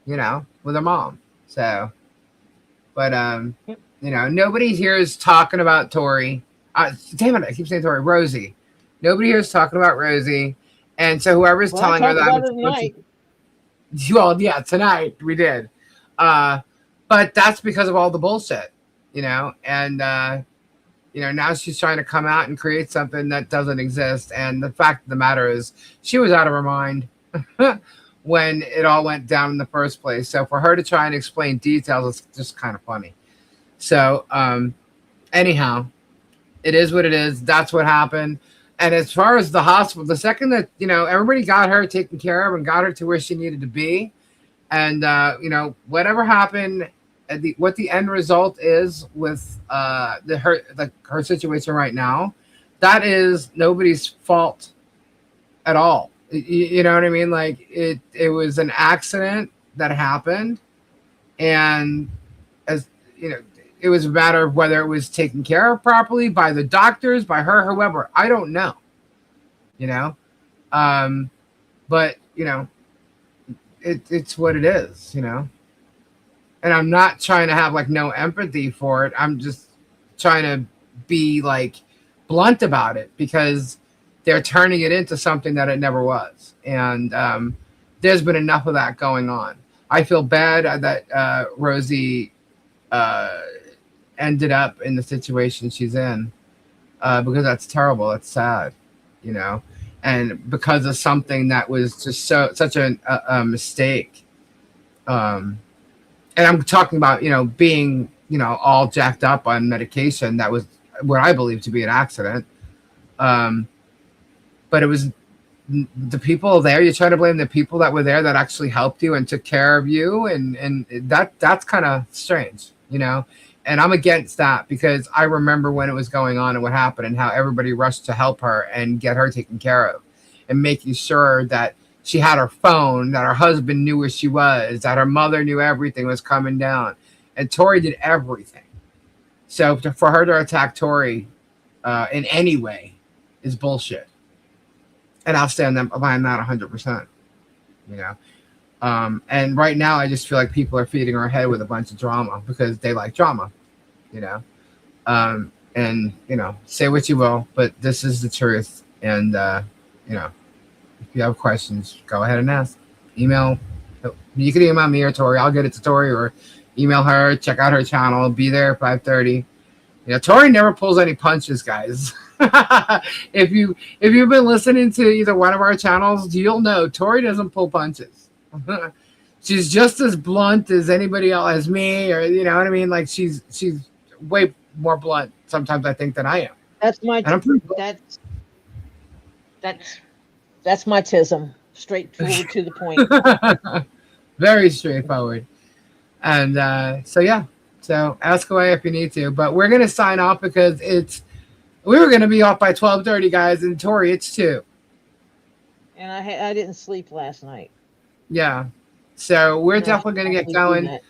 You know, with her mom. So, but, you know, nobody here is talking about Tori. Damn it, I keep saying Tori. Rosie. Nobody here is talking about Rosie. And so whoever's telling her that. Well, yeah, tonight we did. But that's because of all the bullshit, you know, and, you know, now she's trying to come out and create something that doesn't exist. And the fact of the matter is she was out of her mind when it all went down in the first place. So for her to try and explain details, it's just kind of funny. So anyhow, it is what it is. That's what happened. And as far as the hospital, the second that, you know, everybody got her taken care of and got her to where she needed to be, and, you know, whatever happened, what the end result is with her situation right now, that is nobody's fault at all. You know what I mean? Like it was an accident that happened, and as you know, it was a matter of whether it was taken care of properly by the doctors, by her, whoever. I don't know. You know, but you know, it's what it is. You know, and I'm not trying to have like no empathy for it. I'm just trying to be like blunt about it because they're turning it into something that it never was. And there's been enough of that going on. I feel bad that Rosie ended up in the situation she's in because that's terrible. It's sad, you know, and because of something that was just such a mistake. And I'm talking about, you know, being, you know, all jacked up on medication. That was what I believe to be an accident. But it was the people there. You try to blame the people that were there that actually helped you and took care of you. And that's kind of strange, you know, and I'm against that because I remember when it was going on and what happened and how everybody rushed to help her and get her taken care of and making sure that she had her phone, that her husband knew where she was, that her mother knew everything was coming down. And Tori did everything. So for her to attack Tori in any way is bullshit. And I'll stand behind that 100%, you know. And right now, I just feel like people are feeding her head with a bunch of drama because they like drama, you know. And, you know, say what you will, but this is the truth. And, you know, if you have questions, go ahead and ask. Email. You can email me or Tori. I'll get it to Tori or email her. Check out her channel. Be there at 5:30. You know, Tori never pulls any punches, guys. If you've been listening to either one of our channels, you'll know Tori doesn't pull punches. She's just as blunt as anybody else, as me, or you know what I mean. Like she's way more blunt sometimes, I think, than I am. That's my that's my tism. Straightforward to the point. Very straightforward. And so yeah. So ask away if you need to. But we're gonna sign off because we were gonna be off by 12:30, guys, and Tori, it's 2. And I didn't sleep last night. Yeah. So we're definitely gonna get going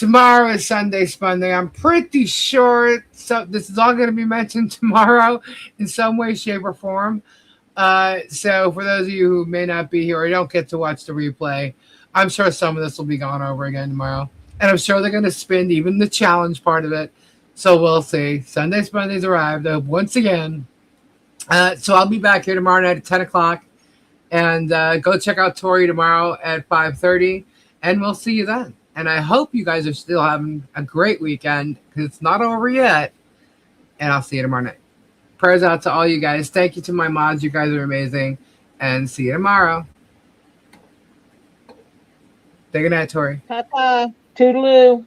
Tomorrow is Sunday Spunday. I'm pretty sure this is all going to be mentioned tomorrow in some way, shape, or form. So for those of you who may not be here or don't get to watch the replay, I'm sure some of this will be gone over again tomorrow. And I'm sure they're going to spin even the challenge part of it. So we'll see. Sunday Spunday's arrived once again. So I'll be back here tomorrow night at 10 o'clock. And go check out Tori tomorrow at 5:30. And we'll see you then. And I hope you guys are still having a great weekend because it's not over yet. And I'll see you tomorrow night. Prayers out to all you guys. Thank you to my mods. You guys are amazing. And see you tomorrow. Say good night, Tori. Ta-ta. Toodaloo.